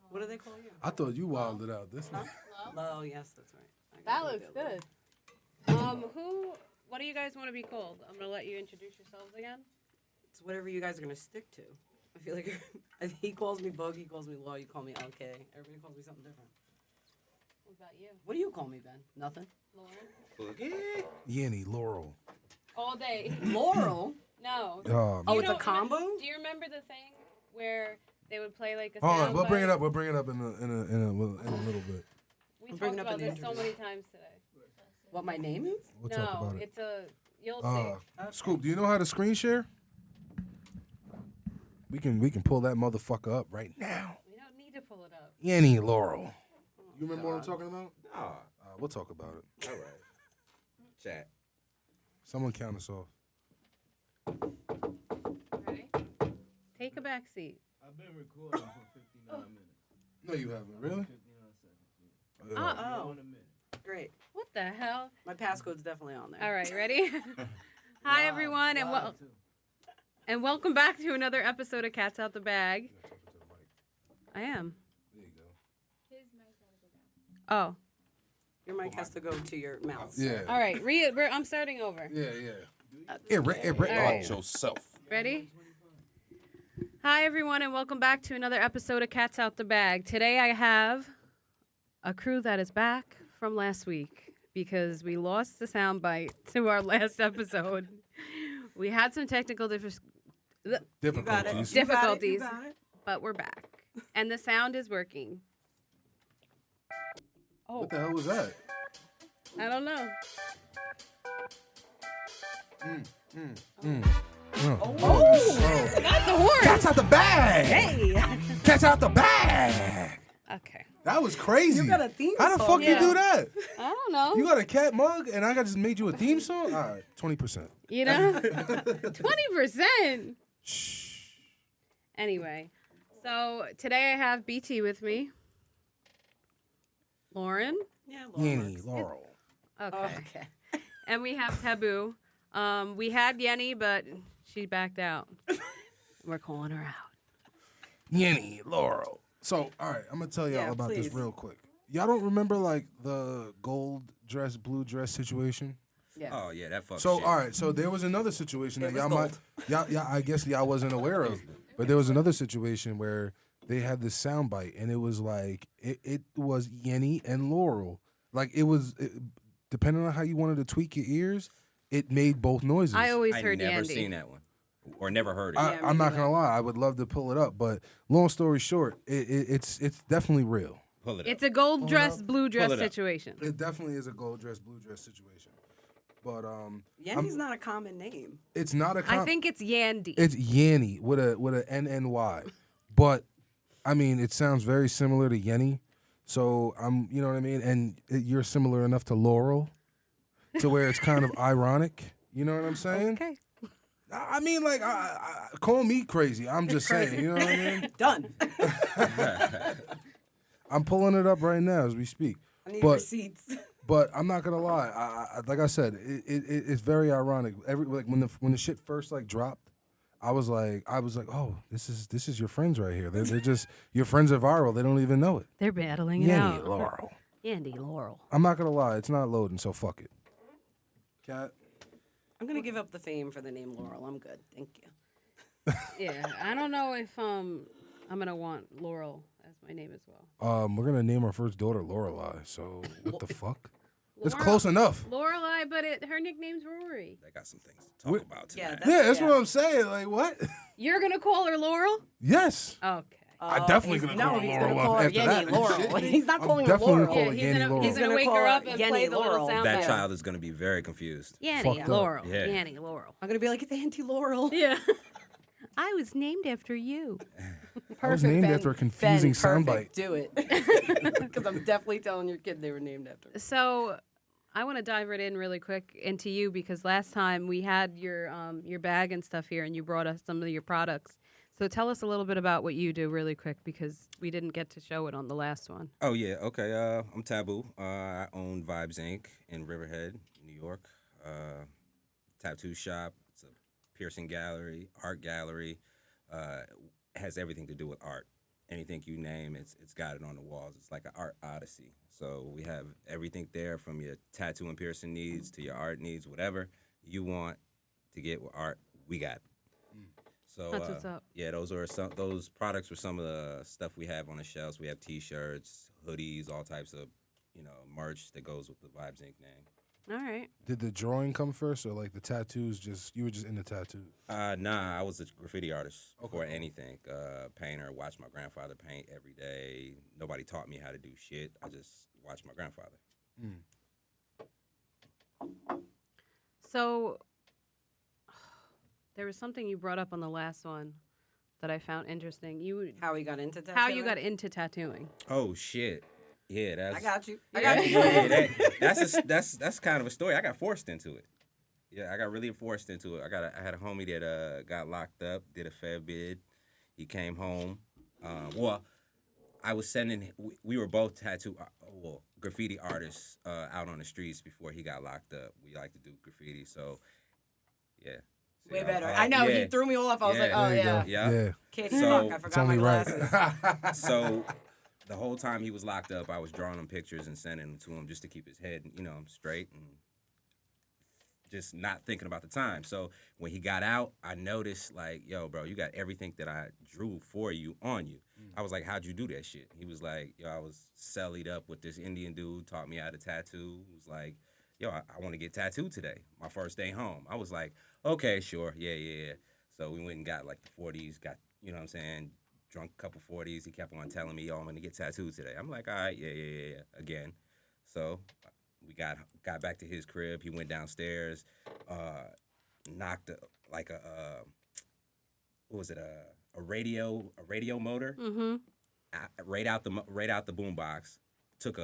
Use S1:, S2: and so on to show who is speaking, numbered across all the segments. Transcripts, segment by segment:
S1: What do they call you?
S2: I thought you wilded out. This one.
S1: Oh, yes, that's right.
S3: That looks good. What do you guys want to be called? I'm gonna let you introduce yourselves again.
S1: It's whatever you guys are gonna stick to. I feel like he calls me Bug, he calls me Law, you call me LK. Everybody calls me something different.
S3: What about you?
S1: What do you call me, Ben? Nothing.
S3: Lauren?
S2: Yenny, Laurel.
S3: All day.
S1: Laurel?
S3: No.
S1: Oh,
S3: You
S1: it's a
S3: don't
S1: combo?
S3: Do you remember the thing where they would play like a
S2: Hold
S3: sound
S2: on, we'll bring it
S3: bite?
S2: up. We'll bring it up in a little bit.
S3: We
S1: I'm
S3: talked
S1: bringing up
S3: about
S1: in the
S3: this so
S1: interview.
S3: many times today.
S1: What my name is?
S2: We'll talk
S3: No,
S2: about it.
S3: it's a. You'll see.
S2: Scoop, do you know how to screen share? We can pull that motherfucker up right now.
S3: We don't need to pull it up.
S2: Yenny, Laurel. You remember what I'm talking about?
S4: Nah.
S2: We'll talk about it.
S4: All right. Chat.
S2: Someone count us off.
S3: Ready? Take a back seat.
S5: I've been recording for 59 minutes.
S2: No, you haven't. Really?
S5: 59 seconds.
S1: Oh,
S5: In a minute.
S1: great.
S3: What the hell?
S1: My passcode's definitely on there.
S3: All right, ready? Hi everyone, and welcome back to another episode of Cats Out the Bag. I am.
S2: There you go.
S3: Oh,
S1: Your mic has to go to your mouth.
S2: Yeah.
S3: all right. I'm starting over.
S2: Yeah.
S3: All right.
S4: yourself.
S3: Ready? Hi everyone, and welcome back to another episode of Cats Out the Bag. Today I have a crew that is back from last week because we lost the soundbite to our last episode. We had some technical
S1: You got it.
S2: Difficulties.
S1: You got it.
S3: Difficulties.
S1: You got it.
S3: but we're back. And the sound is working. Oh,
S2: What the hell was that?
S3: I don't know.
S2: Oh.
S3: Got the horn.
S2: Cats out the bag.
S3: Hey.
S2: Cats out the bag.
S3: Okay.
S2: That was crazy.
S1: You got a theme
S2: How the
S1: song.
S2: fuck you
S3: Yeah.
S2: do that?
S3: I don't know.
S2: You got a cat mug and I just made you a theme song? All right, 20%.
S3: You know? 20%.
S2: Shh.
S3: Anyway, so today I have BT with me. Lauren.
S1: Yeah, Laurel
S2: Yenny,
S1: works.
S2: Laurel.
S3: Okay.
S1: Oh, okay.
S3: And we have Taboo. We had Yenny, but she backed out. We're calling her out.
S2: Yenny, Laurel. So, all right, I'm going to tell y'all
S1: Yeah,
S2: about this
S1: please.
S2: real quick. Y'all don't remember, like, the gold dress, blue dress situation?
S3: Yeah.
S4: Oh yeah, that fuck
S2: So,
S4: shit.
S2: all right, so there was another situation
S1: It
S2: that
S1: was
S2: y'all might,
S1: gold.
S2: y'all, I guess y'all wasn't aware of, but there was another situation where they had this soundbite, and it was like, it was Yenny and Laurel. Like, depending on how you wanted to tweak your ears, it made both noises.
S3: I always
S4: I
S3: heard
S4: never
S3: Yandy.
S4: seen that one, or never heard it.
S2: I,
S1: Yeah,
S2: I'm
S1: me
S2: not
S1: neither.
S2: gonna lie. I would love to pull it up, but long story short, it's definitely real.
S4: Pull it up.
S3: It's a gold dress, blue dress
S4: Pull it up.
S3: situation.
S2: It definitely is a gold dress, blue dress situation. But
S1: Yenny's not a common name.
S2: it's not a.
S3: I think it's Yandy.
S2: it's Yanny with a NNY, but I mean it sounds very similar to Yenny, so you know what I mean, and you're similar enough to Laurel, to where it's kind of ironic. You know what I'm saying?
S3: Okay.
S2: I mean, like, call me crazy. I'm just saying. You know what I mean?
S1: Done.
S2: I'm pulling it up right now as we speak.
S1: I need
S2: But-
S1: receipts.
S2: But I'm not gonna lie. Like I said, it's very ironic. Like when the shit first like dropped, I was like, oh, this is your friends right here. They're just your friends are viral. They don't even know it.
S3: They're battling it
S2: Yenny,
S3: out.
S2: Laurel.
S3: Yandy Laurel.
S2: I'm not gonna lie. It's not loading, so fuck it. Cat.
S1: I'm going to give up the fame for the name Laurel. I'm good. Thank you.
S3: Yeah, I don't know if I'm gonna want Laurel as my name as well.
S2: We're gonna name our first daughter Lorelai. So what the fuck? It's
S3: Laurel-
S2: close enough.
S3: Lorelai, but her nickname's Rory.
S4: I got some things to talk about
S1: Yeah,
S4: tonight.
S2: Yeah, that's what I'm saying. Like what?
S3: You're gonna call her Laurel?
S2: Yes.
S3: Okay.
S2: I definitely
S1: he's-
S2: gonna call her
S1: he's
S2: Laurel
S1: gonna call her
S2: after that.
S1: Yenny Laurel. He's not
S2: I'm
S1: calling her
S2: definitely
S1: Laurel.
S2: gonna call
S3: Yeah,
S2: her
S3: he's
S2: Yenny
S3: gonna,
S2: Laurel.
S3: he's gonna
S1: Gonna
S3: wake
S1: call
S3: her
S1: her
S3: up and play
S1: Yenny
S3: the little
S1: Laurel.
S3: sound
S4: That
S3: bite.
S4: child is gonna be very confused.
S3: Yanny
S2: Fucked up.
S3: Laurel.
S4: Yeah.
S3: Yanny Laurel.
S1: I'm going to be like, it's Auntie Laurel.
S3: Yeah. I was named after you.
S2: I was
S1: Perfect,
S2: named
S1: Ben.
S2: after a confusing
S1: Ben,
S2: soundbite.
S1: perfect. Do it. Because I'm definitely telling your kid they were named after.
S3: So I want to dive right in really quick into you because last time we had your bag and stuff here and you brought us some of your products. So tell us a little bit about what you do really quick because we didn't get to show it on the last one.
S4: Oh yeah, okay. I'm Taboo. I own Vibes Inc. in Riverhead, New York. Tattoo shop. It's a piercing gallery, art gallery. Has everything to do with art. anything you name, it's got it on the walls. It's like an art odyssey. So we have everything there from your tattoo and piercing needs to your art needs, whatever you want to get with art, we got it. So
S3: That's what's up.
S4: yeah, those products were some of the stuff we have on the shelves. We have T-shirts, hoodies, all types of merch that goes with the Vibes Inc. name.
S3: All right.
S2: Did the drawing come first, or like the tattoos? You were just into tattoos.
S4: Nah, I was a graffiti artist before anything. Painter, watched my grandfather paint every day. Nobody taught me how to do shit. I just watched my grandfather.
S3: So there was something you brought up on the last one that I found interesting.
S1: How we got into tattooing?
S3: How you got into tattooing?
S4: Oh shit. Yeah, that's.
S1: I got you. I
S3: Yeah.
S1: got you.
S4: That's kind of a story. I got forced into it. Yeah, I got really forced into it. I had a homie that got locked up, did a fair bid. He came home. Well, I was sending. We were both graffiti artists out on the streets before he got locked up. We like to do graffiti, so yeah.
S1: Way better. I know, he threw me off. I was like, oh,
S2: There you
S1: yeah.
S2: go.
S4: Yeah.
S1: Kid,
S4: So-
S1: fuck, I
S2: It's
S1: forgot my
S2: only right.
S1: glasses.
S4: So the whole time he was locked up, I was drawing him pictures and sending them to him just to keep his head, straight and just not thinking about the time. So when he got out, I noticed like, yo, bro, you got everything that I drew for you on you. I was like, how'd you do that shit? He was like, yo, I was cellied up with this Indian dude, taught me how to tattoo. He was like, yo, I want to get tattooed today. My first day home. I was like, okay, sure, yeah. So we went and got like the 40s, got, you know what I'm saying, drunk a couple 40s. He kept on telling me, yo, I'm going to get tattooed today. I'm like, all right, yeah, again. So we got back to his crib. He went downstairs, knocked a radio motor
S3: Mm-hmm.
S4: right out the boombox. Took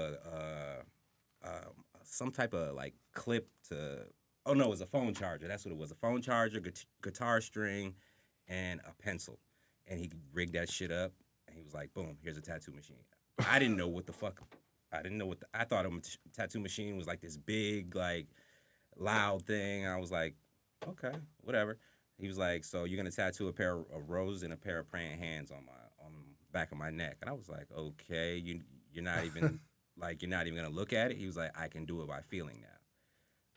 S4: some type of like clip to. Oh no, it was a phone charger. That's what it was. A phone charger, guitar string, and a pencil. And he rigged that shit up. And he was like, "Boom, here's a tattoo machine." I didn't know what the fuck. I thought a tattoo machine was like this big, like, loud thing. I was like, okay, whatever. He was like, so you're gonna tattoo a pair of roses and a pair of praying hands on the back of my neck. And I was like, okay, you're not even you're not even gonna look at it. He was like, I can do it by feeling now.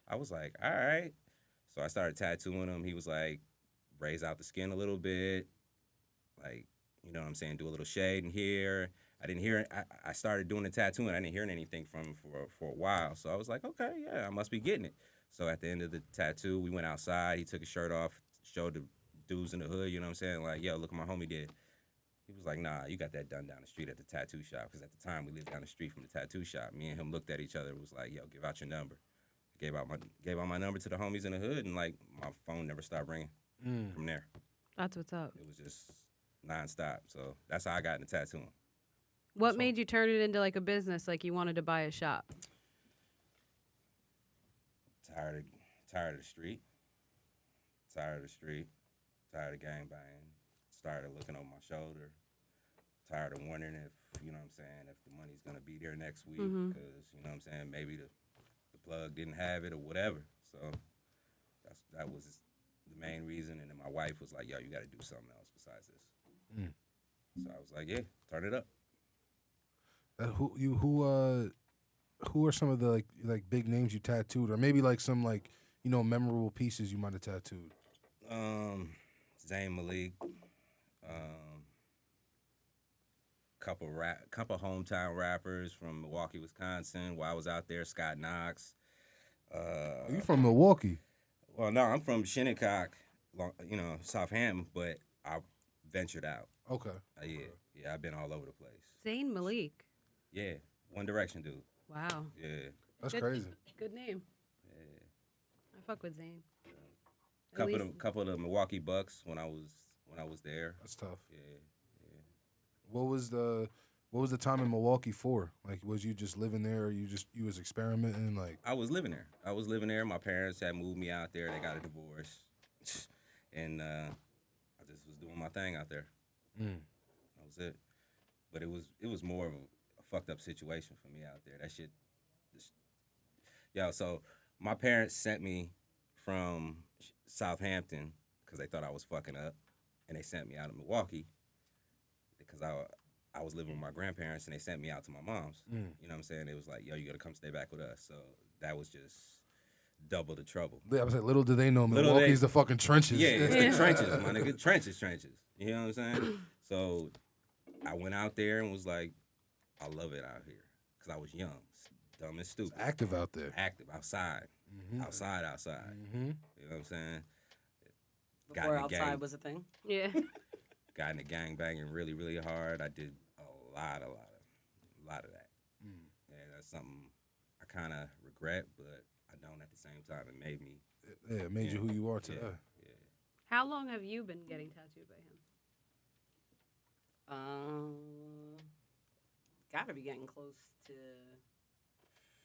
S4: I was like, all right. So I started tattooing him. He was like, raise out the skin a little bit, like, you know what I'm saying, do a little shade in here. I didn't hear it. I started doing the tattooing. I didn't hear anything from him for a while. So I was like, okay, yeah, I must be getting it. So at the end of the tattoo, we went outside. He took his shirt off, showed the dudes in the hood, you know what I'm saying? Like, yo, look what my homie did. He was like, nah, you got that done down the street at the tattoo shop. Because at the time, we lived down the street from the tattoo shop. Me and him looked at each other and was like, yo, give out your number. Gave out my number to the homies in the hood, and like my phone never stopped ringing from there.
S3: That's what's up.
S4: It was just nonstop. So that's how I got into tattooing.
S3: What made you turn it into like a business? Like you wanted to buy a shop?
S4: Tired of the street. Tired of gang banging. Started looking over my shoulder. Tired of wondering if, you know what I'm saying, if the money's gonna be there next week. Because, you know what I'm saying, maybe the plug didn't have it or whatever. So that was the main reason. And then my wife was like, yo, you gotta do something else besides this. So I was like, yeah, turn it up.
S2: Who are some of the like big names you tattooed, or maybe like some memorable pieces you might have tattooed?
S4: Zayn Malik, couple hometown rappers from Milwaukee, Wisconsin. While I was out there, Scott Knox.
S2: Are you from Milwaukee?
S4: Well, no, I'm from Shinnecock, Southampton, but I ventured out.
S2: Okay.
S4: Yeah, I've been all over the place.
S3: Zayn Malik.
S4: Yeah, One Direction dude.
S3: Wow.
S4: Yeah.
S2: That's
S3: Good-
S2: crazy.
S3: Good name.
S4: Yeah.
S3: I fuck with Zayn. At least-
S4: Couple of the Milwaukee Bucks when I was there.
S2: That's tough.
S4: Yeah.
S2: What was the time in Milwaukee for? Like, was you just living there, or you was experimenting? Like,
S4: I was living there. My parents had moved me out there. They got a divorce, and I just was doing my thing out there. That was it. But it was more of a fucked up situation for me out there. That shit. So my parents sent me from Southampton because they thought I was fucking up, and they sent me out of Milwaukee because I was living with my grandparents and they sent me out to my mom's.
S2: Mm.
S4: You know what I'm saying? It was like, yo, you gotta come stay back with us. So that was just double the trouble.
S2: Yeah, I was like, little do they know,
S4: Little
S2: Milwaukee's
S4: they-
S2: the fucking trenches.
S4: Yeah, it's the trenches, my nigga. Trenches. You know what I'm saying? So I went out there and was like, I love it out here. Because I was young, dumb and stupid.
S2: Active out there.
S4: Active, outside.
S2: Mm-hmm.
S4: Outside.
S2: Mm-hmm.
S4: You know what I'm saying? Got
S1: Before
S4: in the
S1: outside
S4: gang.
S1: was a thing.
S3: Yeah.
S4: Got in the gang banging really, really hard. I did a lot of that.
S2: Mm.
S4: And that's something I kind of regret, but I don't at the same time. It made me.
S2: Yeah, it made you who you are today.
S4: Yeah.
S3: How long have you been getting tattooed by him?
S1: Gotta be getting close to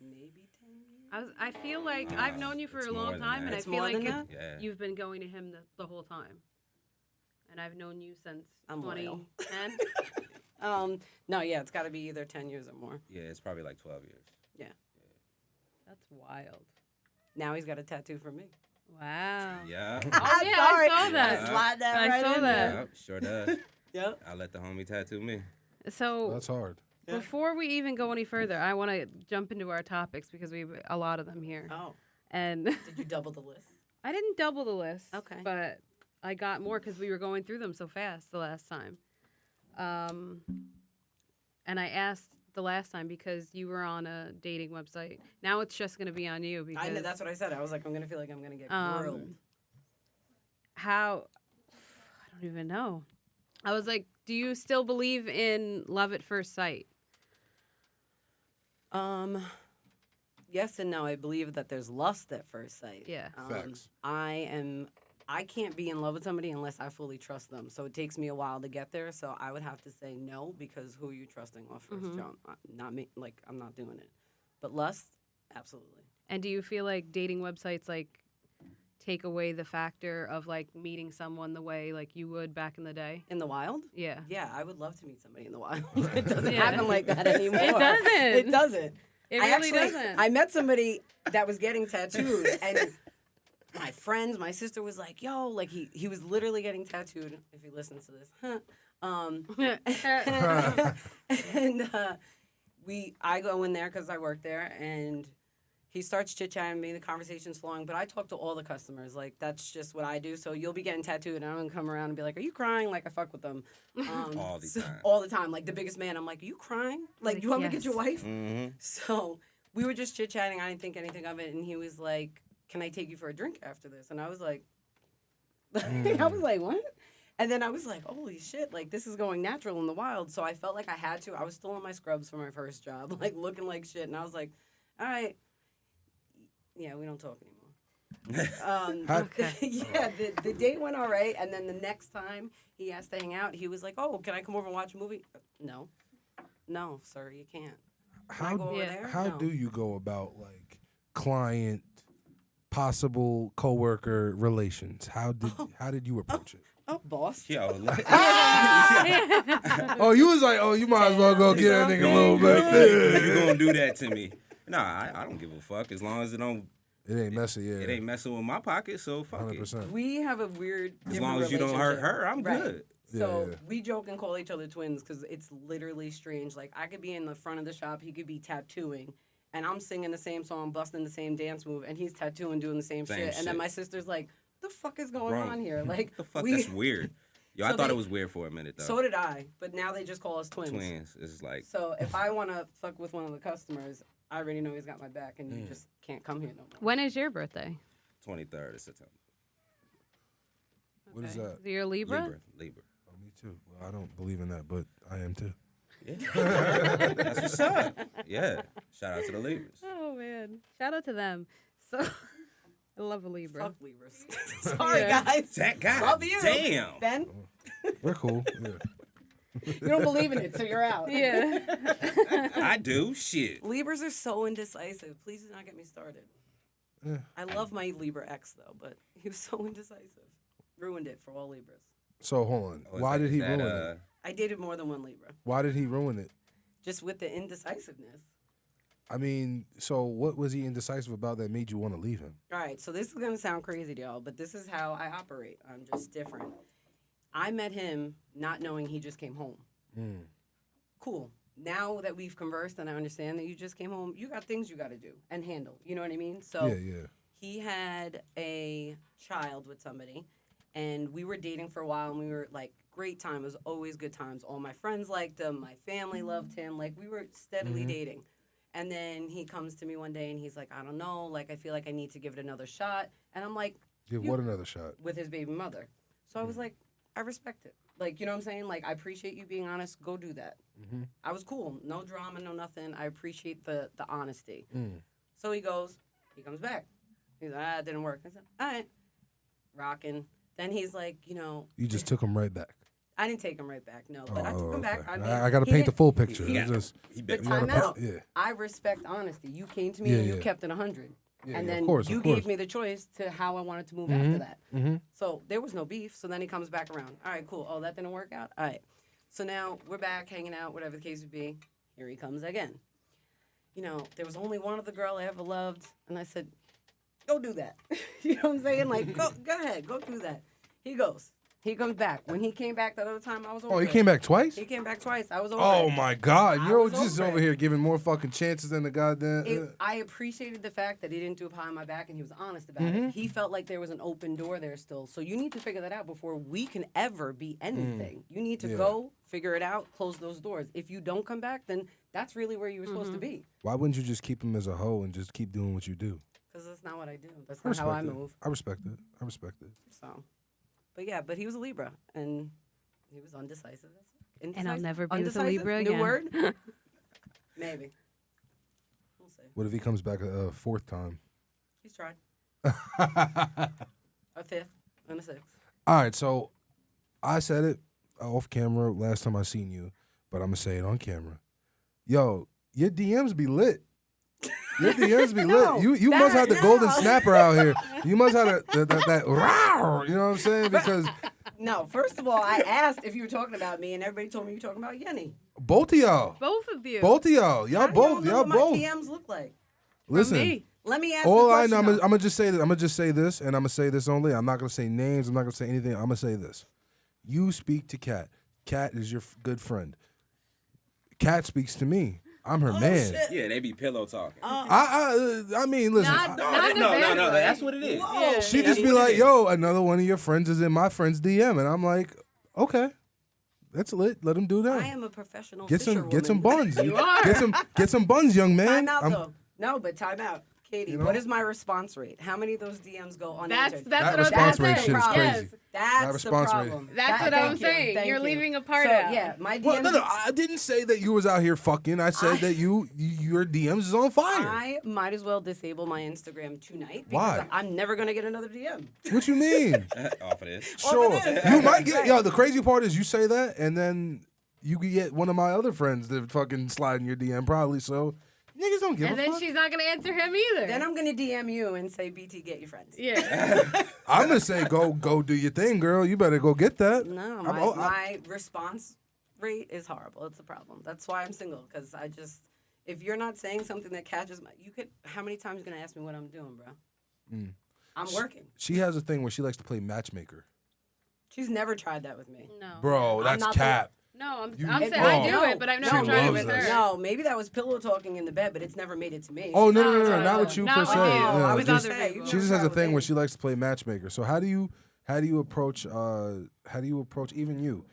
S1: maybe 10 years.
S3: I feel like I've known you for
S4: It's
S3: a
S4: more
S3: long
S4: than
S3: time,
S4: that.
S3: and I
S1: It's
S3: feel
S1: more
S3: like
S1: than that?
S4: Yeah.
S3: you've been going to him the whole time. And I've known you since
S1: I'm loyal.
S3: 2010.
S1: No, yeah, it's got to be either 10 years or more.
S4: Yeah, it's probably like 12 years.
S3: That's wild.
S1: Now he's got a tattoo for me.
S3: Wow.
S4: Yeah.
S3: Oh, yeah, I saw
S1: I
S3: that.
S1: slide that
S3: I
S1: right
S3: saw
S1: in
S3: that.
S4: Yep, sure does.
S1: Yep.
S4: I let the homie tattoo me.
S3: So
S2: That's hard.
S1: Yeah.
S3: before we even go any further, I want to jump into our topics because we have a lot of them here.
S1: Oh,
S3: And
S1: did you double the list?
S3: I didn't double the list.
S1: Okay.
S3: But I got more because we were going through them so fast the last time. And I asked the last time because you were on a dating website. Now it's just going to be on you because
S1: I know, that's what I said. I was like, I'm going to feel like I'm going to get grilled.
S3: how I don't even know. I was like, do you still believe in love at first sight?
S1: Yes and no. I believe that there's lust at first sight.
S3: Yeah.
S2: Facts.
S1: I can't be in love with somebody unless I fully trust them. So it takes me a while to get there. So I would have to say no because who are you trusting off 1st jump? Not me. Like, I'm not doing it. But lust, absolutely.
S3: And do you feel like dating websites like take away the factor of like meeting someone the way like you would back in the day?
S1: In the wild?
S3: Yeah.
S1: Yeah, I would love to meet somebody in the wild. It doesn't
S3: Yeah.
S1: happen like that anymore.
S3: It doesn't.
S1: It doesn't.
S3: It
S1: I
S3: really
S1: actually,
S3: doesn't.
S1: I met somebody that was getting tattooed, and my friends, my sister was like, "Yo," like he was literally getting tattooed. If he listens to this, and I go in there because I work there, and he starts chit chatting me. The conversation's flowing, but I talk to all the customers. Like that's just what I do. So you'll be getting tattooed, and I'm gonna come around and be like, "Are you crying?" Like I fuck with them
S4: All the time.
S1: All the time. Like the biggest man, I'm like, "Are you crying? Like you want me to get your
S3: Yes.
S1: wife?"
S4: Mm-hmm.
S1: So we were just chit chatting. I didn't think anything of it, and he was like, "Can I take you for a drink after this?" And I was like, I was like, "What?" And then I was like, "Holy shit! Like this is going natural in the wild." So I felt like I had to. I was still in my scrubs for my first job, like looking like shit, and I was like, "All right, yeah, we don't talk anymore." Yeah, the date went all right, and then the next time he asked to hang out, he was like, "Oh, can I come over and watch a movie?" No, sir, you can't. Can I go over there?
S2: How
S1: No.
S2: do you go about like client, possible coworker relations? How did you approach it?
S1: Oh, boss.
S4: Yo, look.
S2: Oh, you was like, oh, you might as well go get that nigga a little bit.
S4: You gonna do that to me? Nah, I don't give a fuck as long as it
S2: It ain't messy, yeah.
S4: it ain't messing with my pocket. So fuck it.
S2: 100%.
S1: We have a weird.
S4: As
S1: different
S4: long as you don't hurt
S1: relationship.
S4: her, I'm
S1: Right.
S4: good.
S1: So
S2: Yeah.
S1: we joke and call each other twins because it's literally strange. Like I could be in the front of the shop, he could be tattooing, and I'm singing the same song, busting the same dance move, and he's tattooing, doing the same
S4: Same
S1: shit. And then
S4: shit.
S1: my sister's like, "The fuck is going
S4: Wrong.
S1: on here?" Like
S4: The fuck,
S1: we.
S4: that's weird. Yo, I
S1: So
S4: thought
S1: they-
S4: it was weird for a minute though.
S1: So did I, but now they just call us twins.
S4: Twins. It's like
S1: So if I want to fuck with one of the customers, I already know he's got my back, and you just can't come here no more.
S3: When is your birthday?
S4: 23rd of September.
S2: What is
S3: Okay.
S2: that?
S3: So you're a Libra?
S4: Libra.
S2: Oh, me too. Well, I don't believe in that, but I am too.
S4: Yeah. That's what's up. Yeah. Shout out to the Libras.
S3: Oh man! Shout out to them. So I love a Libra.
S1: Fuck Libras. Sorry,
S3: Yeah.
S1: guys.
S4: That guy.
S1: Love you.
S4: Damn.
S1: Ben,
S2: We're cool. Yeah.
S1: you don't believe in it, so you're out.
S3: Yeah.
S4: I do. Shit.
S1: Libras are so indecisive. Please do not get me started.
S2: Yeah.
S1: I love my Libra ex though, but he was so indecisive. Ruined it for all Libras.
S2: So hold on.
S4: Oh, is
S2: Why
S4: that-
S2: did he
S4: is that,
S2: ruin it?
S1: I dated more than one Libra,
S2: Why did he ruin it?
S1: just with the indecisiveness.
S2: I mean, so what was he indecisive about that made you want to leave him?
S1: All right, so this is gonna sound crazy to y'all, but this is how I operate. I'm just different. I met him not knowing he just came home.
S2: Mm.
S1: cool. Now that we've conversed and I understand that you just came home, you got things you got to do and handle. You know what I mean? So
S2: Yeah.
S1: he had a child with somebody, and we were dating for a while, and we were like, great time. It was always good times. All my friends liked him. My family loved him. Like, we were steadily dating. And then he comes to me one day, and he's like, I don't know. Like, I feel like I need to give it another shot. And I'm like,
S2: Give what another shot?
S1: with his baby mother. So I was like, I respect it. Like, you know what I'm saying? Like, I appreciate you being honest. Go do that. I was cool. No drama, no nothing. I appreciate the honesty. So he comes back. He's like, it didn't work. I said, all right. Rocking. Then he's like,
S2: You just took him right back.
S1: I didn't take him right back, no. But I took him back.
S2: Okay.
S1: I mean,
S2: I got to paint the full picture.
S4: He
S2: It's
S4: got-
S2: just-
S4: He
S1: But
S4: bet.
S1: time
S2: gotta
S1: out.
S2: yeah.
S1: I respect honesty. You came to me
S2: Yeah,
S1: and you
S2: yeah.
S1: kept it 100.
S2: Yeah,
S1: and
S2: yeah,
S1: then
S2: of course,
S1: you
S2: of course.
S1: gave me the choice to how I wanted to move after that.
S2: Mm-hmm.
S1: So there was no beef. So then he comes back around. All right, cool. Oh, that didn't work out? All right. So now we're back hanging out, whatever the case would be. Here he comes again. There was only one other girl I ever loved. And I said, go do that. You know what I'm saying? Like, go ahead. Go do that. He goes. He comes back. When he came back the other time, I was over
S2: Oh, he
S1: it.
S2: came back twice?
S1: He came back twice. I was over
S2: Oh,
S1: it.
S2: my God.
S1: I
S2: You're
S1: was
S2: just
S1: over
S2: over
S1: it.
S2: here giving more fucking chances than the goddamn.
S1: I appreciated the fact that he didn't do it behind my back and he was honest about it. He felt like there was an open door there still. So you need to figure that out before we can ever be anything. You need to
S2: Yeah.
S1: go, figure it out, close those doors. If you don't come back, then that's really where you were supposed to be.
S2: Why wouldn't you just keep him as a hoe and just keep doing what you do?
S1: Because that's not what I do. That's
S2: I
S1: not
S2: respect
S1: how I
S2: it.
S1: move.
S2: I respect it. I respect it.
S1: So, but he was a Libra and he was undecisive.
S3: And I'll never be with a
S1: Undecisive?
S3: Libra
S1: New
S3: again.
S1: word? Maybe. We'll see.
S2: What if he comes back a fourth time?
S1: He's tried. A fifth and a sixth.
S2: All right, so I said it off camera last time I seen you, but I'm going to say it on camera. Yo, your DMs be lit. Your DMs be
S1: No,
S2: lit. You must have the
S1: no.
S2: golden snapper out here. You must have that rawr, you know what I'm saying? Because
S1: No, first of all, I asked if you were talking about me, and everybody told me you were talking about Yenny.
S2: both of y'all.
S3: Both of you.
S2: Both of y'all. Y'all
S1: How do
S2: both.
S1: know
S2: Y'all
S1: what my
S2: both.
S1: DMs look like?
S2: Listen.
S3: Me.
S1: Let me ask
S2: All
S1: you a
S2: I know,
S1: question.
S2: I'm gonna just say this. I'm gonna just say this, and I'm gonna say this only. I'm not gonna say names. I'm not gonna say anything. I'm gonna say this. You speak to Kat. Kat is your good friend. Kat speaks to me. I'm her man.
S1: shit.
S4: Yeah, they be pillow talking.
S2: I mean, listen.
S3: Not-
S4: No,
S3: not in a
S4: no,
S3: bad
S4: no,
S3: way.
S4: that's what it is.
S3: Yeah.
S2: she
S4: That's
S2: just be
S4: what it
S2: like,
S4: is.
S2: "Yo, another one of your friends is in my friend's DM," and I'm like, "Okay, that's lit. Let him do
S1: I
S2: that.
S1: am a professional
S2: Get some
S1: fisherwoman.
S2: buns.
S3: You are.
S2: Get some buns, young man."
S1: Time out,
S2: I'm-
S1: though. No, but time out. Katie,
S2: You know?
S1: what is my response rate? How many of those DMs go unanswered?
S3: That's
S2: That
S3: what
S2: response
S3: I'm
S2: rate
S3: saying.
S2: shit is
S3: Yes.
S2: crazy.
S1: That's the
S2: response rate.
S1: problem.
S3: That's what
S1: thank
S3: I'm
S1: you,
S3: saying.
S1: thank
S3: You're
S1: you.
S3: leaving a part
S1: so,
S3: out.
S1: Yeah, my DMs.
S2: Well, no, I didn't say that you was out here fucking. I said that your DMs is on fire.
S1: I might as well disable my Instagram tonight because
S2: Why?
S1: I'm never gonna get another DM.
S2: What you mean?
S4: Off of this.
S2: Sure.
S1: it is.
S2: You might get, yo, the crazy part is you say that, and then you could get one of my other friends to fucking slide in your DM, probably. So, niggas don't give
S3: And
S2: a
S3: then
S2: fuck.
S3: she's not gonna answer him either.
S1: Then I'm gonna DM you and say, BT, get your friends.
S3: yeah.
S2: I'm going to say, go do your thing, girl. You better go get that.
S1: No,
S2: I'm-
S1: my,
S2: oh,
S1: my response rate is horrible. It's a problem. That's why I'm single, because I just, if you're not saying something that catches my, how many times are you going to ask me what I'm doing, bro? I'm working.
S2: She has a thing where she likes to play matchmaker.
S1: She's never tried that with me.
S3: No.
S2: Bro,
S1: I'm
S2: that's
S1: not the-
S2: cap.
S3: No, I'm
S2: You-
S3: saying
S2: Oh.
S3: I do it, but I've never
S2: She
S3: tried it
S2: loves
S3: with
S2: that.
S3: her.
S1: No, maybe that was pillow talking in the bed, but it's never made it to me.
S2: Oh, no,
S3: No,
S2: not with you
S3: not
S2: per
S3: with
S2: se.
S3: you.
S2: Yeah,
S1: I was
S2: just-
S1: just saying, you
S2: she just
S1: never
S2: has a
S1: tried
S2: thing
S1: with
S2: where
S1: me.
S2: she likes to play matchmaker. So how do you approach even you?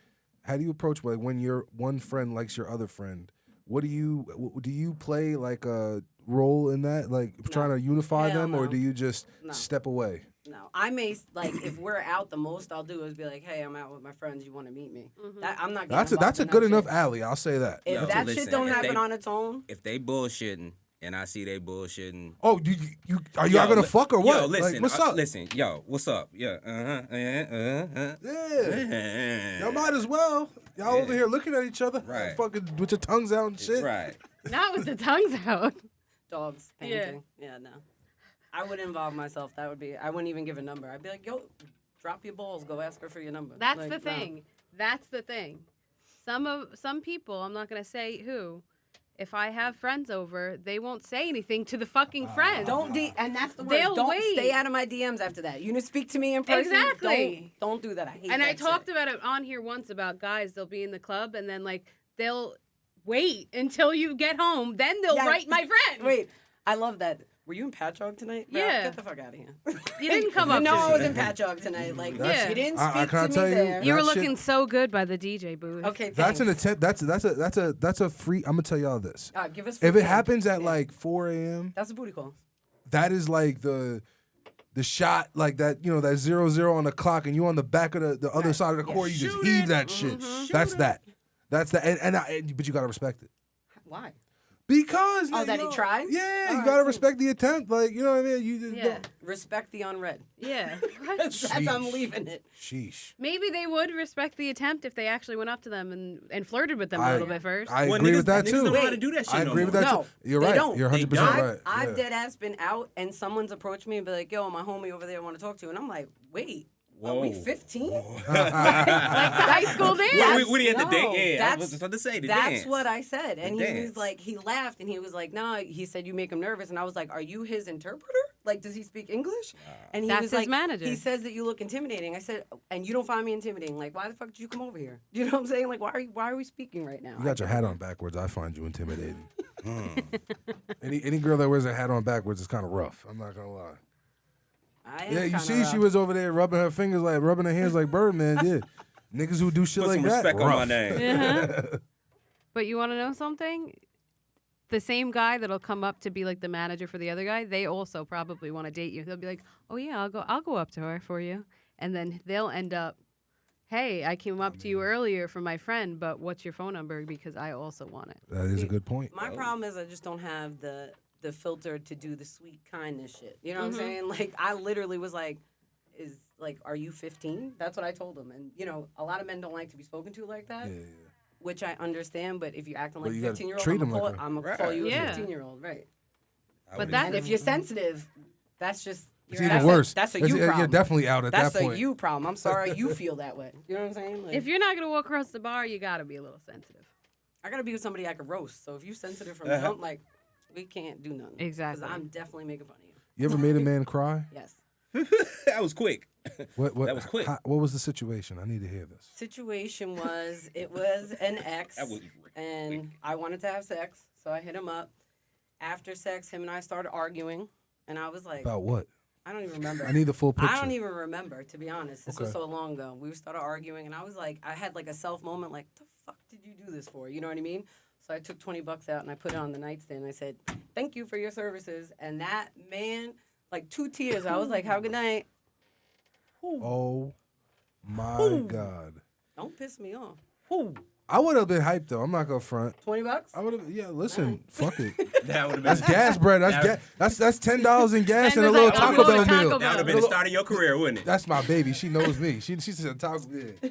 S2: How do you approach like when your one friend likes your other friend? Do you play like a role in that, like trying to unify
S1: Hell
S2: them, or
S1: no.
S2: do you just
S1: No.
S2: step away?
S1: No, I may, like, if we're out, the most I'll do is be like, hey, I'm out with my friends. You want to meet me? That, I'm not getting
S2: That's a
S1: involved in
S2: good
S1: that
S2: enough
S1: shit.
S2: alley. I'll say that.
S1: If
S4: Yo,
S1: that
S4: listen,
S1: shit don't
S4: if
S1: happen
S4: they-
S1: on its own,
S4: If they bullshitting and I see they bullshitting.
S2: Oh, are y'all gonna fuck or what?
S4: Yo, listen,
S2: like, what's up?
S4: Listen, yo, what's up? Yeah,
S2: Yeah, y'all might as well. Y'all over here looking at each other,
S4: Right.
S2: fucking with your tongues out and shit.
S4: Right.
S3: Not with the tongues out.
S1: dogs painting. Yeah, no. I wouldn't involve myself. I wouldn't even give a number. I'd be like, yo, drop your balls. Go ask her for your number.
S3: That's
S1: Like,
S3: the
S1: no.
S3: thing. That's the thing. Some people, I'm not gonna say who, if I have friends over, they won't say anything to the fucking friends.
S1: And that's the word.
S3: They'll
S1: Don't
S3: wait.
S1: stay out of my DMs after that. You need to speak to me in person.
S3: Exactly.
S1: Don't do that. I hate
S3: And
S1: that
S3: I talked
S1: shit.
S3: about it on here once about guys. They'll be in the club and then like they'll wait until you get home. Then they'll
S1: Yeah.
S3: write my friend.
S1: Wait, I love that. Were you in Patchogue tonight? Bro,
S3: Yeah.
S1: Get the fuck out of here.
S3: You didn't come
S1: You
S3: up
S1: know
S3: to
S1: I
S3: me.
S1: was in Patchogue tonight. Like,
S3: Yeah.
S1: you didn't
S2: I
S1: speak
S2: can't
S1: to
S2: tell
S1: me
S2: you-
S1: there.
S3: You were
S2: That shit-
S3: looking so good by the DJ booth.
S1: Okay,
S2: That's an
S1: thanks.
S2: attempt. That's a free. I'm gonna tell y'all this.
S1: Give us
S2: If
S1: free
S2: it
S1: game.
S2: happens at
S1: Yeah.
S2: like 4 a.m.,
S1: That's a booty call.
S2: that is like the shot, like that, you know, that 0-0 on the clock, and you on the back of the other
S1: Right.
S2: side of the
S1: Yeah.
S2: court, you just
S1: Shoot
S2: heave
S1: it.
S2: that shit.
S1: Mhm.
S2: That's
S1: Shoot
S2: that. That's that. But you gotta respect it.
S1: Why?
S2: Because
S1: Oh,
S2: you
S1: that he
S2: know,
S1: tried?
S2: Yeah,
S1: All
S2: you
S1: right,
S2: gotta
S1: cool.
S2: respect the attempt. Like, you know what I mean? You just
S3: Yeah.
S2: don't.
S1: Respect the unread.
S3: Yeah.
S1: That's I'm
S2: Sheesh.
S1: leaving it.
S2: Sheesh.
S3: Maybe they would respect the attempt if they actually went up to them and flirted with them a
S2: I-
S3: little bit first.
S2: I
S4: Well,
S2: agree
S4: niggas-
S2: with that
S4: niggas
S2: too.
S4: don't know how to
S1: Wait.
S4: do that shit
S2: I
S4: no
S2: agree with
S4: more.
S2: that
S1: No,
S2: too. You're
S1: they
S2: right.
S1: don't.
S2: You're
S4: They
S2: 100%
S4: don't.
S2: right.
S1: I've
S2: Yeah.
S1: dead ass been out and someone's approached me and be like, yo, my homie over there I want to talk to you. And I'm like, wait, are we
S4: Whoa.
S1: 15?
S3: Like the high school dance.
S4: What do you have to
S1: No,
S4: date? Yeah, I
S1: that's-
S4: was just about to say the
S1: That's
S4: dance.
S1: what I said. And
S4: The
S1: he was
S4: dance.
S1: like, he laughed and he was like, nah, he said you make him nervous. And I was like, are you his interpreter? Like, does he speak English? And he
S3: That's
S1: was
S3: his
S1: like,
S3: manager.
S1: he says that you look intimidating. I said, and you don't find me intimidating. Like, why the fuck did you come over here? You know what I'm saying? Like, why are we speaking right now?
S2: You got your hat on backwards. I find you intimidating. Any girl that wears her hat on backwards is kind of rough. I'm not gonna lie.
S1: I am
S2: Yeah, you
S1: kinda
S2: see,
S1: rough.
S2: she was over there rubbing her fingers, like rubbing her hands like Birdman. Yeah, niggas who do shit
S4: Put
S2: like
S4: some
S2: that.
S4: respect on my
S2: rough.
S4: name.
S3: Uh-huh. But you want to know something? The same guy that'll come up to be like the manager for the other guy, they also probably want to date you. They'll be like, "Oh yeah, I'll go up to her for you," and then they'll end up, "Hey, I came up to you earlier for my friend, but what's your phone number because I also want it."
S2: That is a good point.
S1: My problem is I just don't have the filter to do the sweet kindness shit. You know what I'm saying? Like, I literally was like, are you 15? That's what I told him. And, you know, a lot of men don't like to be spoken to like that,
S2: Yeah, yeah.
S1: which I understand. But if you're acting
S2: But
S1: like
S2: you
S1: a
S2: gotta
S1: 15-year-old,
S2: treat
S1: I'm
S2: him
S1: going
S2: like
S1: to
S2: a-
S1: call
S4: Right.
S1: you a
S3: Yeah.
S1: 15-year-old. Right.
S3: But that-
S1: And if you're sensitive, that's just...
S2: It's
S1: that's
S2: even
S1: a-
S2: worse.
S1: That's a
S2: It's-
S1: you problem.
S2: You're definitely out at
S1: That's
S2: that point.
S1: a you problem. I'm sorry you feel that way. You know what I'm saying? Like,
S3: If you're not gonna walk across the bar, you gotta be a little sensitive.
S1: I got to be with somebody I can roast. So if you're sensitive from jump, like, we can't do nothing.
S3: Exactly.
S1: Because I'm definitely making fun of you.
S2: You ever made a man cry?
S1: Yes.
S4: That was quick.
S2: What?
S4: That was quick.
S2: What was the situation? I need to hear this.
S1: Situation was, it was an ex,
S4: That was
S1: and
S4: quick.
S1: I wanted to have sex, so I hit him up. After sex, him and I started arguing, and I was like,
S2: About what?
S1: I don't even remember.
S2: I need the full picture.
S1: I don't even remember, to be honest. This was
S2: Okay.
S1: so long ago. We started arguing, and I was like, I had like a self moment, like, the fuck did you do this for? You know what I mean? So I took $20 out and I put it on the nightstand. I said, thank you for your services. And that man, like 2 tears. I was like, have a good night.
S2: Oh my God.
S1: Don't piss me off.
S2: I would have been hyped though. I'm not gonna front.
S1: $20?
S2: I would have. Yeah, listen. Fuck it.
S4: That would have been
S2: That's gas bread. That's $10 in gas and a
S3: And
S2: little
S3: it's like,
S2: Taco
S3: oh,
S2: Bell
S3: Taco
S2: meal.
S3: Bell.
S4: That would have been the start of your career, wouldn't it?
S2: That's my baby. She knows me. She said Taco. Yeah.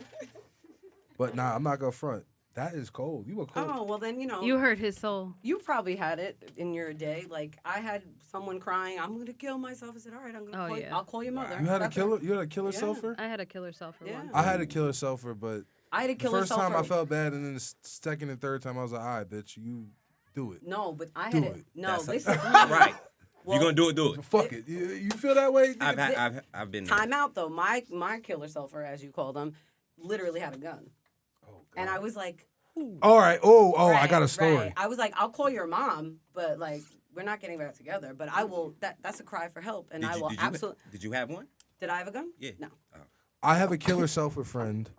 S2: But nah, I'm not gonna front. That is cold. You were cold.
S1: Oh, well then, you know.
S3: You hurt his soul.
S1: You probably had it in your day. Like, I had someone crying, I'm going to kill myself. I said, all right,
S3: Oh,
S1: call
S3: yeah.
S1: I'll call your mother.
S2: You had a
S1: That's
S2: killer.
S1: it.
S2: You had a killer
S1: Yeah.
S2: sulfur.
S3: I had a killer self for
S1: Yeah.
S3: one.
S2: I had a killer sulfur, but
S1: I had a
S2: the
S1: killer
S2: first time I
S1: sulfur.
S2: felt bad, and then the second and third time I was like, all right, bitch, you do it.
S1: No, but I
S2: Do
S1: had it.
S2: it.
S1: No,
S4: That's
S1: they
S4: a-
S1: said,
S4: right. If
S1: Well,
S4: you're gonna do it.
S2: Fuck it. You feel that way?
S4: I've been there.
S1: time out, though. My killer sulfur, as you call them, literally had a gun.
S2: Oh,
S1: And I was like,
S2: all right. Oh, I
S1: right,
S2: got a story.
S1: right. I was like, I'll call your mom, but, like, we're not getting back together. But I will, that's a cry for help. And I will absolutely.
S4: Did you have one?
S1: Did I have a gun?
S4: Yeah.
S1: No.
S2: I have a killer sulfur friend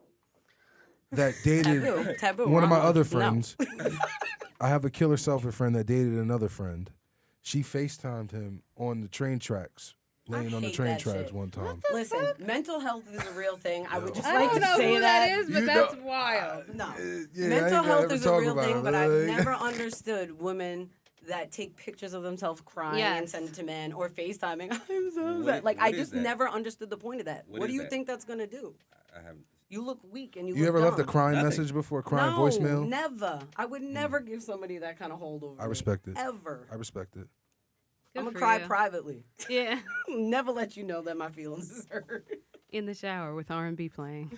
S2: that dated
S1: Taboo.
S2: one of my
S1: wrong.
S2: other
S1: No.
S2: friends. I have a killer sulfur friend that dated another friend. She FaceTimed him on the train tracks, laying on the
S1: hate
S2: train
S1: that
S2: tracks
S1: shit.
S2: one time.
S1: Listen, mental health is a real thing. I would just
S3: I
S1: like
S3: don't
S1: to
S3: know
S1: say
S3: who that is, but
S2: You
S3: that's
S2: know-
S3: wild.
S1: No.
S2: Yeah, I ain't
S1: Mental
S2: gonna
S1: health
S2: ever
S1: is a
S2: talk
S1: real
S2: about
S1: thing,
S2: it,
S1: but I've
S2: like-
S1: never understood women that take pictures of themselves crying and
S3: Yes.
S1: send it to men or FaceTiming. I'm so
S4: What-
S1: sad. Like, I
S4: what is
S1: just
S4: that?
S1: never understood the point of that.
S4: What
S1: What do
S4: is
S1: you
S4: that?
S1: think that's going to do?
S4: I have.
S1: You look weak and you
S2: You
S1: look
S2: ever left a
S1: dumb.
S2: crying
S4: Nothing.
S2: message before, a crying
S1: No,
S2: voicemail?
S1: never. I would never give somebody that kind of hold over
S2: I
S1: me.
S2: respect it.
S1: Ever.
S2: I respect it.
S3: Good
S1: I'm going
S3: for
S1: to cry
S3: you.
S1: privately.
S3: Yeah,
S1: Never let you know that my feelings is hurt.
S3: in the shower with R&B playing.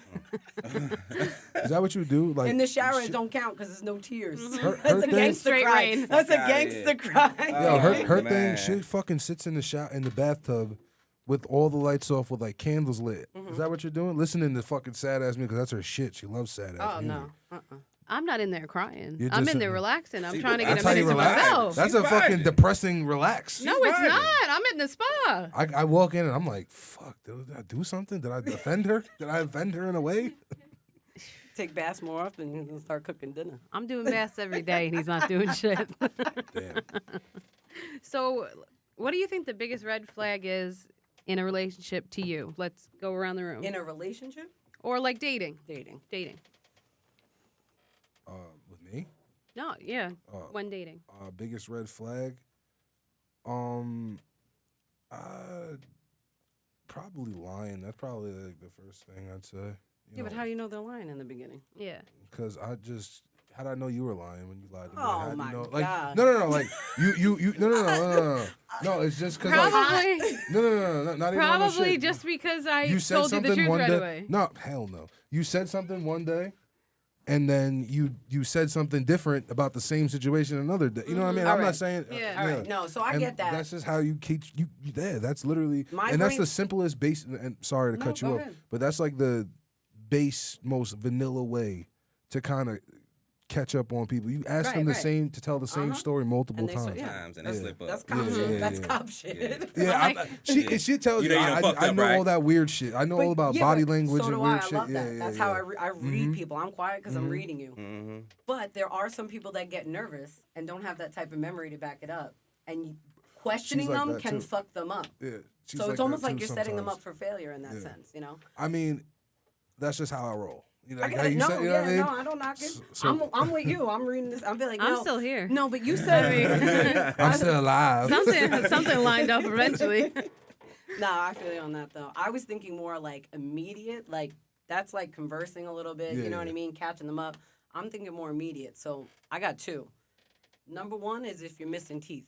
S2: Is that what you do? Like
S1: In the shower, it
S2: shit-
S1: don't count because there's no tears.
S2: Her
S1: That's a
S2: thing-
S1: gangster
S3: Straight
S1: cry.
S3: rain.
S1: That's a
S4: Fuck outta
S1: gangster
S4: here.
S1: cry.
S2: Yo, her
S4: Oh,
S2: thing,
S4: man.
S2: she fucking sits in the bathtub with all the lights off with like candles lit. Is that what you're doing? Listening to fucking sad ass music because that's her shit. She loves sad ass
S1: Oh,
S2: music.
S1: no.
S3: I'm not in there crying.
S2: You're
S3: I'm
S2: just
S3: in there
S2: sitting-
S3: relaxing. I'm
S4: See,
S3: trying to get
S2: That's
S3: a
S2: how you
S3: minute to
S2: relax.
S3: myself.
S2: That's
S4: She's
S2: a fucking
S4: vibing.
S2: depressing relax.
S3: No, it's
S4: vibing.
S3: not. I'm in the spa.
S2: I walk in and I'm like, fuck, did I do something? Did I offend her? Did I offend her in a way?
S1: Take baths more often. He's gonna start cooking dinner.
S3: I'm doing baths every day, and he's not doing shit.
S2: Damn.
S3: So, what do you think the biggest red flag is in a relationship to you? Let's go around the room.
S1: In a relationship,
S3: Or like dating.
S1: dating.
S3: Dating.
S2: With me?
S3: No, yeah.
S2: Uh,
S3: When dating.
S2: Biggest red flag? Probably lying. That's probably like the first thing I'd say.
S1: Yeah, but how do you know they're lying in the beginning?
S3: Yeah.
S2: Because how did I know you were lying when you lied to me?
S1: Oh,
S2: How do
S1: my
S2: you know,
S1: God.
S2: No, like you, no. No, it's just because like,
S3: Probably.
S2: no, not even on that
S3: Probably
S2: shit.
S3: just because I
S2: You said
S3: told you the
S2: something
S3: truth
S2: one
S3: right
S2: day.
S3: away.
S2: No, hell no. You said something one day, and then you said something different about the same situation another day. You know what I mean?
S1: All
S2: I'm
S1: right.
S2: not saying.
S3: Yeah.
S1: All right, no, so I
S2: And
S1: get that.
S2: That's just how you keep you there. That's literally,
S1: My
S2: and that's
S1: brain-
S2: the simplest base. And sorry to
S1: No,
S2: cut you
S1: go
S2: off,
S1: ahead.
S2: but that's like the base, most vanilla way to kind of catch up on people. You ask them
S1: Right,
S2: the
S1: right.
S2: same to tell the same
S1: Uh-huh.
S2: story multiple
S1: And they
S2: times.
S1: yeah.
S4: Times and they
S2: Yeah.
S4: slip up.
S1: That's cop
S2: Yeah,
S1: shit.
S2: yeah,
S1: That's
S2: yeah.
S1: cop shit.
S2: Yeah, she tells
S4: You
S2: you.
S4: know you done fucked
S2: I
S4: up,
S2: know all
S4: right?
S2: that weird shit. I know all about
S1: yeah,
S2: body
S1: but
S2: language
S1: so
S2: and
S1: do
S2: weird
S1: I.
S2: shit.
S1: I love
S2: yeah,
S1: that.
S2: yeah,
S1: That's
S2: yeah.
S1: how I read people. I'm quiet because I'm
S2: Mhm.
S1: reading you.
S4: Mm-hmm.
S1: But there are some people that get nervous and don't have that type of memory to back it up. And questioning
S2: She's like
S1: them
S2: that,
S1: can
S2: too.
S1: fuck them up.
S2: Yeah, she's
S1: So
S2: like
S1: it's almost
S2: that,
S1: like
S2: too,
S1: you're setting them
S2: sometimes.
S1: up for failure in that
S2: Yeah.
S1: sense, you know?
S2: I mean, that's just how I roll. You know,
S1: I
S2: like
S1: get
S2: how
S1: it.
S2: you
S1: No,
S2: said, you know
S1: yeah,
S2: what I mean?
S1: no, I don't knock it.
S2: So-
S1: I'm with you. I'm reading this. I'm be like,
S3: I'm
S1: no,
S3: still here.
S1: no, but you said
S2: I'm still alive.
S3: Something lined up eventually.
S1: No, I feel you on that though. I was thinking more like immediate, like that's like conversing a little bit.
S2: Yeah,
S1: You know what
S2: yeah.
S1: I mean? Catching them up. I'm thinking more immediate. So I got two. Number one is if you're missing teeth.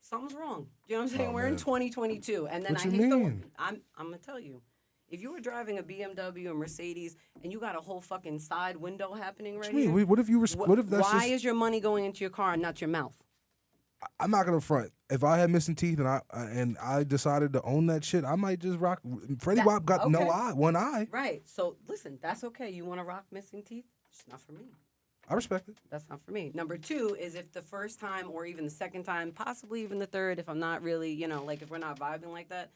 S1: Something's wrong. You know what I'm saying?
S2: Oh,
S1: We're in
S2: man.
S1: 2022, and then
S2: What
S1: I
S2: you
S1: hate
S2: mean?
S1: I'm gonna tell you. If you were driving a BMW or Mercedes and you got a whole fucking side window happening right
S2: What you
S1: here,
S2: mean? What if you? What if that's
S1: why
S2: just?
S1: is your money going into your car and not your mouth?
S2: I'm not gonna front. If I had missing teeth and I decided to own that shit, I might just rock. Freddie
S1: That-
S2: Wap got no
S1: okay.
S2: eye, one eye.
S1: Right. So listen, that's okay. You want to rock missing teeth? It's not for me.
S2: I respect it.
S1: That's not for me. Number two is if the first time or even the second time, possibly even the third, if I'm not really, like if we're not vibing like that,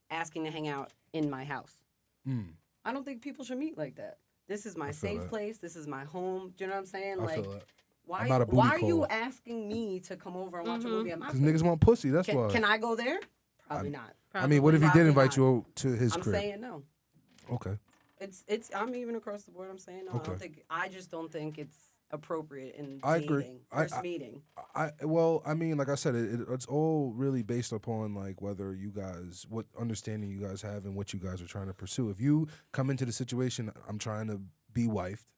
S1: asking to hang out in my house. I don't think people should meet like that. This is my
S2: feel
S1: safe
S2: that.
S1: place. This is my home. Do you know what I'm saying?
S2: I
S1: Like,
S2: feel that.
S1: why?
S2: I'm not a booty
S1: Why are you
S2: call.
S1: asking me to come over and watch a movie at my
S2: Because
S1: place?
S2: niggas want pussy. That's why.
S1: Can I go there? Probably not.
S2: I mean, what if he did
S1: Probably
S2: invite
S1: not.
S2: you to his
S1: I'm
S2: crib?
S1: saying no.
S2: Okay.
S1: It's. I'm even across the board. I'm saying no.
S2: Okay.
S1: I just don't think it's appropriate in
S2: I
S1: dating.
S2: agree.
S1: First meeting.
S2: I mean, like I said, it's all really based upon like whether you guys, what understanding you guys have and what you guys are trying to pursue. If you come into the situation, I'm trying to be wifed,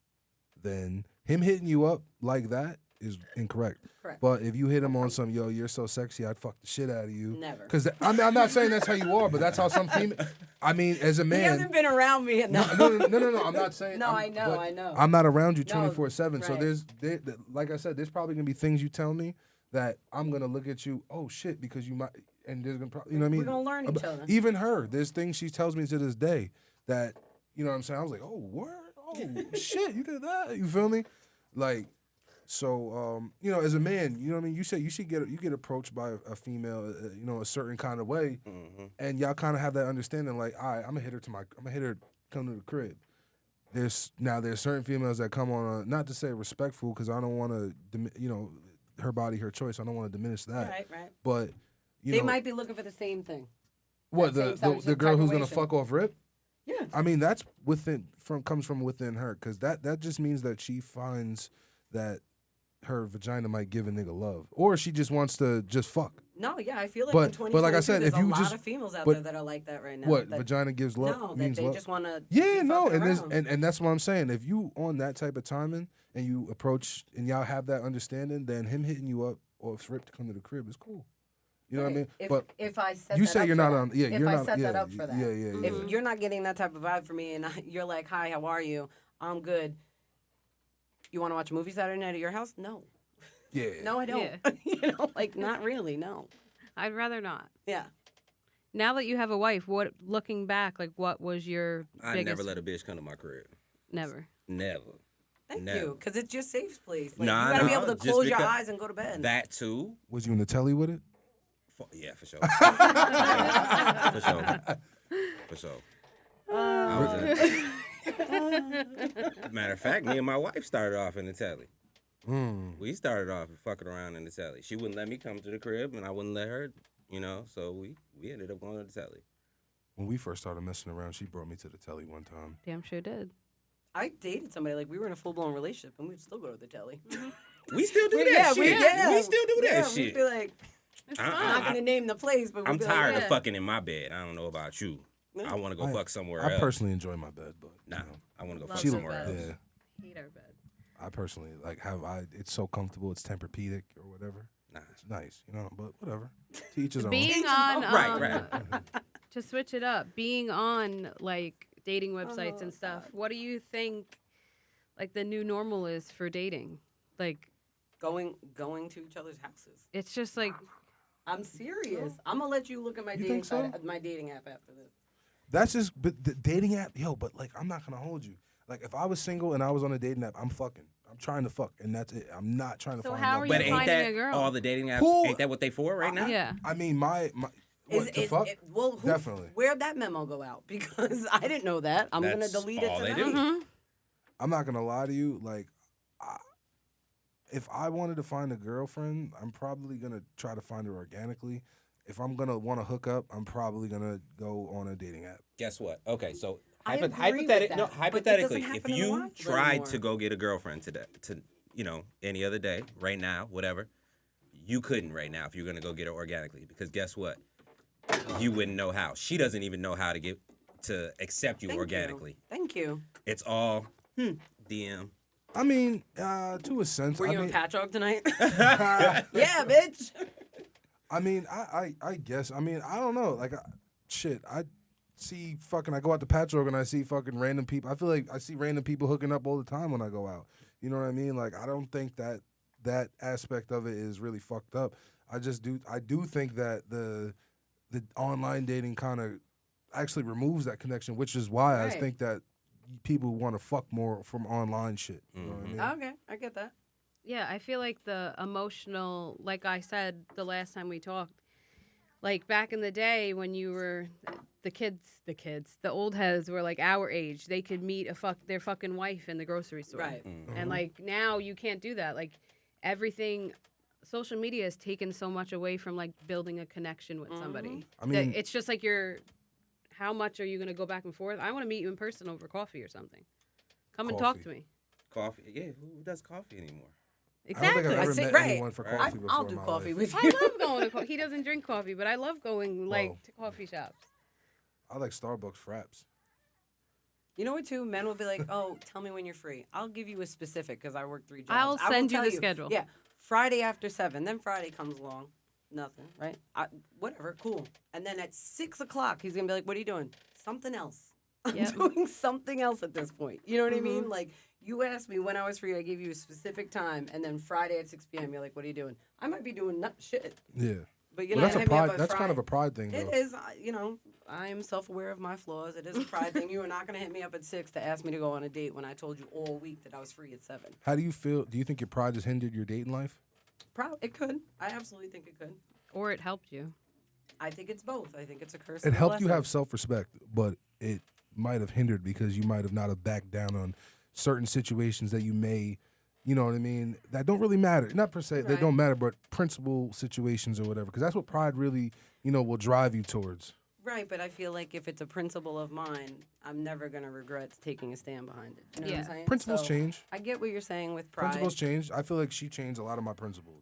S2: then him hitting you up like that is incorrect.
S1: Correct.
S2: But if you hit him on some, yo, you're so sexy, I'd fuck the shit out of you.
S1: Never.
S2: Because I'm not saying that's how you are, but that's how some female. I mean, as a
S1: He
S2: man.
S1: hasn't been around me enough.
S2: No. I'm not saying.
S1: No,
S2: I'm- but
S1: I know.
S2: I'm not around you
S1: No,
S2: 24/7. So
S1: right.
S2: like I said, there's probably gonna be things you tell me that I'm gonna look at you. Oh shit, because you might, and there's gonna probably, you know what I mean.
S1: We're gonna learn each other.
S2: Even her, there's things she tells me to this day that, you know what I'm saying. I was like, oh word, oh shit, you did that. You feel me? Like. So, as a man, you know what I mean. You say you get approached by a female, a certain kind of way, and y'all kind of have that understanding. Like, all right, I'm gonna hit her come to the crib. There's certain females that come on, not to say respectful, because I don't want to, her body, her choice. I don't want to diminish that.
S1: Right.
S2: But
S1: They might be looking for the same thing.
S2: what
S1: that same
S2: the girl who's gonna
S1: situation.
S2: fuck off Rip.
S1: Yeah.
S2: I mean, that's comes from within her, because that just means that she finds that her vagina might give a nigga love, or she just wants to just fuck.
S1: No, yeah, I feel like
S2: But-
S1: in
S2: but
S1: 2022,
S2: like I said,
S1: there's
S2: if you
S1: a lot
S2: just-
S1: of females out
S2: but
S1: there that are like that right now.
S2: What
S1: that,
S2: vagina gives love
S1: No, that
S2: means
S1: they
S2: love.
S1: just want to.
S2: Yeah, no, and that's what I'm saying. If you on that type of timing and you approach and y'all have that understanding, then him hitting you up or if Rip to come to the crib is cool. You know what I mean?
S1: If, if I set
S2: you
S1: that
S2: say
S1: up
S2: you're
S1: for
S2: not
S1: that.
S2: on. Yeah,
S1: if
S2: you're
S1: I
S2: not.
S1: set
S2: yeah,
S1: that up for that.
S2: Yeah.
S1: If you're not getting that type of vibe from me and you're like, "Hi, how are you? I'm good." You want to watch a movie Saturday night at your house? No.
S2: Yeah.
S1: No, I don't.
S3: Yeah.
S1: Not really. No.
S3: I'd rather not.
S1: Yeah.
S3: Now that you have a wife, looking back, like what was your
S4: I
S3: biggest?
S4: never let a bitch come to my crib.
S3: Never.
S4: Never.
S1: Thank
S4: Never.
S1: you, because it's your safe place. Like,
S4: Nah,
S1: you gotta be
S4: nah,
S1: able to
S4: just
S1: close your
S4: because-
S1: eyes and go to bed.
S4: That too.
S2: Was you in the telly with it?
S4: Yeah, for sure. For sure. For sure. I was matter of fact, me and my wife started off in the telly. We started off fucking around in the telly. She wouldn't let me come to the crib, and I wouldn't let her. So we ended up going to the telly.
S2: When we first started messing around, she brought me to the telly one time.
S3: Damn sure did.
S1: I dated somebody, like, we were in a full-blown relationship, and we'd still go to the telly.
S4: We still do that shit. We still do that
S1: Yeah,
S4: shit.
S1: we'd be like,
S3: It's
S4: I-
S3: fun.
S1: I'm not going to name the place, but we'd
S4: I'm
S1: be
S4: tired
S1: like,
S4: of fucking in my bed. I don't know about you. I want to go fuck somewhere
S2: I
S4: else.
S2: personally enjoy my bed, but
S4: Nah, I want to go
S3: Love
S4: fuck
S3: the
S4: somewhere
S3: bed.
S4: else.
S2: yeah,
S3: Hate our bed.
S2: I personally it's so comfortable. It's Tempur-Pedic or whatever.
S4: Nah.
S2: It's nice, but whatever. To each his own.
S3: Being on,
S4: Right.
S3: to switch it up, being on like dating websites and stuff. What do you think, like the new normal is for dating? Like,
S1: going to each other's houses.
S3: it's just like
S1: I'm serious. I'm going to let you look at my
S2: You
S1: dating
S2: think so?
S1: my dating app after this.
S2: That's just but the dating app, but like I'm not gonna hold you. Like if I was single and I was on a dating app, I'm fucking. I'm trying to fuck, and that's it. I'm not trying to
S3: So
S2: find
S3: how
S2: love.
S3: are you
S4: But
S3: finding
S4: ain't that
S3: a girl?
S4: all the dating apps?
S2: Who-
S4: Ain't that what they for right now?
S3: yeah.
S2: I mean, my
S1: Is
S2: what, to fuck?
S1: Well,
S2: Definitely.
S1: Where'd that memo go out? Because I didn't know that. I'm going to
S4: That's
S1: delete it
S4: all they
S1: tonight.
S4: do.
S3: Mm-hmm.
S2: I'm not gonna lie to you. Like, if I wanted to find a girlfriend, I'm probably gonna try to find her organically. If I'm gonna want to hook up, I'm probably gonna go on a dating app.
S4: Guess what? Okay, so
S1: I agree with that, but it doesn't
S4: hypothetically, if
S1: happen in the
S4: you
S1: wild
S4: tried
S1: anymore.
S4: to go get a girlfriend today, any other day, right now, whatever, you couldn't right now if you're gonna go get her organically because guess what? You wouldn't know how. She doesn't even know how to accept you
S1: Thank
S4: organically.
S1: You. Thank you.
S4: It's all DM.
S2: I mean, to a sense.
S1: Were
S2: I
S1: you
S2: mean,
S1: in Patchogue tonight? Yeah, bitch.
S2: I mean, I guess. I mean, I don't know. Like, I see fucking. I go out to Patchogue and I see fucking random people. I feel like I see random people hooking up all the time when I go out. You know what I mean? Like, I don't think that aspect of it is really fucked up. I do think that the online dating kind of actually removes that connection, which is why I
S1: Right.
S2: think that people want to fuck more from online shit. You know what I mean?
S1: Okay, I get that.
S3: Yeah, I feel like the emotional, like I said the last time we talked, like back in the day when you were the old heads were like our age, they could meet their fucking wife in the grocery store.
S1: Right.
S3: And like now you can't do that. Like everything, social media has taken so much away from like building a connection with somebody.
S2: I mean-
S3: it's just like how much are you going to go back and forth? I want to meet you in person over coffee or something. Come and talk
S2: Coffee.
S3: to me.
S4: Coffee. Yeah, who does coffee anymore?
S2: I don't think
S3: Exactly.
S2: I've ever
S1: see,
S2: met
S1: right.
S2: anyone for
S4: Right.
S2: coffee before.
S1: I'll
S2: in
S1: do
S2: my
S1: coffee
S2: life.
S1: with you.
S3: I love going to coffee. He doesn't drink coffee, but I love going like
S2: Whoa.
S3: to coffee shops.
S2: I like Starbucks fraps.
S1: You know what, too? Men will be like, oh, tell me when you're free. I'll give you a specific because I work 3 jobs.
S3: I'll
S1: I will
S3: send you
S1: tell
S3: the schedule.
S1: Yeah, Friday after 7. Then Friday comes along. Nothing, right? Whatever, cool. And then at 6 o'clock, he's going to be like, what are you doing? Something else. I'm
S3: Yep.
S1: doing something else at this point. You know what I mean? Like, you asked me when I was free, I gave you a specific time. And then Friday at 6 p.m., you're like, what are you doing? I might be doing shit.
S2: Yeah.
S1: But you're
S2: Well,
S1: not
S2: that's a
S1: hitting me up
S2: pride.
S1: on
S2: That's kind of
S1: Friday.
S2: a pride thing, though.
S1: It is, I am self-aware of my flaws. It is a pride thing. You are not going to hit me up at 6 to ask me to go on a date when I told you all week that I was free at 7.
S2: How do you feel? Do you think your pride has hindered your dating life?
S1: It could. I absolutely think it could.
S3: Or it helped you.
S1: I think it's both. I think it's a curse.
S2: It
S1: and a
S2: helped you
S1: blessing.
S2: have self-respect, but it might have hindered because you might have not have backed down on certain situations that you may, you know what I mean, that don't really matter. Not per se, they
S1: Right.
S2: don't matter, but principal situations or whatever. Because that's what pride really, will drive you towards.
S1: Right, but I feel like if it's a principle of mine, I'm never going to regret taking a stand behind it. You know what
S3: Yeah.
S1: I'm saying?
S2: Principles
S1: So,
S2: change.
S1: I get what you're saying with pride.
S2: Principles change. I feel like she changed a lot of my principles.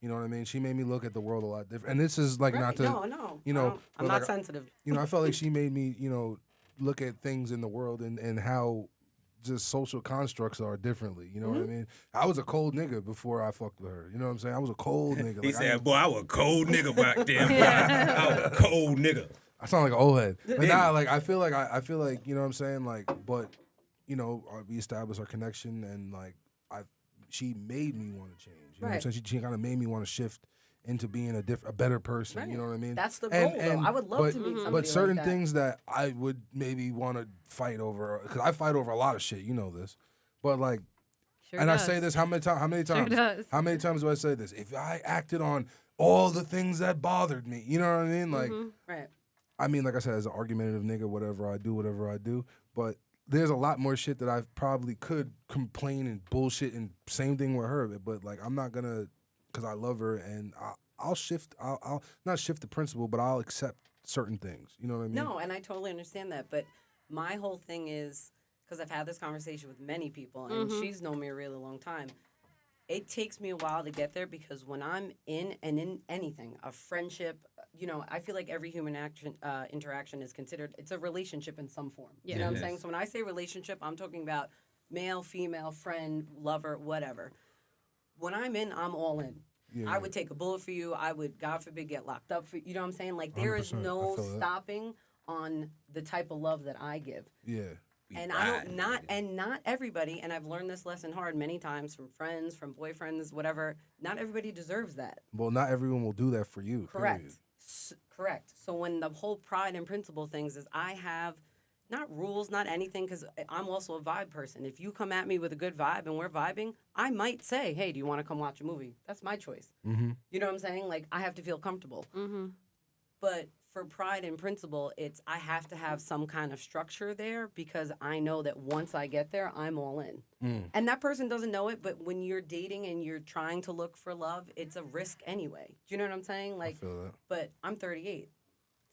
S2: You know what I mean? She made me look at the world a lot different. And this is like
S1: Right.
S2: not to,
S1: No.
S2: you know,
S1: I'm
S2: but
S1: not
S2: like,
S1: sensitive.
S2: I felt like she made me, look at things in the world and how just social constructs are differently. You know what I mean? I was a cold nigga before I fucked with her. You know what I'm saying? I was a cold nigga.
S4: He
S2: Like,
S4: said, boy, I was a cold nigga back then. Boy. I was a cold nigga.
S2: I sound like an old head. But nah, like I feel like, you know what I'm saying? Like, but, we established our connection and like she made me want to change. You know what I'm
S1: Right.
S2: saying? She kind of made me want to shift into being a better person.
S1: Right.
S2: You know what I mean?
S1: That's the goal, though. I would love to meet somebody
S2: But certain
S1: like that.
S2: things that I would maybe want to fight over, because I fight over a lot of shit. You know this, but like
S3: Sure
S2: And
S3: does.
S2: I say this how many times?
S3: Sure does.
S2: How many times do I say this? If I acted on all the things that bothered me, you know what I mean? Like,
S1: Right.
S2: I mean, like I said, as an argumentative nigga, whatever I do. But there's a lot more shit that I probably could complain and bullshit, and same thing with her. But like, I'm not gonna, because I love her, and I'll shift. I'll not shift the principle, but I'll accept certain things. You know what I mean?
S1: No, and I totally understand that. But my whole thing is, because I've had this conversation with many people, and she's known me a really long time. It takes me a while to get there because when I'm in anything, a friendship, I feel like every human interaction is considered, it's a relationship in some form.
S3: Yeah.
S1: You know what I'm
S4: Yes.
S1: saying? So when I say relationship, I'm talking about male, female, friend, lover, whatever. When I'm in, I'm all in.
S2: Yeah,
S1: I would take a bullet for you. I would, God forbid, get locked up for you. You know what I'm saying? Like, there is
S2: 100%. I
S1: no
S2: feel that.
S1: stopping on the type of love that I give.
S2: Yeah.
S4: We
S1: And
S4: ride,
S1: not
S4: nigga.
S1: everybody, and I've learned this lesson hard many times from friends, from boyfriends, whatever. Not everybody deserves that.
S2: Well, not everyone will do that for you.
S1: Correct.
S2: Period.
S1: Correct. So when the whole pride and principle things is, I have not rules, not anything, because I'm also a vibe person. If you come at me with a good vibe and we're vibing, I might say, hey, do you want to come watch a movie? That's my choice.
S2: Mm-hmm.
S1: You know what I'm saying? Like, I have to feel comfortable. But for pride and principle, it's I have to have some kind of structure there because I know that once I get there, I'm all in. And that person doesn't know it, but when you're dating and you're trying to look for love, it's a risk anyway. Do you know what I'm saying?
S2: I
S1: Like,
S2: feel that.
S1: but I'm 38.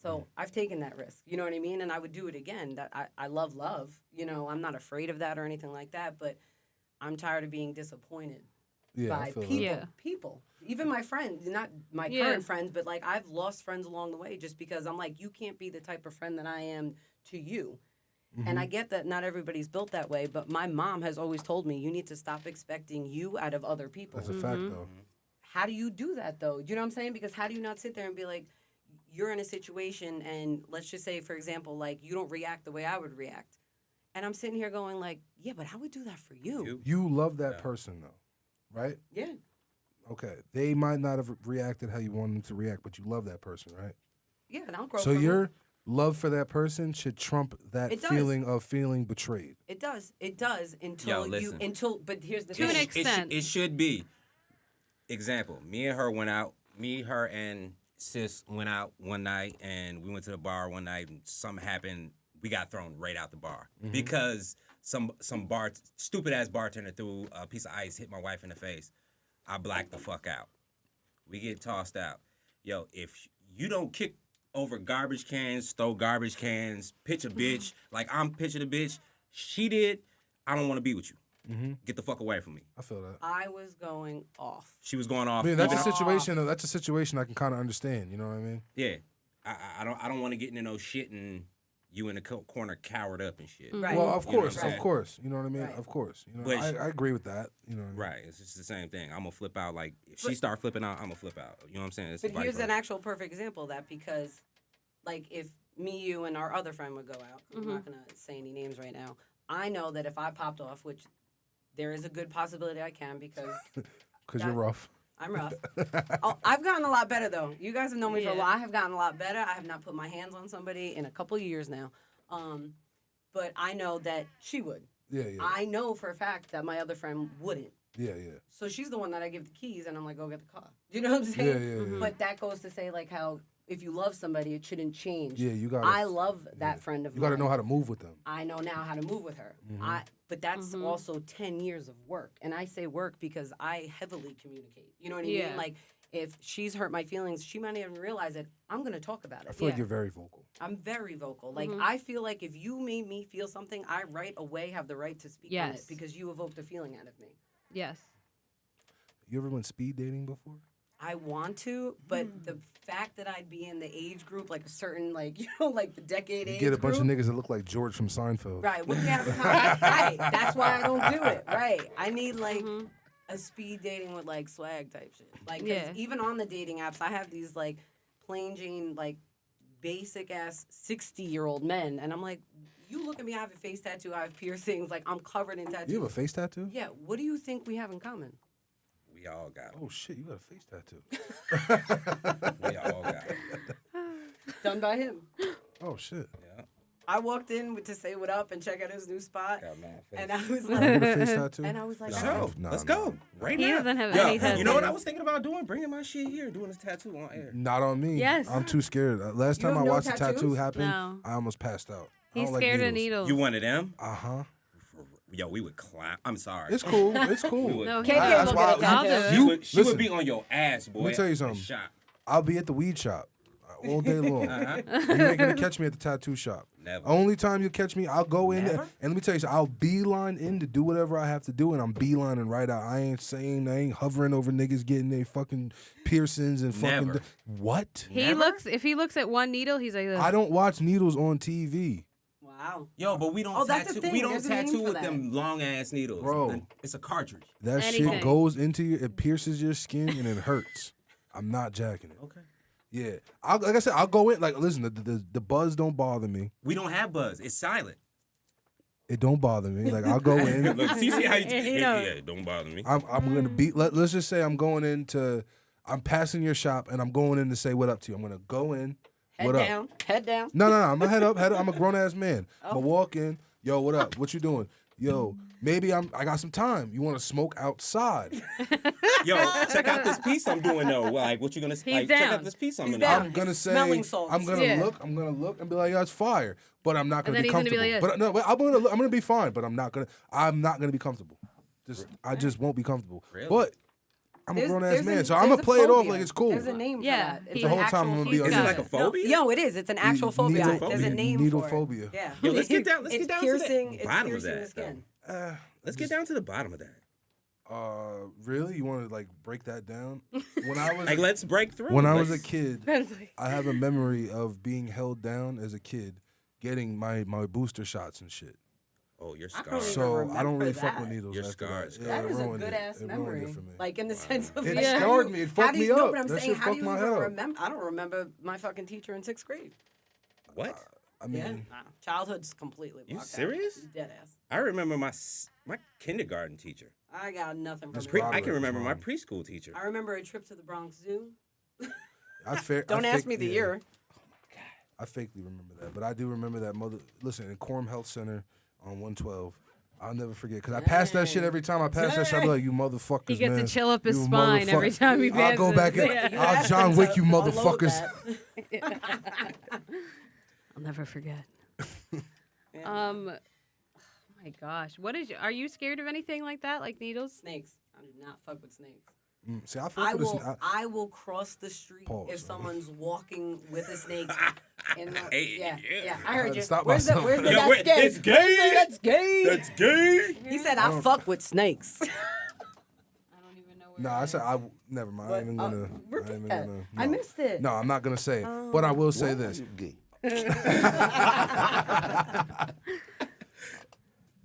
S1: So I've taken that risk. You know what I mean? And I would do it again. That I love love. You know, I'm not afraid of that or anything like that, but I'm tired of being disappointed
S2: Yeah, I
S1: by
S2: feel
S1: people.
S2: that.
S3: Yeah.
S1: People, even my friends, not my
S3: Yeah.
S1: current friends, but like I've lost friends along the way just because I'm like, you can't be the type of friend that I am to you. And I get that not everybody's built that way, but my mom has always told me you need to stop expecting you out of other people.
S2: That's a fact, though.
S1: How do you do that though? Do you know what I'm saying? Because how do you not sit there and be like, you're in a situation and let's just say, for example, like you don't react the way I would react. And I'm sitting here going like, yeah, but how would do that for you?
S2: You love that person, though, right?
S1: Yeah.
S2: Okay. They might not have reacted how you want them to react, but you love that person, right?
S1: Yeah, and I'll grow
S2: So
S1: from
S2: your
S1: it.
S2: love for that person should trump that
S1: It does.
S2: feeling of feeling betrayed.
S1: It does. It does until
S4: listen.
S1: but here's the
S3: To
S1: thing.
S3: an extent.
S4: It should be. Example, me and her went out. Me, her, and sis went out one night, and we went to the bar one night, and something happened. We got thrown right out the bar because some stupid ass bartender threw a piece of ice, hit my wife in the face. I blacked the fuck out. We get tossed out. Yo, if you don't kick over garbage cans, throw garbage cans, pitch a bitch like I'm pitching a bitch, she did. I don't want to be with you. Get the fuck away from me.
S2: I feel that.
S1: I was going off.
S4: She was going off.
S2: I mean, that's a
S4: even-
S2: situation. That's a situation I can kind of understand. You know what I mean?
S4: Yeah, I don't want to get into no shit and you in the corner cowered up and shit.
S1: Right.
S2: Well, of
S4: You know what
S2: course,
S4: I'm
S2: of
S4: saying?
S2: course. You know what I mean?
S1: Right.
S2: Of course. You know,
S4: But
S2: I agree with that. You know what I mean?
S4: Right, it's just the same thing. I'm gonna flip out. Like if she start flipping out, I'm gonna flip out. You know what I'm saying? It's
S1: But
S4: vice
S1: here's an
S4: versa.
S1: actual perfect example of that because, like, if me, you, and our other friend would go out, I'm not going to say any names right now, I know that if I popped off, which there is a good possibility I can because
S2: Because you're rough.
S1: I'm rough. I've gotten a lot better, though. You guys have known me for a
S3: Yeah.
S1: while. I have gotten a lot better. I have not put my hands on somebody in a couple of years now. But I know that she would.
S2: Yeah, yeah.
S1: I know for a fact that my other friend wouldn't.
S2: Yeah, yeah.
S1: So she's the one that I give the keys, and I'm like, go get the car. Do you know what I'm saying?
S2: Yeah, yeah, yeah.
S1: But that goes to say, like, how if you love somebody, it shouldn't change.
S2: Yeah, you gotta.
S1: I love that friend of
S2: You
S1: mine.
S2: got to know how to move with them.
S1: I know now how to move with her. But that's also 10 years of work. And I say work because I heavily communicate. You know what I
S3: Yeah.
S1: mean? Like, if she's hurt my feelings, she might not even realize it. I'm going to talk about
S2: I
S1: it.
S2: feel like
S3: Yeah.
S2: you're very vocal.
S1: I'm very vocal. Like, I feel like if you made me feel something, I right away have the right to speak on
S3: Yes.
S1: it because you evoked a feeling out of me.
S3: Yes.
S2: You ever went speed dating before?
S1: I want to, but the fact that I'd be in the age group, like a certain, like, you know, like the decade
S2: You
S1: age
S2: get a bunch of
S1: group.
S2: niggas that look like George from Seinfeld.
S1: Right, with me out of time. Right, that's why I don't do it. Right, I need like a speed dating with like swag type shit. Like, 'cause
S3: Yeah.
S1: even on the dating apps, I have these like plain Jane, like basic ass 60-year-old men, and I'm like, you look at me, I have a face tattoo, I have piercings, like I'm covered in tattoos.
S2: You have a face tattoo?
S1: Yeah, what do you think we have in common?
S4: We all got it.
S2: Oh shit, you got a face tattoo.
S4: We all got it.
S1: Done by him.
S2: Oh shit.
S4: Yeah.
S1: I walked in to say what up and check out his new spot,
S4: Got mad face.
S1: and I was
S2: You want a
S1: like,
S2: face tattoo?
S1: and I was like,
S2: Nah,
S4: So,
S2: nah,
S4: let's
S2: nah.
S4: go. Right
S3: He
S4: now.
S3: doesn't have
S4: Yo,
S3: any
S4: you know what I
S3: tattoos.
S4: was thinking about doing? Bringing my shit here, doing this tattoo on air.
S2: Not on me.
S3: Yes.
S2: I'm too scared. Last
S1: You
S2: time
S1: have
S2: I
S1: no
S2: watched a tattoo
S1: tattoos?
S2: happen,
S3: No.
S2: I almost passed out. I
S3: He's
S2: don't like
S3: scared of
S2: needles.
S3: needles.
S4: You one of them?
S2: Uh-huh.
S4: Yo, we would clown. I'm sorry.
S2: It's cool. It's
S4: We
S2: cool.
S4: would
S3: No,
S1: KK
S3: he-
S1: will
S2: That's
S1: get
S2: why
S1: a tattoo.
S3: I'll do it.
S4: She would
S2: Listen.
S4: be on your ass, boy.
S2: me tell you
S4: at the
S2: something.
S4: shop.
S2: I'll be at the weed shop all day long.
S4: Uh-huh.
S2: You ain't gonna catch me at the tattoo shop.
S4: Never.
S2: Only time you catch me, I'll go in there,
S4: Never?
S2: and let me tell you something. I'll beeline in to do whatever I have to do, and I'm beelining right out. I ain't hovering over niggas getting their fucking piercings and fucking.
S4: Never.
S2: What?
S4: Never?
S3: If he looks at one needle, he's like,
S2: I don't watch needles on TV,
S1: wow.
S4: Yo, but we don't
S1: Oh, that's a
S4: tattoo.
S1: thing.
S4: We don't
S1: There's a name
S4: tattoo
S1: for
S4: with
S1: that.
S4: them long ass needles,
S2: Bro.
S4: It's a cartridge.
S2: that
S3: Anything.
S2: shit goes into you, it pierces your skin, and it hurts. I'm not jacking it.
S4: Okay.
S2: Yeah, like I said, I'll go in. Like, listen, the buzz don't bother me.
S4: We don't have buzz. It's silent.
S2: It don't bother me. Like, I'll go in.
S4: Look, see how you?
S3: You
S4: Yeah,
S3: know.
S4: yeah, don't bother me.
S2: I'm gonna be. Let's just say I'm passing your shop and I'm going in to say what up to you. I'm gonna go in.
S1: Head
S2: What up?
S1: down. Head down.
S2: No. I'm gonna head up. I'm a grown ass man. I'm gonna walk in. Yo, what up? What you doing? Yo, maybe I got some time. You want to smoke outside?
S4: Yo, check out this piece I'm doing though. Like, what you gonna like? Check
S3: down.
S4: out this piece I'm
S1: He's
S4: in.
S1: down.
S2: I'm gonna say.
S1: Smelling salts.
S2: I'm gonna
S3: Yeah.
S2: look. I'm gonna look and be like, "Yo, it's fire," but I'm not
S3: And
S2: gonna
S3: then
S2: be
S3: he's gonna be
S2: comfortable.
S3: like,
S2: But no, I'm gonna be fine. But I'm not gonna be comfortable. I just won't be comfortable.
S4: Really?
S2: But I'm a
S1: There's-
S2: grown ass
S1: there's
S2: man,
S1: a-
S2: so I'm
S1: there's
S2: gonna
S1: a
S2: play it off
S1: phobia.
S2: like it's cool.
S1: There's a name
S3: Yeah,
S1: for that.
S3: he-
S1: It's
S2: The
S1: an
S2: whole time I'm
S1: actual
S2: gonna be
S1: phobia.
S4: Is it
S2: on
S4: like a
S2: that.
S4: phobia?
S1: Yo, it is. It's an actual phobia.
S2: Needle-
S1: There's a name
S2: needle
S1: for
S2: phobia.
S1: it. Yeah.
S4: Yo, let's get down. Let's
S1: it's
S4: get down
S1: piercing,
S4: to the
S1: it's
S4: bottom of
S1: piercing the
S4: that.
S1: skin.
S4: though. Let's get down to the bottom of that.
S2: Really? You want to like break that down? When I was
S4: Like, let's break through.
S2: when I was a
S4: Let's-
S2: kid, I have a memory of being held down as a kid, getting my booster shots and shit.
S4: Oh, you're
S1: I
S4: scarred.
S1: don't even
S2: So I don't
S1: remember
S2: really fuck with
S1: that.
S2: needles.
S4: You're
S2: after
S4: scarred,
S2: that.
S4: scarred.
S2: Yeah,
S1: That
S2: it
S1: is a
S2: ruined
S1: good
S2: it.
S1: ass
S2: It ruined
S1: memory.
S2: it for me.
S1: Like in the sense of
S2: It
S1: like, how
S2: scarred
S1: do
S2: me. It
S1: you-
S2: fucked
S1: how do
S2: me
S1: you know
S2: up.
S1: what I'm
S2: That
S1: saying?
S2: shit
S1: How do
S2: fucked
S1: you
S2: my
S1: even
S2: head up.
S1: remember? I don't remember my fucking teacher in 6th grade.
S4: What?
S2: I mean,
S1: Yeah, nah. Childhood's completely blocked
S4: You
S1: out.
S4: serious?
S1: Dead ass.
S4: I remember my kindergarten teacher.
S1: I got nothing from
S2: That's
S1: it.
S2: Pre-
S4: I can
S2: Roderick
S4: remember
S2: was
S4: my
S2: mine.
S4: preschool teacher.
S1: I remember a trip to the Bronx Zoo.
S2: I
S1: Don't ask
S2: fake-
S1: me the
S2: yeah.
S1: year.
S2: I fakely remember that, but I do remember that mother. Listen, in Quorum Health Center on 112, I'll never forget because I pass that shit every time I pass that shit. I be like, "You motherfuckers,
S3: He gets
S2: man.
S3: to chill up his
S2: You
S3: spine every
S2: motherfuck-"
S3: time he passes.
S2: I'll go back in.
S3: Yeah.
S2: I'll John Wick you
S1: Unload
S2: motherfuckers.
S1: that.
S3: I'll never forget.
S1: Yeah.
S3: Oh my gosh, are you scared of anything like that, like needles?
S1: Snakes. I do not fuck with snakes.
S2: See, I fuck
S1: I
S2: with this.
S1: will. I will cross the street
S2: Pause.
S1: if someone's walking with a snake. In the,
S4: Hey,
S1: yeah,
S4: yeah.
S1: yeah, I heard you.
S2: Stop
S1: Where's the?
S2: myself.
S1: Where's the?
S4: Yo,
S1: That's
S4: wait,
S1: gay.
S4: it's gay?
S1: That's gay.
S4: That's gay.
S1: He said I fuck with snakes.
S3: I don't even know where.
S2: No, I said never mind. I ain't even gonna. I ain't
S1: repeat
S2: even
S1: that.
S2: gonna.
S1: I
S2: no.
S1: missed it.
S2: No, I'm not gonna say it. But I will say this.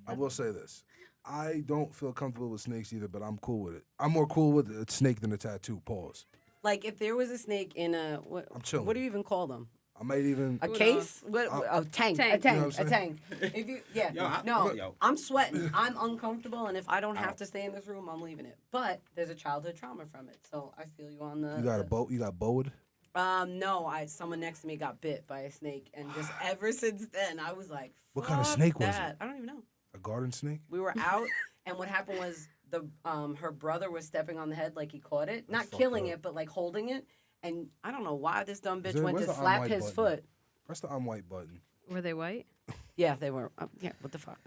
S2: I will say this. I don't feel comfortable with snakes either, but I'm cool with it. I'm more cool with a snake than a tattoo. Pause.
S1: Like if there was a snake in a what?
S2: I'm chilling.
S1: What do you even call them?
S2: I might even.
S1: A case? What? A tank.
S3: Tank.
S1: A tank.
S2: You know what I'm
S1: a tank. If you, yeah.
S4: Yo, yo.
S1: I'm sweating. I'm uncomfortable, and if I don't have to stay in this room, I'm leaving it. But there's a childhood trauma from it, so I feel you on the.
S2: You got a boat. You got bowed.
S1: No, someone next to me got bit by a snake, and just ever since then, I was like,
S2: What kind of
S1: "Fuck
S2: snake was it?"
S1: that." I don't even know.
S2: A garden snake.
S1: We were out, and what happened was her brother was stepping on the head like he caught it, not
S2: fucked
S1: killing
S2: up.
S1: it, but like holding it. And I don't know why this dumb bitch
S2: there-
S1: went
S2: where's
S1: to
S2: the
S1: slap
S2: unwhite
S1: his
S2: button?
S1: foot.
S2: Press the unwhite button.
S3: Were they white?
S1: Yeah, they were. Yeah, what the fuck?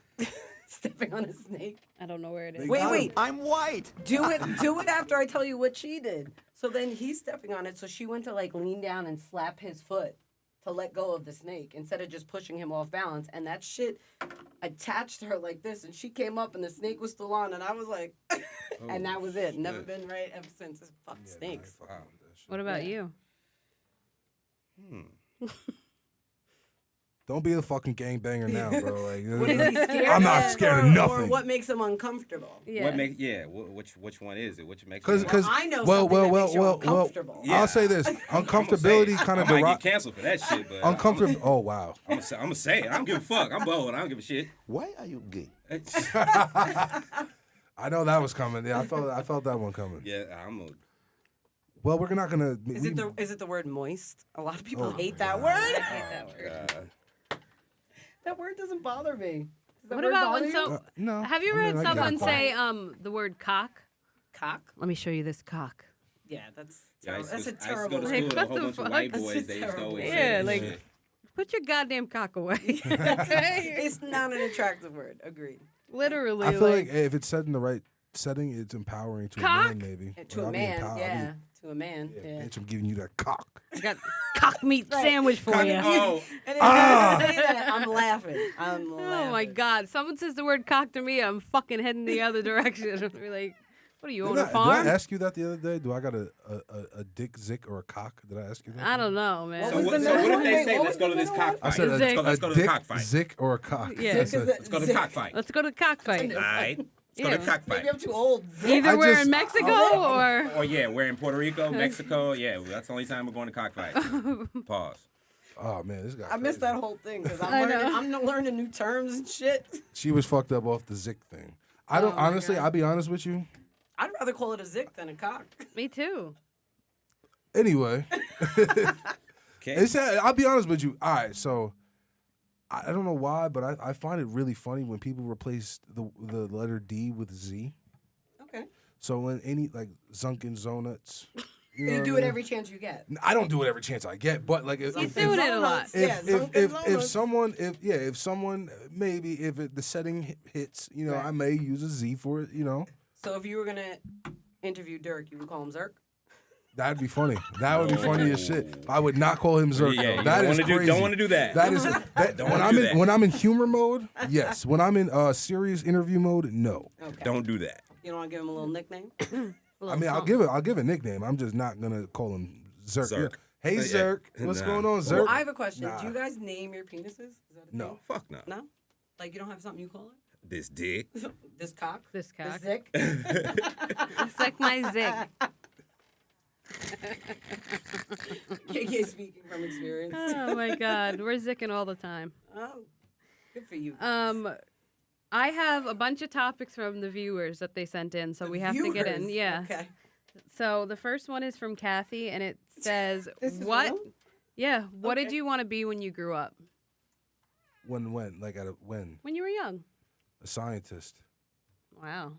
S1: Stepping on a snake.
S3: I don't know where it is.
S2: They
S1: Wait,
S2: got
S1: wait.
S2: him.
S6: I'm white.
S1: Do it after I tell you what she did. So then he's stepping on it, so she went to like lean down and slap his foot to let go of the snake instead of just pushing him off balance. And that shit attached her like this, and she came up and the snake was still on, and I was like, and that was it. Never been right ever since. It's fuck
S2: Yeah,
S1: snakes.
S2: nah, I ain't fucking with that shit.
S3: What about you?
S2: Don't be a fucking gangbanger now, bro. Like,
S1: What is he scared
S2: I'm not
S1: of,
S2: scared of
S1: or
S2: nothing.
S1: what makes him uncomfortable?
S3: Yeah.
S4: What make? Yeah. Which one is it? Which makes?
S2: Because,
S4: you-
S2: because,
S1: I know
S2: well,
S1: something
S2: well,
S1: that
S2: well,
S1: makes you
S2: well,
S1: uncomfortable.
S4: Yeah.
S2: I'll say this:
S4: I'ma say it.
S2: uncomfortability kind of
S4: I might get
S2: derives.
S4: canceled for that shit, but
S2: Uncomfortable. Oh wow.
S4: I'm gonna say it. I don't give a fuck. I'm bold. I don't give a shit.
S6: Why are you gay?
S2: I know that was coming. Yeah, I felt that one coming.
S4: Yeah, I'm a.
S2: Well, we're not gonna.
S1: Is it the word moist? A lot of people
S2: Oh,
S1: hate that
S2: God.
S1: word.
S3: I hate that word.
S1: That word doesn't bother me. Does that
S3: What
S1: word
S3: about
S1: bother
S3: when
S1: you?
S3: so?
S2: No.
S3: Have you
S2: I mean,
S3: heard
S2: I get
S3: someone
S2: it.
S3: say the word cock?
S1: Cock?
S3: Let me show you this cock.
S1: Yeah, that's
S4: Yeah, I
S1: terrible.
S4: used to
S1: That's
S4: go-
S1: a
S4: I used to go
S1: terrible
S4: to
S3: Like,
S4: school with a
S3: what
S4: whole
S3: the
S4: bunch of
S3: fuck?
S4: white
S1: That's
S4: boys. They used to
S1: terrible.
S4: always
S3: Yeah,
S4: say that
S3: like-
S4: shit.
S3: Put your goddamn cock away.
S1: It's not an attractive word. Agreed.
S3: Literally.
S2: I feel like if it's said in the right setting, it's empowering to
S3: Cock?
S2: a man, maybe.
S1: To
S2: Like,
S1: a
S2: I'll be
S1: man,
S2: empowered.
S1: yeah. To a man,
S2: Yeah,
S1: yeah.
S2: bitch, I'm giving you that cock.
S3: I got cock meat
S1: Right.
S3: sandwich for you.
S4: Oh,
S1: And if you say that, I'm laughing.
S3: Oh my god! Someone says the word cock to me, I'm fucking heading the other direction. I'll be like, "What are you on a
S2: Did I
S3: farm?"
S2: ask you that the other day? Do I got a dick, zick, or a cock? Did I ask you that?
S3: I don't know, man.
S4: So
S1: was
S4: what,
S1: the
S4: so what
S1: middle
S4: if they
S1: one?
S4: say,
S1: What
S4: let's
S1: was
S4: go
S1: the
S4: to this
S1: middle one?
S2: I
S4: cockfight?
S2: said
S3: Zick.
S4: Let's go to the
S2: dick,
S4: cockfight.
S2: zick, or a cock.
S3: Yeah.
S2: That's
S1: Zick is
S2: it.
S4: Let's go to
S1: Zick.
S4: cockfight.
S3: Let's go to cockfight.
S4: All right. Let's go
S3: Yeah.
S4: to cockfight.
S1: Maybe I'm too old.
S3: Either
S2: I
S3: we're
S2: just-
S3: in Mexico or
S4: Or yeah, we're in Puerto Rico, Mexico. Yeah, that's the only time we're going to cockfight. Pause.
S2: Oh man, this guy.
S1: I missed
S2: crazy.
S1: that whole thing because
S3: I know.
S1: I'm learning new terms and shit.
S2: She was fucked up off the zick thing. I don't
S1: Oh my
S2: honestly.
S1: God.
S2: I'll be honest with you.
S1: I'd rather call it a zick than a cock.
S3: me too.
S2: Anyway,
S4: Okay.
S2: I'll be honest with you. All right, so I don't know why, but I find it really funny when people replace the letter D with Z.
S1: Okay.
S2: So when any like Zunkin Zonuts, you, know
S1: You
S2: what
S1: do
S2: I
S1: it
S2: mean?
S1: every chance you get.
S2: I don't do it every chance I get, but like if
S3: He's
S2: if,
S3: doing it a lot.
S2: if someone maybe if the setting hits, you know,
S1: Right.
S2: I may use a Z for it, you know.
S1: So if you were gonna interview Dirk, you would call him Zerk.
S2: That'd be funny. That would be funny as shit. I would not call him Zerk.
S4: Yeah,
S2: though.
S4: you
S2: That
S4: don't
S2: is
S4: wanna do-
S2: crazy.
S4: don't wanna do that.
S2: That is
S4: Don't wanna do that.
S2: when I'm in humor mode. Yes. When I'm in serious interview mode, no.
S1: Okay.
S4: Don't do that.
S1: You don't want to give him a little nickname?
S2: I mean, I'll give a nickname. I'm just not gonna call him Zerk.
S4: Zerk.
S2: Yeah. Hey
S4: Yeah.
S2: Zerk, what's
S4: Nah.
S2: going on, Zerk?
S1: Well, I have a question.
S2: Nah.
S1: Do you guys name your penises? Is that a
S2: No.
S1: thing?
S4: Fuck no.
S1: No? Like you don't have something you call
S4: This dick.
S1: it? This cock?
S3: This cock.
S1: This zick?
S3: It's like my zig.
S1: KK speaking from experience.
S3: Oh my god, we're zicking all the time.
S1: Oh, good for you.
S3: I have a bunch of topics from the viewers that they sent in, so we have to get in.
S1: Viewers.
S3: Yeah.
S1: Okay.
S3: So the first one is from Kathy, and it says,
S1: This is
S3: "What?
S1: real?
S3: Yeah. What did
S1: Okay.
S3: you want to be when you grew up?
S2: when like at a when
S3: When you were young?
S2: a scientist.
S3: Wow.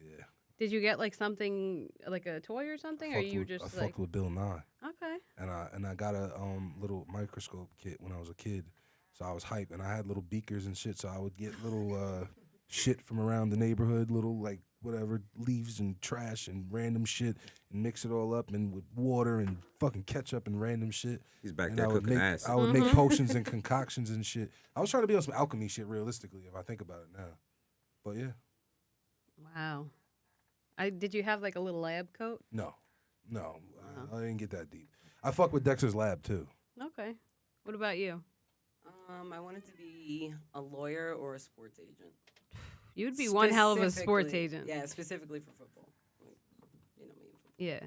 S2: Yeah.
S3: Did you get like something like a toy or something, or
S2: I
S3: you just
S2: fucked
S3: like
S2: with Bill Nye.
S3: okay?
S2: And I got a little microscope kit when I was a kid, so I was hype, and I had little beakers and shit, so I would get little shit from around the neighborhood, little like whatever leaves and trash and random shit, and mix it all up and with water and fucking ketchup and random shit.
S4: He's back
S2: And
S4: there
S2: I would
S4: cooking
S2: make
S4: ass.
S2: I would make potions and concoctions and shit. I was trying to be on some alchemy shit realistically, if I think about it now. But yeah,
S3: Wow. Did you have like a little lab coat?
S2: no, I didn't get that deep. I fuck with Dexter's Lab too.
S3: Okay. What about you?
S1: I wanted to be a lawyer or a sports agent.
S3: You'd be one hell of a sports
S1: Specifically-
S3: agent.
S1: Yeah, specifically for football. Like, you know me.
S3: Yeah.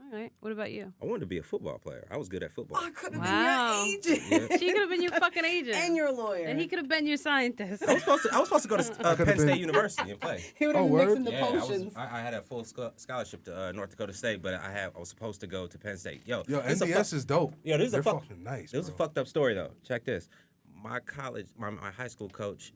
S3: All right. What about you?
S4: I wanted to be a football player. I was good at football.
S1: I could have
S3: Wow.
S1: been your agent.
S3: She could have been your fucking agent.
S1: And your lawyer.
S3: And he could have been your scientist.
S4: I was supposed to go to
S2: could've
S4: Penn
S2: been-
S4: State University and play.
S1: He would
S2: Oh,
S1: have been
S2: word?
S1: mixing the
S4: Yeah,
S1: potions.
S4: I had a full scholarship to North Dakota State, but I was supposed to go to Penn State. Yo,
S2: Yo,
S4: this is a
S2: NDS is dope.
S4: Yo, this is
S2: They're
S4: a fuck-
S2: fucking nice.
S4: It was a
S2: bro.
S4: fucked up story though. Check this. My high school coach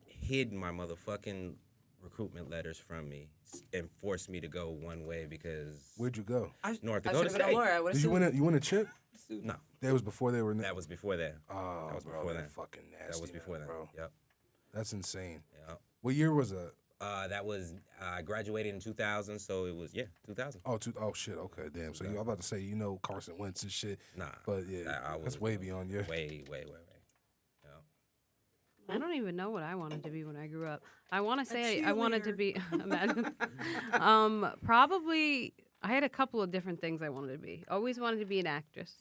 S4: hid my motherfucking recruitment letters from me and forced me to go one way because
S2: Where'd you go?
S4: North
S1: I
S4: Dakota
S1: should have been a
S4: State.
S1: lawyer. I would
S2: Did you win a chip?
S4: No,
S2: That was before they were.
S4: that was before that.
S2: Oh,
S4: that was
S2: bro,
S4: before
S2: they're
S4: that.
S2: fucking nasty.
S4: That was before that.
S2: bro.
S4: Yep.
S2: That's insane.
S4: Yep.
S2: What year was that?
S4: That was I graduated in 2000, so it was 2000.
S2: Oh shit. Okay, damn. So you, I'm about to say Carson Wentz and shit.
S4: Nah,
S2: But yeah,
S4: I was
S2: that's way beyond your.
S4: way. Yep.
S3: I don't even know what I wanted to be when I grew up. I want to say I wanted to be. Imagine. Probably I had a couple of different things I wanted to be. Always wanted to be an actress.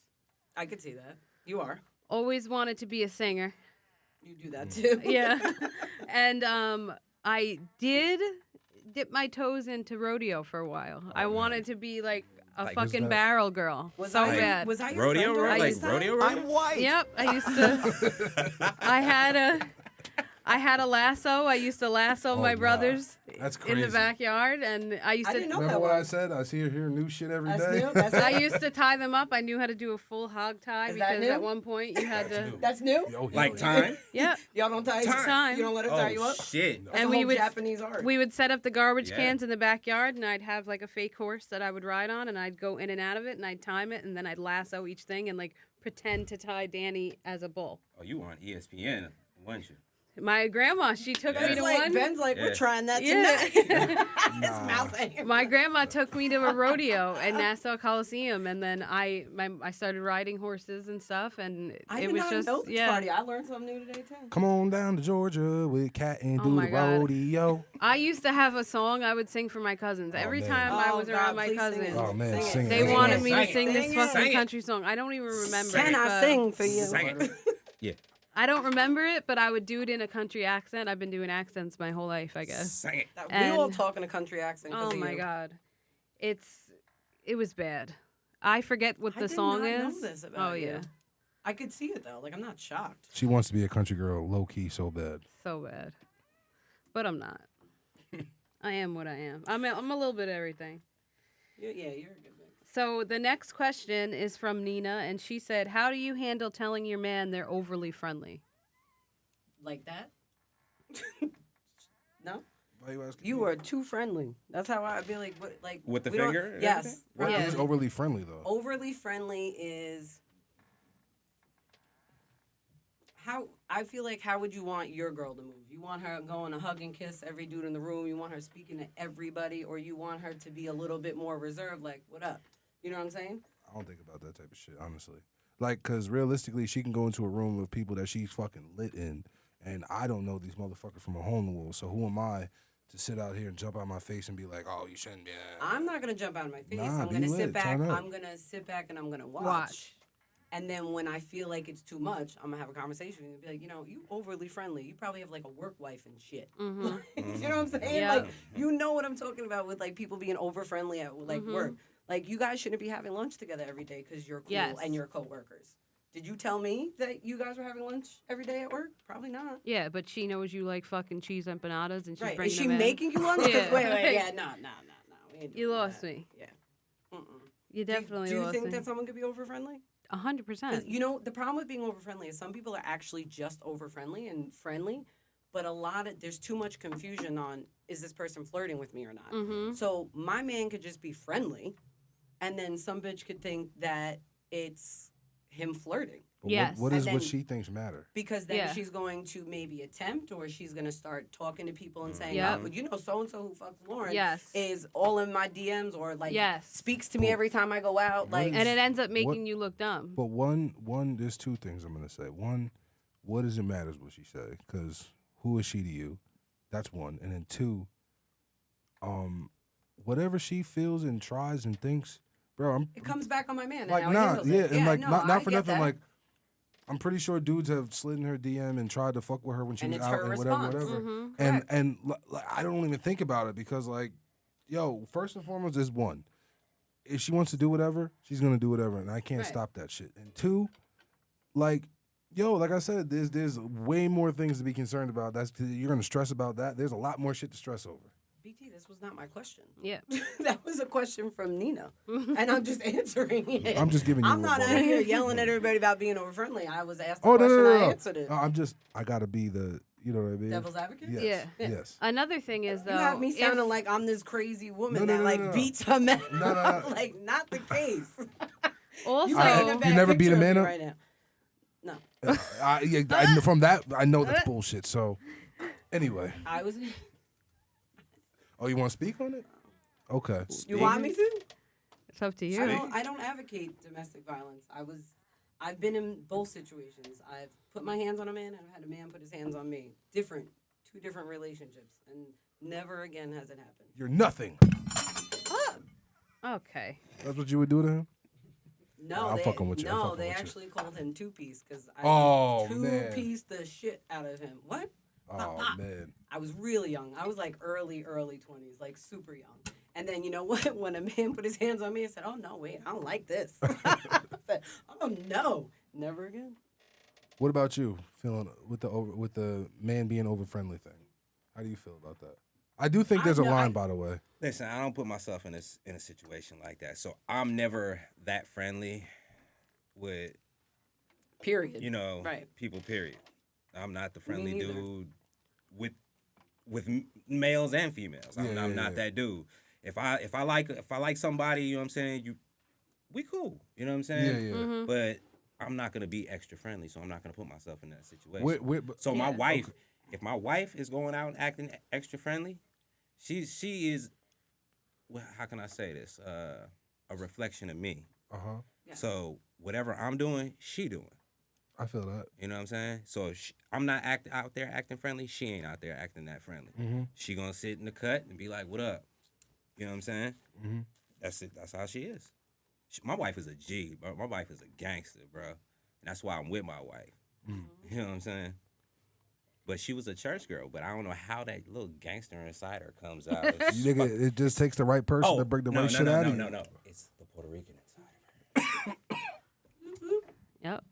S1: I could see that. You are.
S3: Always wanted to be a singer.
S1: You do that too.
S3: Yeah. And I did dip my toes into rodeo for a while. I wanted to be like a
S4: Like,
S3: fucking
S2: that?
S3: barrel girl.
S1: Was
S3: so
S1: I?
S3: bad.
S1: Was I your
S4: Rodeo,
S1: friend during
S3: I
S4: like
S3: used
S1: this
S3: to-
S1: time?
S4: rodeo.
S3: Yep, I used to. I had a lasso. I used to lasso
S2: Oh,
S3: my
S2: nah.
S3: brothers
S2: That's
S3: in the
S2: crazy.
S3: backyard, and I used
S1: I
S3: to.
S1: didn't know
S2: Remember
S1: that
S2: what I
S1: was.
S2: said? I see her hear new shit every
S1: That's
S2: day.
S1: new. That's
S3: I
S1: it.
S3: used to tie them up. I knew how to do a full hog tie
S1: Is that
S3: because
S1: new?
S3: at one point you had to.
S1: That's new.
S2: Yo,
S4: Like time?
S3: Yeah,
S1: Y'all don't tie
S3: Time.
S1: You don't let her tie you
S4: Oh,
S1: up.
S4: shit.
S1: That's
S3: And
S1: a
S3: we
S1: whole
S3: would-
S1: Japanese art.
S3: we would set up the garbage
S4: Yeah.
S3: cans in the backyard, and I'd have like a fake horse that I would ride on, and I'd go in and out of it, and I'd time it, and then I'd lasso each thing and like pretend to tie Danny as a bull.
S4: Oh, you on ESPN, weren't you?
S3: My grandma, she took
S4: Yeah.
S3: me
S1: Ben's
S3: to
S1: like,
S3: one.
S1: Ben's like, we're
S4: Yeah.
S1: trying that
S3: Yeah.
S1: tonight. His
S2: Nah.
S1: mouth ain't.
S3: My grandma took me to a rodeo at Nassau Coliseum, and then I started riding horses and stuff, and
S1: I
S3: it
S1: did
S3: was
S1: not
S3: just
S1: know this
S3: yeah.
S1: party. I learned something new today too.
S2: Come on down to Georgia with Cat and
S3: Oh
S2: do
S3: my
S2: the
S3: God.
S2: rodeo.
S3: I used to have a song I would sing for my cousins every
S2: man.
S3: time I
S1: Oh,
S3: was
S1: God,
S3: around my
S1: please sing
S3: cousins.
S1: it.
S2: Oh, man,
S1: Sing it.
S2: sing it.
S3: They
S2: Sing
S3: wanted
S2: it.
S3: me to
S4: Sing
S3: sing
S1: it.
S3: this
S1: Sing
S3: fucking
S4: it.
S3: country song. I don't even remember
S1: Can
S3: it.
S1: I
S3: but-
S1: sing for you?
S4: Sing it. Yeah.
S3: I don't remember it, but I would do it in a country accent. I've been doing accents my whole life, I guess.
S4: Sing it.
S1: We all
S3: And-
S1: talk in a country accent. 'cause
S3: Oh
S1: of
S3: my
S1: you.
S3: God, it was bad. I forget what
S1: I
S3: the
S1: did
S3: song
S1: not know
S3: is.
S1: this about
S3: Oh
S1: you.
S3: yeah,
S1: I could see it though. Like I'm not shocked.
S2: She wants to be a country girl, low key, so bad.
S3: so bad, but I'm not. I am what I am. I'm a little bit of everything.
S1: Yeah, you're a good man.
S3: So the next question is from Nina, and she said, "How do you handle telling your man they're overly friendly?"
S1: Like that? No.
S2: Why you asking?
S1: You are too friendly. That's how I'd be like. What, like
S4: With the
S1: we don't-
S4: finger and
S1: Yes.
S4: everything?
S2: What
S3: Yeah.
S2: is overly friendly though?
S1: Overly friendly is how I feel like. How would you want your girl to move? You want her going to hug and kiss every dude in the room? You want her speaking to everybody, or you want her to be a little bit more reserved? Like, what up? You know what I'm saying?
S2: I don't think about that type of shit, honestly. Like, cause realistically, she can go into a room with people that she's fucking lit in, and I don't know these motherfuckers from a hole in the wall. So who am I to sit out here and jump out my face and be like, "Oh, you shouldn't be"?
S1: I'm not gonna jump out of my face.
S2: Nah,
S1: I'm
S2: be
S1: gonna
S2: lit.
S1: sit back.
S2: Turn up.
S1: I'm gonna sit back and I'm gonna
S3: Watch.
S1: And then when I feel like it's too much, I'm gonna have a conversation and be like, you overly friendly. You probably have like a work wife and shit.
S3: Mm-hmm.
S1: You know what I'm saying?
S3: Yeah.
S1: Like, you know what I'm talking about with like people being over friendly at like
S3: Mhm.
S1: work. Like, you guys shouldn't be having lunch together every day because you're cool
S3: Yes.
S1: and you're coworkers. Did you tell me that you guys were having lunch every day at work? Probably not.
S3: Yeah, but she knows you like fucking cheese empanadas, and she's
S1: Right?
S3: bringing
S1: Is she
S3: them in.
S1: making you lunch? 'Cause
S3: Yeah.
S1: wait, yeah, no. We ain't
S3: You
S1: doing
S3: lost
S1: that.
S3: me.
S1: Yeah. Mm-mm.
S3: You definitely
S1: Do you
S3: lost
S1: think
S3: me.
S1: that someone could be over friendly?
S3: 100%.
S1: You know, the problem with being over friendly is some people are actually just over friendly and friendly, but there's too much confusion on, is this person flirting with me or not?
S3: Mm-hmm.
S1: So my man could just be friendly, and then some bitch could think that it's him flirting.
S2: But
S3: Yes.
S2: what
S1: And
S2: is
S1: then-
S2: what she thinks matter?
S1: Because then
S3: Yeah.
S1: she's going to maybe attempt, or she's going to start talking to people and saying,
S3: Yep.
S1: oh, but you know, so-and-so who fucks Lauren
S3: Yes.
S1: is all in my DMs, or like
S3: Yes.
S1: speaks to me
S2: But
S1: every time I go out.
S2: what
S1: Like,
S2: is-
S3: And it ends up making
S2: What-
S3: you look dumb.
S2: But one, there's two things I'm gonna say. One, what does it matter what she say? Because who is she to you? That's one. And then two, whatever she feels and tries and thinks, bro, I'm
S1: it comes back on my man.
S2: like
S1: and how he
S2: not,
S1: handles
S2: yeah,
S1: it.
S2: and like
S1: no,
S2: not
S1: I
S2: for
S1: get
S2: nothing.
S1: that.
S2: Like, I'm pretty sure dudes have slid in her DM and tried to fuck with her when she
S1: And
S2: was
S1: it's
S2: out
S1: her
S2: and whatever,
S1: response.
S2: whatever.
S3: Mhm.
S2: And
S1: Correct.
S2: I don't even think about it because like, yo, first and foremost is one, if she wants to do whatever, she's gonna do whatever, and I can't
S1: Right.
S2: stop that shit. And two, like, yo, like I said, there's way more things to be concerned about. You're gonna stress about that. There's a lot more shit to stress over.
S1: BT, this was not my question.
S3: Yeah.
S1: That was a question from Nina, and I'm just answering it.
S2: I'm just giving you.
S1: I'm
S2: a
S1: not
S2: rebuttal.
S1: out here yelling at everybody about being over friendly. I was asked a
S2: Oh no,
S1: question,
S2: no, no,
S1: I
S2: no.
S1: answered it.
S2: I gotta be the, you know what I mean?
S1: Devil's advocate.
S2: Yes.
S3: Yeah.
S2: Yes.
S3: Another thing is, though,
S1: You have me
S3: if-
S1: sounding like I'm this crazy woman
S2: No, no,
S1: that
S2: no,
S1: like
S2: no.
S1: beats her man.
S2: No, no,
S1: up.
S2: no.
S1: Like, not the case.
S3: also,
S1: You
S2: I-
S1: painting a
S2: you
S1: bad
S2: never beat a
S1: picture of
S2: man
S1: me
S2: up?
S1: right now. No,
S2: From that, I know that's bullshit. So, anyway,
S1: I was.
S2: oh, you want to speak on it? Okay.
S1: You want me to?
S3: it's up to
S1: I
S3: you.
S1: don't advocate domestic violence. I've been in both situations. I've put my hands on a man, and I've had a man put his hands on me. Two different relationships, and never again has it happened.
S2: You're nothing.
S3: Okay.
S2: That's what you would do to him?
S1: No,
S2: I'm
S1: they,
S2: fucking with you. I'm
S1: No,
S2: fucking
S1: they
S2: with you.
S1: actually called him two-piece because I
S2: Oh, man.
S1: two-piece the shit out of him. What?
S2: Oh man.
S1: I was really young. I was like early 20s, like super young. And then you know what? When a man put his hands on me, I said, "Oh no, wait, I don't like this." I said, "Oh no, never again."
S2: What about you? Feeling with the man being over friendly thing? How do you feel about that? I do think there's a line, by the way.
S4: Listen, I don't put myself in a situation like that, so I'm never that friendly with
S1: Period. Right.
S4: people. Period. I'm not the friendly
S1: neither.
S4: dude with males and females. I'm not that dude. If I like somebody, you know what I'm saying, we cool. You know what I'm saying?
S2: Yeah.
S3: Mm-hmm.
S4: But I'm not gonna be extra friendly, so I'm not gonna put myself in that situation. So
S3: Yeah.
S4: my wife, if my wife is going out and acting extra friendly, she is. Well, how can I say this? A reflection of me.
S1: Yeah.
S4: So whatever I'm doing, she doing.
S2: I feel that.
S4: You know what I'm saying? So if I'm not out there acting friendly, she ain't out there acting that friendly.
S2: Mm-hmm.
S4: She gonna sit in the cut and be like, "What up?" You know what I'm saying?
S2: Mm-hmm.
S4: That's it. That's how she is. My wife is a G, bro. My wife is a gangster, bro. And that's why I'm with my wife.
S2: Mm.
S4: You know what I'm saying? But she was a church girl, but I don't know how that little gangster inside her comes out.
S2: Nigga, it just takes the right person to bring the right shit out of you.
S4: No. It's the Puerto Rican inside of her.
S3: Yep.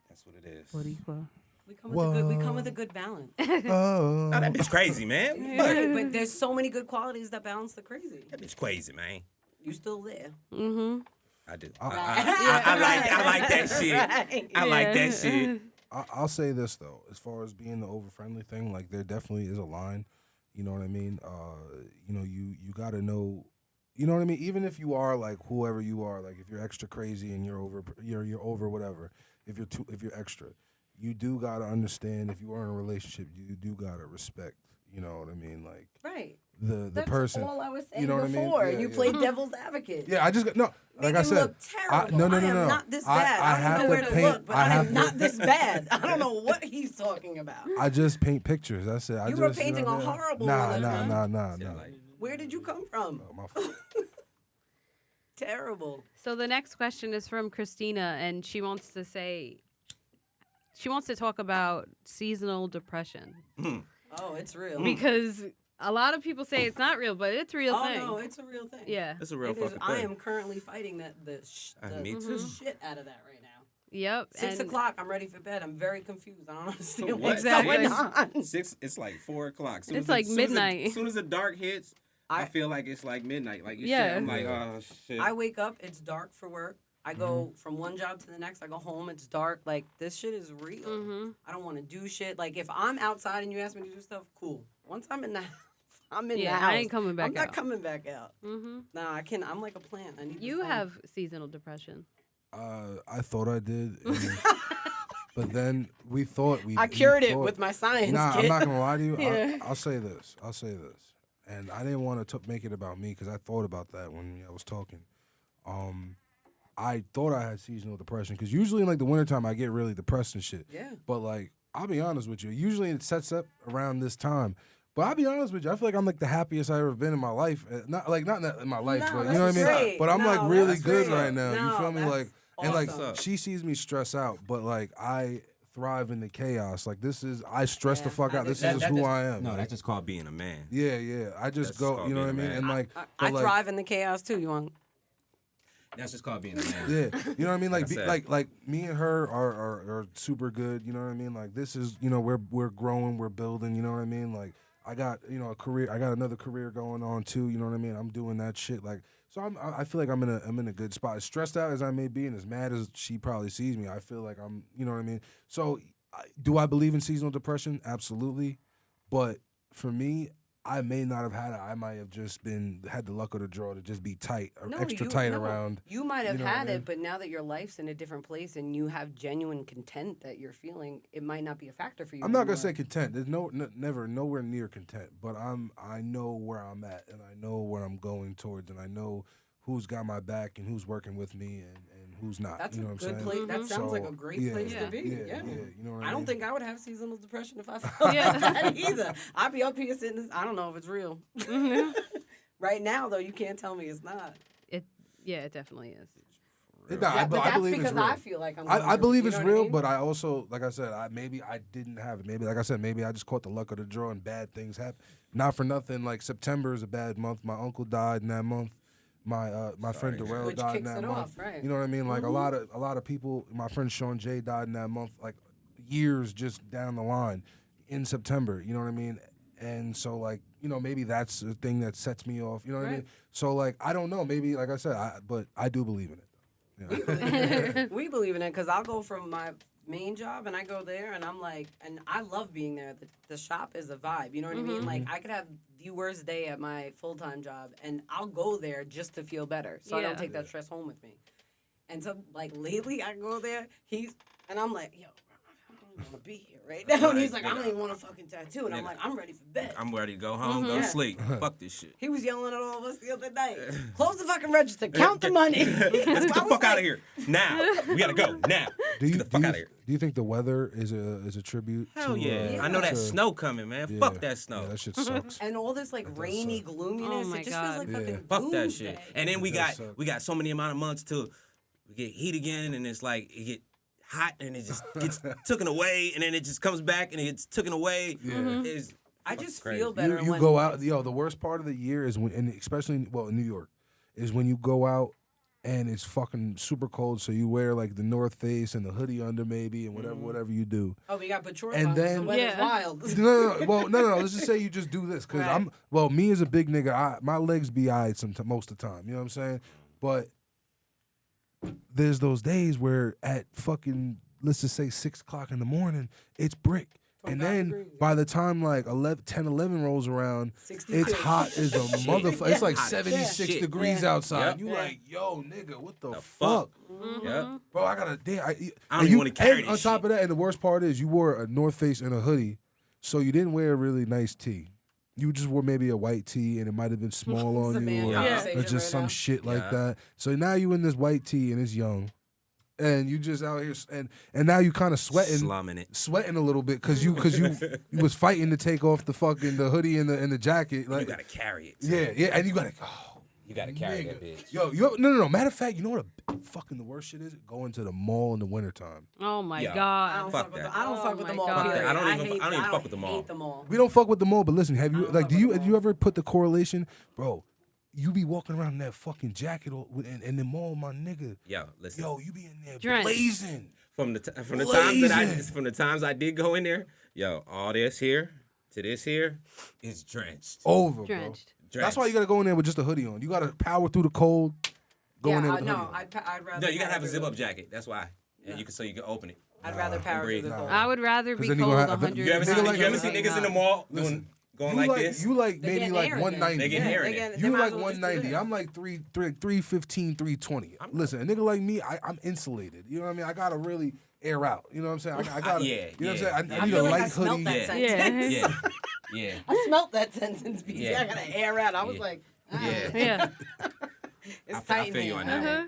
S4: That's what it is.
S3: Boricua.
S1: We come with a good balance.
S2: Oh.
S4: Oh, that bitch crazy, man.
S1: Right, but there's so many good qualities that balance the crazy.
S4: That bitch crazy, man.
S1: You still there?
S3: Mm-hmm.
S4: I do.
S2: I-
S4: I like that shit.
S1: Right.
S4: I like that shit.
S2: I'll say this though, as far as being the over friendly thing, like there definitely is a line. You know what I mean? You gotta know. You know what I mean? Even if you are like whoever you are, like if you're extra crazy and you're over whatever. If you're extra, you do gotta understand. If you are in a relationship, you do gotta respect. You know what I mean? Like
S1: Right.
S2: the
S1: That's
S2: person.
S1: all I was saying
S2: You know what I mean?
S1: before.
S2: Yeah,
S1: You
S2: yeah.
S1: played devil's advocate.
S2: Yeah, I just got no. Like
S1: Make
S2: I
S1: him
S2: said,
S1: look terrible.
S2: no.
S1: I am not this bad. I
S2: have
S1: don't know
S2: to
S1: where to
S2: paint-
S1: look, but
S2: I
S1: I
S2: have
S1: am
S2: to-
S1: not this bad. I don't know what he's talking about.
S2: I just paint pictures. That's it.
S1: You were painting a horrible one.
S2: Nah.
S1: Where did you come from?
S2: Oh, my fault.
S1: Terrible.
S3: So the next question is from Christina, and she wants to talk about seasonal depression
S1: Oh, it's real.
S3: because a lot of people say it's not real, but it's a real
S1: Oh
S3: thing.
S1: no, it's a real thing.
S3: Yeah.
S4: It's a real
S1: It is.
S4: fucking
S1: I
S4: thing.
S1: am currently fighting the
S4: Me too.
S1: shit out of that right now.
S3: Yep.
S1: 6
S3: and
S1: o'clock. I'm ready for bed. I'm very confused. I don't understand
S4: What?
S1: what's
S3: Exactly.
S1: going on.
S4: 6. It's like 4 o'clock.
S3: It's like midnight.
S4: As soon as the dark hits, I feel like it's like midnight. Like
S3: Yeah.
S4: shit, I'm like, oh shit.
S1: I wake up. It's dark for work. I go from one job to the next. I go home. It's dark. Like this shit is real.
S3: Mhm.
S1: I don't want to do shit. Like if I'm outside and you ask me to do stuff, cool. Once I'm in the house, I'm in the
S3: Yeah,
S1: house.
S3: I ain't coming back
S1: I'm not
S3: out.
S1: coming back out.
S3: Mm-hmm.
S1: Nah, I can't. I'm like a plant. I need. the
S3: You
S1: sun.
S3: have seasonal depression.
S2: I thought I did, but then we thought we.
S1: I cured
S2: we
S1: it
S2: thought-
S1: with my science
S2: Nah,
S1: kit.
S2: I'm not gonna lie to you.
S3: Yeah.
S2: I'll say this. And I didn't want to make it about me because I thought about that when I was talking. I thought I had seasonal depression because usually in like the wintertime I get really depressed and shit.
S1: Yeah.
S2: But like I'll be honest with you, usually it sets up around this time. But I'll be honest with you, I feel like I'm like the happiest I've ever been in my life. Not in my life,
S1: No,
S2: but you know what I
S1: that's
S2: mean.
S1: great.
S2: But I'm
S1: No,
S2: like really
S1: that's
S2: good
S1: great.
S2: right now. You
S1: No,
S2: feel me?
S1: that's
S2: Like and like
S1: awesome.
S2: she sees me stress out, but like I thrive in the chaos. Like I stress the
S1: Yeah,
S2: fuck
S1: I
S2: out.
S1: do
S2: This
S1: that.
S2: is just who I am.
S4: No,
S2: Like,
S4: that's just called being a man.
S2: yeah. I just
S4: That's
S2: go,
S4: called
S2: you know what I
S4: being a
S2: mean?
S4: man.
S2: And like,
S1: I
S2: but, like,
S1: thrive in the chaos too. You want?
S4: That's just called being a man.
S2: yeah, you know what I mean? Like,
S4: Like I said.
S2: like me and her are super good. You know what I mean? Like, this is, we're growing, we're building. You know what I mean? Like, I got a career. I got another career going on too. You know what I mean? I'm doing that shit. Like, so I feel like I'm in a good spot. As stressed out as I may be, and as mad as she probably sees me, I feel like I'm. You know what I mean? So, do I believe in seasonal depression? Absolutely, but for me, I may not have had it. I might have just had the luck of the draw to just be tight or extra tight around.
S1: You might have
S2: you know what I
S1: had
S2: mean?
S1: it, but now that your life's in a different place and you have genuine content that you're feeling, it might not be a factor for you.
S2: I'm not
S1: anymore.
S2: gonna say content. There's never nowhere near content. But I know where I'm at, and I know where I'm going towards, and I know who's got my back and who's working with me and who's not.
S1: That's
S2: you know
S1: a
S2: what
S1: good
S2: I'm saying?
S1: place. That sounds like a great place
S3: Yeah.
S1: to be. Yeah.
S2: You know what
S1: I
S2: I
S1: don't
S2: mean?
S1: think I would have seasonal depression if I felt
S3: Yeah.
S1: like that either. I'd be up here sitting. I don't know if it's real. Right now, though, you can't tell me it's not.
S3: It definitely is.
S1: Yeah, but
S2: I
S1: that's
S2: believe
S1: because
S2: it's real.
S1: I feel like I'm.
S2: I
S1: going
S2: believe
S1: through it,
S2: it's
S1: you know what I
S2: real,
S1: mean?
S2: but I also, like I said, maybe I didn't have it. Maybe, like I said, maybe I just caught the luck of the draw and bad things happen. Not for nothing. Like September is a bad month. My uncle died in that month. My friend Darrell
S1: Which
S2: died in
S1: kicks
S2: that
S1: it
S2: month.
S1: off, right.
S2: You know what I mean? Like a lot of people. My friend Sean Jay died in that month. Like, years just down the line in September. You know what I mean? And so like, you know, maybe that's the thing that sets me off. You know what I mean? So like, I don't know. Maybe like I said, but I do believe in it. Yeah.
S1: We believe in it because I'll go from my main job and I go there and I'm like, and I love being there. The shop is a vibe. You know what I mean? Like I could have the worst day at my full-time job and I'll go there just to feel better. So I don't take that stress home with me. And so like lately I go there, and I'm like, yo, I don't even want to be here right now. And he's like, I don't even want a fucking tattoo. And I'm like, I'm ready for bed.
S4: I'm ready to go home, go to sleep. Fuck this shit.
S1: He was yelling at all of us the other night. Close the fucking register. Count the money.
S4: Let's get the fuck out of here. Now. We gotta go. Now. Let's get the fuck out of here.
S2: Do you think the weather is a tribute?
S4: Hell
S2: to,
S4: yeah. I know that
S2: to-
S4: snow coming, man.
S2: yeah.
S4: Fuck that snow.
S2: Yeah, that shit sucks.
S1: And all this like rainy
S2: suck.
S1: gloominess.
S3: Oh my
S1: it just
S3: God.
S1: feels like
S2: Yeah.
S1: fucking
S4: Fuck that
S1: doomsday.
S4: shit. And then we
S2: does suck.
S4: got so many amount of months till we get heat again, and it's like it get hot, and it just gets taken away, and then it just comes back, and it gets taken away.
S2: Yeah.
S4: It's
S1: I just
S4: crazy.
S1: feel better
S2: You
S1: when
S2: go out, the worst part of the year is when, and especially in New York, is when you go out and it's fucking super cold. So you wear like the North Face and the hoodie under maybe and whatever you do.
S1: Oh, we got to put shorts
S2: And
S1: on 'cause
S2: then-
S1: the weather's
S3: Yeah.
S1: wild.
S2: No. Well, no. Let's just say you just do this because
S1: Right.
S2: me as a big nigga, my legs be eyed most of the time. You know what I'm saying? But there's those days where at fucking let's just say 6 o'clock in the morning, it's brick. And
S1: 25
S2: then
S1: degrees,
S2: by the time like 11 rolls around,
S1: 62.
S2: it's hot as a motherfucker. It's like
S4: Hot as
S2: 76
S4: shit.
S2: degrees
S1: Yeah.
S2: outside.
S4: Yep.
S2: You
S1: Yeah.
S2: like, yo, nigga, what the
S4: The
S2: fuck?
S4: yeah.
S2: Bro, I gotta damn.
S4: I don't even wanna carry
S2: and
S4: this
S2: on top
S4: shit.
S2: of that, and the worst part is you wore a North Face and a hoodie, so you didn't wear a really nice tee. You just wore maybe a white tee, and it might have been small
S1: It's a
S2: on
S1: man
S2: you,
S1: conversation
S2: or just
S1: right
S2: some
S1: now.
S2: shit like
S4: Yeah.
S2: that. So now you in this white tee, and it's young, and you just out here, and now you kind of sweating a little bit because you was fighting to take off the hoodie and the jacket. Like
S4: You gotta carry it.
S2: yeah, and you gotta.
S4: You gotta carry
S2: Nigga.
S4: that bitch.
S2: Yo, no. Matter of fact, you know what fucking the worst shit is? Going to the mall in the wintertime.
S3: Oh my
S4: Yeah.
S1: I
S3: God.
S1: don't
S4: Fuck
S1: fuck with
S4: that.
S1: the, I don't
S3: Oh
S1: fuck with
S3: my
S1: the mall.
S3: God.
S1: period.
S4: I don't even
S1: hate
S4: fuck with the mall.
S1: hate the mall.
S2: We don't fuck with the mall, but listen, have you
S1: don't fuck with the
S2: have you
S1: mall.
S2: ever put the correlation, bro? You be walking around in that fucking jacket in the mall, my nigga.
S4: Yo, listen.
S2: Yo, you be in there
S3: Drenched.
S2: blazing.
S4: From the
S2: Blazing.
S4: times I did go in there, yo, all this here to this here is drenched.
S2: Over, bro.
S3: Drenched.
S2: That's why you gotta go in there with just a hoodie on. You gotta power through the cold. Go in there with a
S1: no,
S2: hoodie on.
S1: I'd rather.
S4: No, you gotta have a
S1: power
S4: zip up
S1: through
S4: jacket. That's why, and you can open it.
S1: I'd rather power through
S4: breathe.
S1: the cold.
S3: I would rather be
S2: then you
S3: cold
S2: gonna have-
S3: 100
S4: You ever seen
S2: Nigga like-
S4: you ever seen
S1: Like,
S4: niggas in the
S1: nah.
S4: mall
S2: Listen,
S4: going
S2: you
S4: like
S2: like
S4: this?
S2: you like
S1: They
S2: maybe
S1: getting
S2: like
S1: air again.
S2: 190.
S4: They getting air again.
S2: You like 190. I'm like 315, 320. Listen, a nigga like me, I'm insulated. You know what I mean? I gotta really air out. You know what I'm saying? I gotta.
S4: Yeah,
S2: you know what I'm
S4: yeah.
S2: saying? I
S1: I
S2: need a
S1: feel like I
S2: light
S1: smelt
S2: hoodie.
S1: that
S4: Yeah.
S1: sentence.
S3: Yeah.
S4: Yeah,
S1: I smelt that sentence, BJ.
S4: Yeah.
S1: I gotta air out. I was
S4: Yeah.
S1: like,
S4: yeah.
S3: Yeah.
S1: it's
S4: I
S1: tight in
S4: feel you
S1: here.
S4: on that
S3: Uh-huh.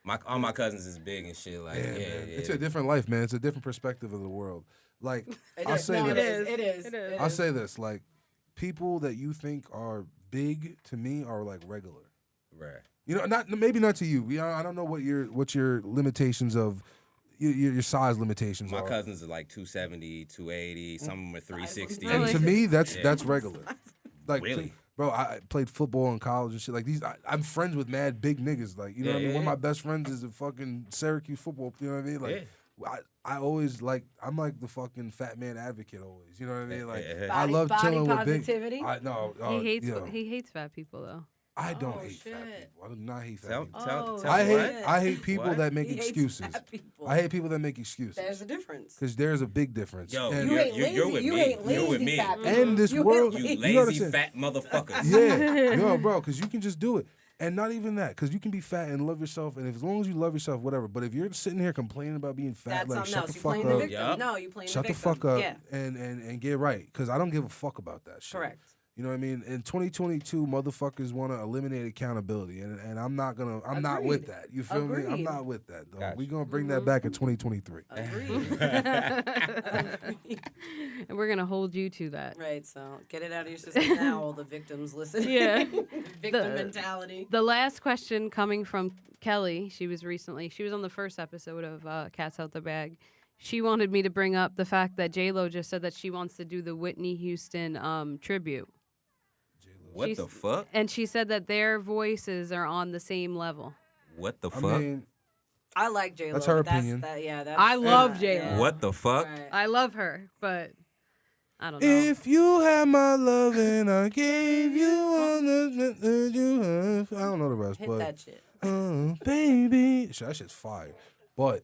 S4: one. All my cousins is big and shit. Like,
S2: Yeah,
S4: yeah,
S2: man.
S4: yeah.
S2: It's a different life, man. It's a different perspective of the world. Like
S1: It
S2: I'll
S1: is.
S2: say
S1: No,
S2: this.
S1: It is.
S3: It is.
S1: It
S2: I'll
S1: is.
S2: say this. Like people that you think are big to me are like regular.
S4: Right.
S2: You know, maybe not to you. I don't know what your limitations of your size limitations
S4: My
S2: are.
S4: cousins are like 270, 280. Some of them are 360.
S3: Really?
S2: And to me, that's
S4: Yeah.
S2: regular. Like,
S4: Really?
S2: bro, I played football in college and shit. Like I'm friends with mad big niggas. Like, you know
S4: Yeah,
S2: what I mean?
S4: yeah,
S2: One of my
S4: yeah.
S2: best friends is a fucking Syracuse football. You know what I mean? Like, I always I'm like the fucking fat man advocate always. You know what I mean? Like,
S4: Yeah.
S2: I love
S1: Body
S2: chilling with big.
S1: positivity?
S3: He hates fat people though.
S2: I don't
S1: Oh,
S2: hate fat
S1: shit.
S2: people. I do not hate fat
S4: Tell,
S2: people.
S1: Oh,
S4: tell
S2: I
S4: me
S2: hate
S4: what?
S2: I hate people
S4: What?
S2: that make
S1: He hates
S2: excuses.
S1: fat people.
S2: I hate people that make excuses.
S1: There's a difference.
S2: Because there's a big difference.
S4: Yo,
S2: And-
S1: You hate
S4: You're
S1: lazy.
S4: with
S1: You
S4: me.
S1: hate
S4: You're with
S1: lazy
S4: me.
S1: fat people.
S2: And this
S1: You hate
S2: world-
S4: You
S1: lazy-
S2: know what I'm
S4: lazy
S2: saying?
S4: fat motherfuckers.
S2: Yeah, yo, bro, because you can just do it. And not even that, because you can be fat and love yourself, and as long as you love yourself, whatever. But if you're sitting here complaining about being fat,
S1: That's
S2: like
S1: something
S2: shut
S1: else.
S2: the
S1: You
S2: fuck
S1: playing the
S2: up,
S1: victim.
S4: Yup.
S1: No, you playing
S2: shut
S1: the
S2: the
S1: victim.
S2: fuck up,
S1: Yeah,
S2: and get right. Because I don't give a fuck about that shit.
S1: correct.
S2: You know what I mean? In 2022, motherfuckers want to eliminate accountability, and I'm not not with
S1: Agreed.
S2: that. You feel me? I'm
S1: Agreed.
S2: not with that, though.
S4: Gotcha.
S2: We gonna bring that back in 2023.
S1: Agreed.
S3: And we're gonna hold you to that.
S1: Right, so get it out of your system now, all the victims listening.
S3: Yeah.
S1: Victim
S3: The-
S1: mentality.
S3: The last question coming from Kelly, she was on the first episode of Cats Out the Bag. She wanted me to bring up the fact that J-Lo just said that she wants to do the Whitney Houston tribute.
S4: What
S3: She's-
S4: the fuck?
S3: And she said that their voices are on the same level.
S4: What the
S2: I
S4: fuck?
S2: mean,
S1: I like J Lo.
S2: That's her opinion.
S3: I love J.Lo.
S4: What the fuck?
S1: Right.
S3: I love her, but I don't know.
S2: If you had my love and I gave you all that you have. I don't know the rest,
S1: Hit
S2: but
S1: that shit.
S2: baby, that shit's fire. But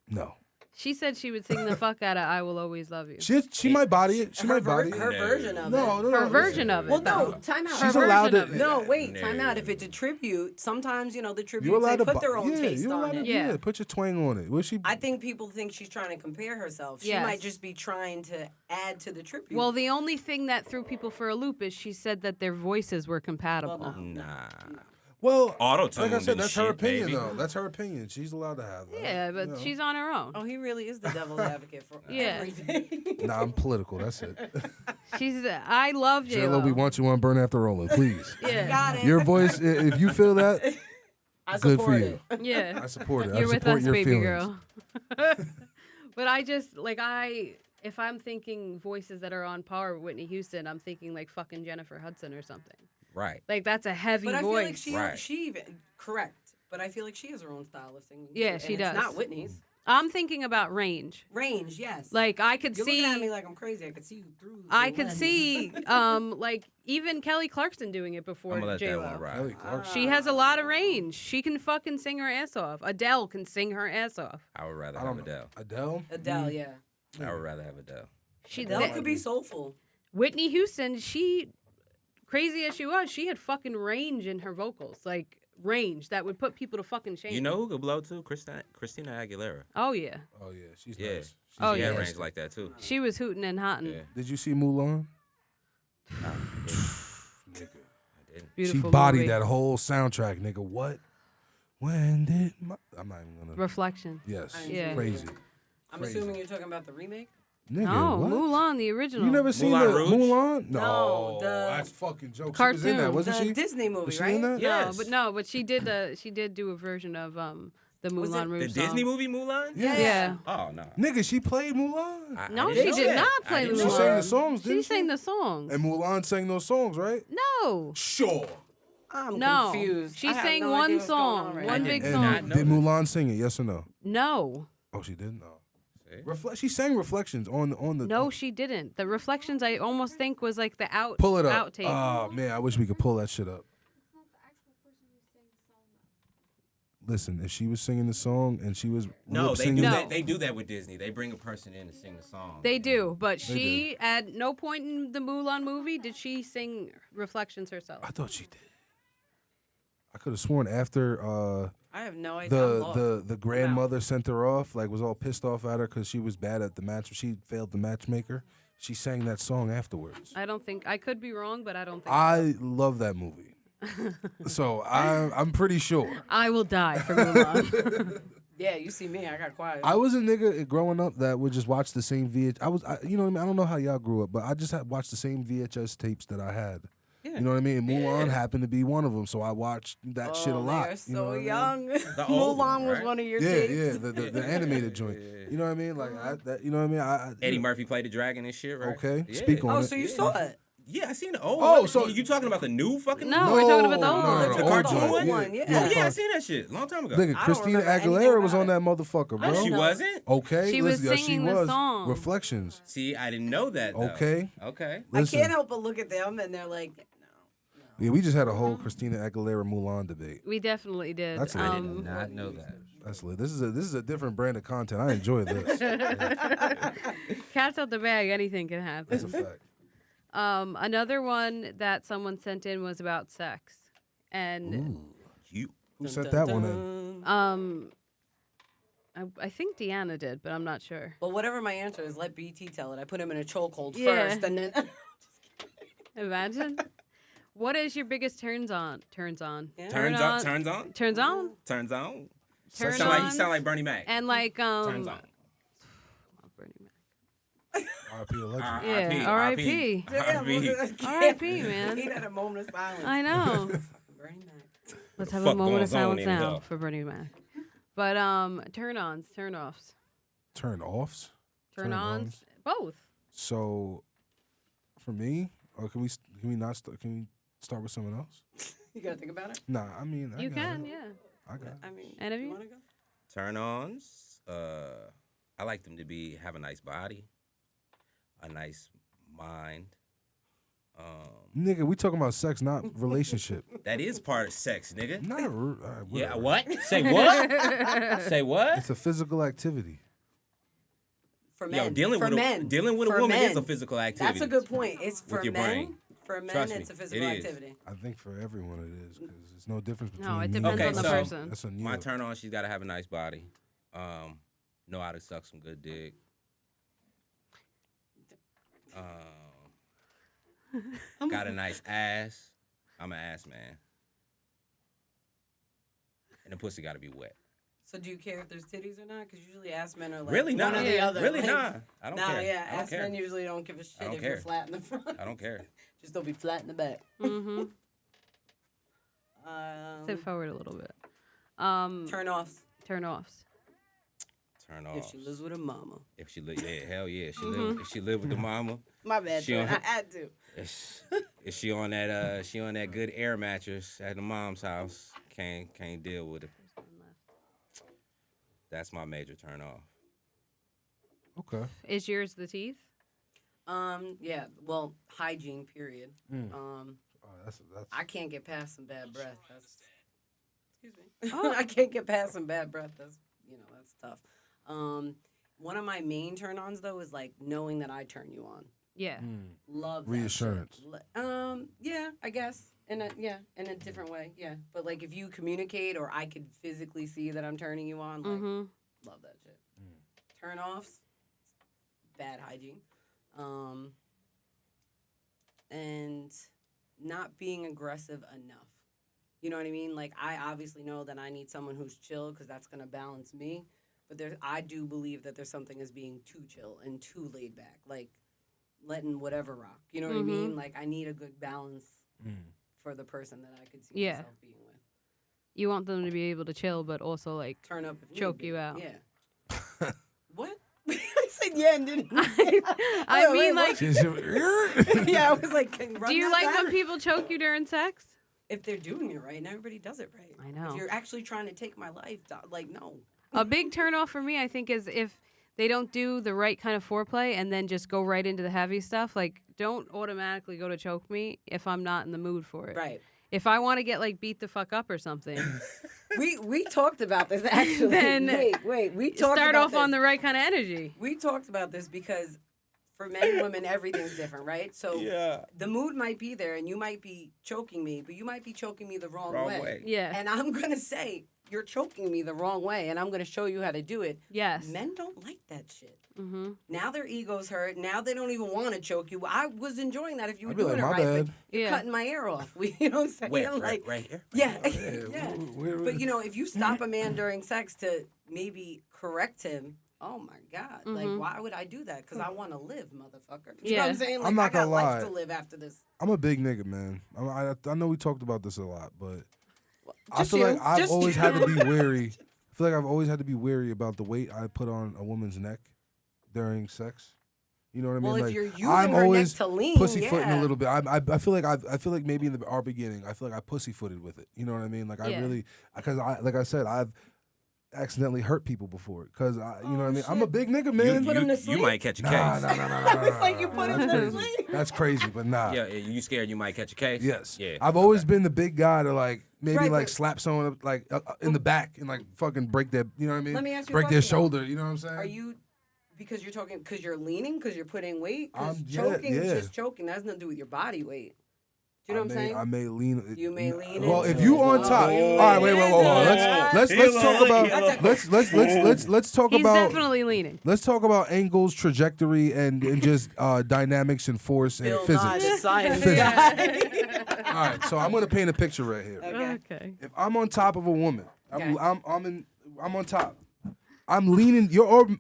S2: no,
S3: She said she would sing the fuck out of "I Will Always Love You."
S2: she might body it. She might body
S1: Her
S2: it.
S1: version of it.
S2: No,
S3: Her version of it.
S1: Well, no,
S3: though.
S1: time out.
S2: She's
S3: Her
S2: allowed
S3: version
S2: to.
S3: of it.
S1: No, wait,
S4: No.
S1: time out. If it's a tribute, sometimes, the
S2: You're
S1: tributes,
S2: allowed
S1: they
S2: to
S1: put their own taste
S2: you're
S1: on
S2: allowed
S1: it.
S2: to,
S3: Yeah.
S2: put your twang on it. Was she?
S1: I think people think she's trying to compare herself. She
S3: Yes.
S1: might just be trying to add to the tribute.
S3: Well, the only thing that threw people for a loop is she said that their voices were compatible.
S1: Well, no.
S4: Nah.
S2: Well,
S4: Auto-tuned
S2: like I said,
S4: and
S2: that's her
S4: shit,
S2: opinion,
S4: baby.
S2: though. That's her opinion. She's allowed to have that.
S3: Yeah, but
S2: you know.
S3: she's on her own.
S1: Oh, he really is the devil's advocate for
S3: Yeah.
S1: everything.
S2: Nah, I'm political. That's it.
S3: I love J
S2: J-Lo,
S3: Lo.
S2: we want you on Burn After Rolling, please.
S3: Yeah,
S1: Got it.
S2: Your voice, if you feel that,
S1: I
S2: good for
S1: support
S2: you.
S1: it.
S3: yeah.
S2: I support it.
S3: You're
S2: I
S3: with
S2: support
S3: us,
S2: your
S3: baby
S2: feelings.
S3: girl. But I just if I'm thinking voices that are on par with Whitney Houston, I'm thinking like fucking Jennifer Hudson or something.
S4: Right.
S3: Like that's a heavy
S1: But I feel like
S3: voice.
S4: Right.
S1: she even correct. But I feel like she has her own style of singing.
S3: Yeah,
S1: too,
S3: she
S1: and
S3: does.
S1: It's not Whitney's
S3: I'm thinking about range.
S1: range. Yes.
S3: Like I could
S1: You're
S3: see.
S1: looking at me like I'm crazy. I could see you through.
S3: I
S1: the
S3: could
S1: lens.
S3: see, like even Kelly Clarkson doing it
S4: I'm
S3: before
S4: gonna let
S3: J
S4: that
S3: Lo.
S4: one ride.
S2: Kelly Clarkson.
S3: She has a lot of range. She can fucking sing her ass off. Adele can sing her ass off.
S4: I would rather
S2: I
S4: have
S2: don't know.
S4: Adele.
S2: Adele?
S1: Adele, yeah.
S4: I would rather have Adele.
S3: She
S1: Adele
S3: that-
S1: could be soulful.
S3: Whitney Houston, crazy as she was, she had fucking range in her vocals, like range that would put people to fucking shame.
S4: You know who could blow too? Christina Aguilera.
S3: Oh yeah,
S2: Oh, yeah. She's
S4: Yeah.
S2: nice. She's
S3: Oh,
S4: She had
S3: yeah.
S4: range like that too.
S3: she was hooting and hotting.
S4: Yeah.
S2: Did you see Mulan?
S4: Nah,
S2: Nigga.
S4: I didn't.
S3: Beautiful
S2: She bodied
S3: movie.
S2: that whole soundtrack, nigga. What? When did my... I'm not even gonna...
S3: Reflection.
S2: Yes.
S3: Yeah.
S2: Crazy.
S1: I'm
S2: Crazy.
S1: assuming you're talking about the remake.
S2: Nigga,
S3: No,
S2: what?
S3: Mulan, the original.
S2: You never seen
S4: Moulin
S2: the
S4: Rouge?
S2: Mulan?
S1: No, the
S2: that's fucking joke. She was in that,
S3: cartoon.
S2: wasn't
S1: The
S2: she?
S1: Disney movie,
S2: Was she
S1: right?
S2: in that?
S4: Yes.
S3: but she did do a version of the
S1: Was it
S3: Moulin
S4: The
S3: Rouge
S4: Disney
S3: song.
S4: movie Mulan?
S3: Yeah.
S4: Oh no.
S2: Nigga, she played Mulan.
S4: I
S3: No,
S4: didn't
S3: she
S4: know
S3: did
S4: that.
S3: not
S4: I
S3: play
S4: didn't
S2: She
S4: know
S3: Mulan.
S2: sang the
S4: that.
S2: songs,
S3: She
S2: didn't
S3: sang the songs.
S2: And Mulan sang those songs, right?
S3: No,
S2: Sure.
S1: I'm
S3: no.
S1: confused.
S3: She
S1: I have
S3: sang
S1: no
S3: one
S1: idea what's going on
S3: song,
S1: right
S3: one
S1: now.
S3: big
S4: did
S3: song.
S4: not know
S2: Did
S4: that.
S2: Mulan sing it? Yes or no?
S3: No,
S2: Oh, she did. No.
S4: See?
S2: She sang Reflections on the.
S3: no, she didn't. The Reflections, I almost think was like the
S2: Pull it up.
S3: outtake.
S2: Oh man, I wish we could pull that shit up. Listen, if she was singing the song and she was
S4: No,
S2: lip
S4: they
S2: singing,
S4: do
S3: No.
S4: that. They do that with Disney. They bring a person in to sing the song.
S3: They do, but
S2: They
S3: she at no point in the Mulan movie did she sing Reflections herself.
S2: I thought she did. I could have sworn after
S1: I have no idea. I'm lost.
S2: the grandmother sent her off, like was all pissed off at her because she was bad at the match. She failed the matchmaker. She sang that song afterwards.
S3: I don't think I could be wrong, but I don't think
S2: I love that movie. So I'm pretty sure.
S3: I will die for Mulan.
S1: Yeah, you see me. I got quiet.
S2: I was a nigga growing up that would just watch the same VHS. You know what I mean? I don't know how y'all grew up, but I just had watched the same VHS tapes that I had.
S4: Yeah.
S2: You know what I mean? And Mulan happened to be one of them, so I watched that shit a lot.
S1: They're
S2: you know
S1: so
S2: what I mean?
S1: young.
S4: The old
S1: Mulan
S4: one,
S1: was
S4: right?
S1: one of your
S2: Yeah,
S1: tapes.
S2: yeah, the animated joint. You know what I mean? Like you know what I mean?
S4: Eddie Murphy played the dragon and shit, right?
S2: Okay,
S4: Yeah.
S2: speak on
S1: Oh,
S2: it.
S1: so you saw it?
S4: Yeah, I seen the old.
S2: Oh,
S4: one.
S2: so-
S4: you talking about the new fucking?
S3: No, we're talking about the
S2: No,
S3: old
S2: no,
S3: one.
S2: no,
S4: The
S2: old
S4: cartoon
S2: joint.
S4: one?
S1: Yeah.
S4: Oh yeah, I seen that shit a long time ago.
S2: Nigga,
S1: don't
S2: Christina
S1: remember anything
S2: Aguilera was
S1: about
S2: on that motherfucker, bro.
S4: Oh, she
S1: know.
S4: wasn't.
S2: Okay,
S3: She was
S2: listen,
S3: singing
S2: she
S3: the
S2: was.
S3: song.
S2: Reflections.
S4: See, I didn't know that. Though.
S2: Okay.
S4: Okay.
S2: Listen.
S1: I can't help but look at them and they're like, no.
S2: Yeah, we just had a whole Christina Aguilera Mulan debate.
S3: We definitely did.
S2: That's
S4: I
S2: lit.
S4: did not know that.
S2: That's lit. This is a different brand of content. I enjoy this.
S3: Cat's out the bag. Anything can
S2: That's a
S3: happen.
S2: fact.
S3: Another one that someone sent in was about sex, and
S4: You.
S2: Who sent that one in?
S3: I think Deanna did, but I'm not sure.
S1: Well, whatever my answer is, let BT tell it. I put him in a chokehold
S3: Yeah.
S1: first, and then
S3: Imagine. What is your biggest turns on?
S1: Yeah.
S4: Turns on. Turns on.
S3: Turns on.
S4: Turns on.
S3: Turn
S4: Sound like, you
S3: ons
S4: sound like Bernie Mac.
S3: And like
S4: Turns on.
S3: Bernie Mac.
S2: R.I.P. legend.
S3: Yeah, R.I.P. R.I.P. man.
S1: He had a moment of silence.
S3: I know.
S1: Bernie Mac.
S3: Let's have a
S4: Fuck
S3: moment of
S4: goes on
S3: silence
S4: in
S3: now
S4: hell.
S3: for Bernie Mac. But turn ons, turn offs,
S2: Turn offs.
S3: turn ons, both.
S2: So, for me, or can we not start? Can we start with someone else?
S1: You gotta think about it.
S2: Nah, I mean, I
S3: You
S2: got
S3: can,
S2: it.
S3: yeah.
S2: I got it.
S1: I mean,
S3: And have
S1: you
S3: you?
S1: wanna go?
S4: Turn-ons. I like them to have a nice body, a nice mind.
S2: Nigga, we talking about sex, not relationship.
S4: That is part of sex, nigga.
S2: Not
S4: Yeah,
S2: whatever.
S4: what? Say what? Say what?
S2: It's a physical activity.
S1: For men.
S4: Yo, dealing
S1: for
S4: with
S1: men.
S4: dealing with a
S1: For
S4: woman
S1: men.
S4: is a physical activity.
S1: That's a good point. It's for
S4: With your
S1: men.
S4: brain.
S1: For men,
S4: Trust me,
S1: it's a physical
S4: it is.
S1: activity.
S2: I think for everyone it is because it's no difference between.
S3: No, it
S2: me
S3: depends
S2: and
S4: on the
S2: you.
S3: person.
S2: That's on you.
S4: My turn on, she's got to have a nice body. Know how to suck some good dick. Got a nice ass. I'm an ass man. And the pussy got to be wet.
S1: So do you care if there's titties or not? Because usually ass men are like
S4: Really
S1: one
S4: not.
S1: or the other.
S4: Really
S1: like,
S4: not. I don't
S1: nah,
S4: care.
S1: yeah,
S4: I don't
S1: ass
S4: care.
S1: men usually don't give a shit
S4: don't
S1: if you're
S4: care.
S1: flat in the front.
S4: I don't care.
S1: Just don't be flat in the back.
S3: Mm-hmm. Sit forward a little bit.
S1: Turn offs.
S3: Turn offs.
S4: Turn off.
S1: If she lives with her mama.
S4: If she live, yeah, hell yeah. If she live with the mama.
S1: My bad.
S4: She
S1: Troy,
S4: on-
S1: I had to.
S4: If she on that good air mattress at the mom's house, can't deal with it. That's my major turn off.
S2: Okay.
S3: Is yours the teeth?
S1: Yeah. Well, hygiene. Period.
S2: Oh, that's
S1: I can't get past some bad breath. Excuse me. I can't get past some bad breath. That's tough. One of my main turn-ons though is like knowing that I turn you on.
S3: Yeah.
S1: Love that
S2: Reassurance.
S1: shit. Yeah, I guess. In a different way. Yeah. But like if you communicate or I could physically see that I'm turning you on, like love that shit. Turn offs, bad hygiene. And not being aggressive enough. You know what I mean? Like I obviously know that I need someone who's chill because that's gonna balance me. But I do believe that there's something as being too chill and too laid back, like letting whatever rock. You know what I mean? Like I need a good balance for the person that I could see myself being with.
S3: You want them to be able to chill, but also like
S1: Turn up, if
S3: choke
S1: need
S3: you
S1: be.
S3: out.
S1: Yeah. What? I said yeah and didn't.
S3: I mean, like,
S1: yeah, I was like, can you run
S3: do you
S1: that
S3: like
S1: back?
S3: when people choke you during sex?
S1: If they're doing it right, and everybody does it right.
S3: I know.
S1: If you're actually trying to take my life, like no.
S3: A big turnoff for me, I think, is if they don't do the right kind of foreplay and then just go right into the heavy stuff. Like, don't automatically go to choke me if I'm not in the mood for it.
S1: Right.
S3: If I want to get like beat the fuck up or something,
S1: We talked about this actually.
S3: Then
S1: wait. We talked
S3: start
S1: about
S3: off
S1: this.
S3: on the right kind of energy.
S1: We talked about this because for men and women, everything's different, right? So the mood might be there, and you might be choking me, but you might be choking me the wrong way.
S3: Yeah.
S1: And I'm gonna say you're choking me the wrong way, and I'm gonna show you how to do it.
S3: Yes.
S1: Men don't like that shit.
S3: Mm-hmm.
S1: Now their ego's hurt. Now they don't even want to choke you. I was enjoying that if you were
S2: I'd be
S1: doing
S2: like,
S1: it
S2: my
S1: right,
S2: bad.
S1: but you're cutting my ear off. You know what I'm saying?
S4: Where?
S1: Like,
S4: Right here.
S1: yeah,
S2: Yeah.
S1: yeah. But you know, if you stop a man during sex to maybe correct him, oh my God, like why would I do that? Because I want to live, motherfucker. You know what I'm saying? Like,
S2: I'm not
S1: I got
S2: gonna lie.
S1: life to live after this.
S2: I'm a big nigga, man. I know we talked about this a lot, but I
S1: Just
S2: feel
S1: you,
S2: like I've
S1: just
S2: always
S1: you.
S2: had to be wary. I feel like I've always had to be wary about the weight I put on a woman's neck during sex. You know what I mean?
S1: Well, if
S2: like
S1: you're using
S2: I'm
S1: her
S2: always
S1: neck to lean,
S2: pussyfooting
S1: yeah.
S2: a little bit. I feel like I feel like maybe in our beginning, I feel like I pussyfooted with it. You know what I mean? Like I
S3: Yeah.
S2: really, because like I said, I've accidentally hurt people before. Because you know what I mean? I'm a big nigga, man.
S1: put him to
S4: You
S1: sleep?
S4: might catch a
S2: Nah,
S4: case.
S2: nah.
S1: It's like you put him to sleep.
S2: That's crazy, but nah.
S4: Yeah, you scared you might catch a case?
S2: Yes.
S4: Yeah.
S2: I've always been the big guy to like maybe
S1: Right,
S2: like
S1: but-
S2: slap someone up, like in the back and like fucking break their, you know what I mean?
S1: Let me ask you a
S2: break their
S1: question, though.
S2: shoulder. You know what I'm saying?
S1: Are you, because you're talking, because you're leaning, because you're putting weight? Because
S2: Yeah,
S1: choking is
S2: yeah.
S1: just choking. That has nothing to do with your body weight. Do you know what I'm saying?
S2: I may lean.
S1: You may lean
S2: Well,
S1: into
S2: if you
S1: it.
S2: on top,
S1: Oh,
S2: all right, wait.
S1: yeah.
S2: Let's talk about let's talk
S3: He's
S2: about
S3: definitely leaning.
S2: let's talk about angles, trajectory, and just dynamics and force and
S1: Bill Nye, the
S2: physics.
S1: science
S2: Physics.
S1: guy.
S2: All right, so I'm gonna paint a picture right here.
S3: Okay.
S2: If I'm on top of a woman,
S1: Okay.
S2: I'm on top. I'm leaning.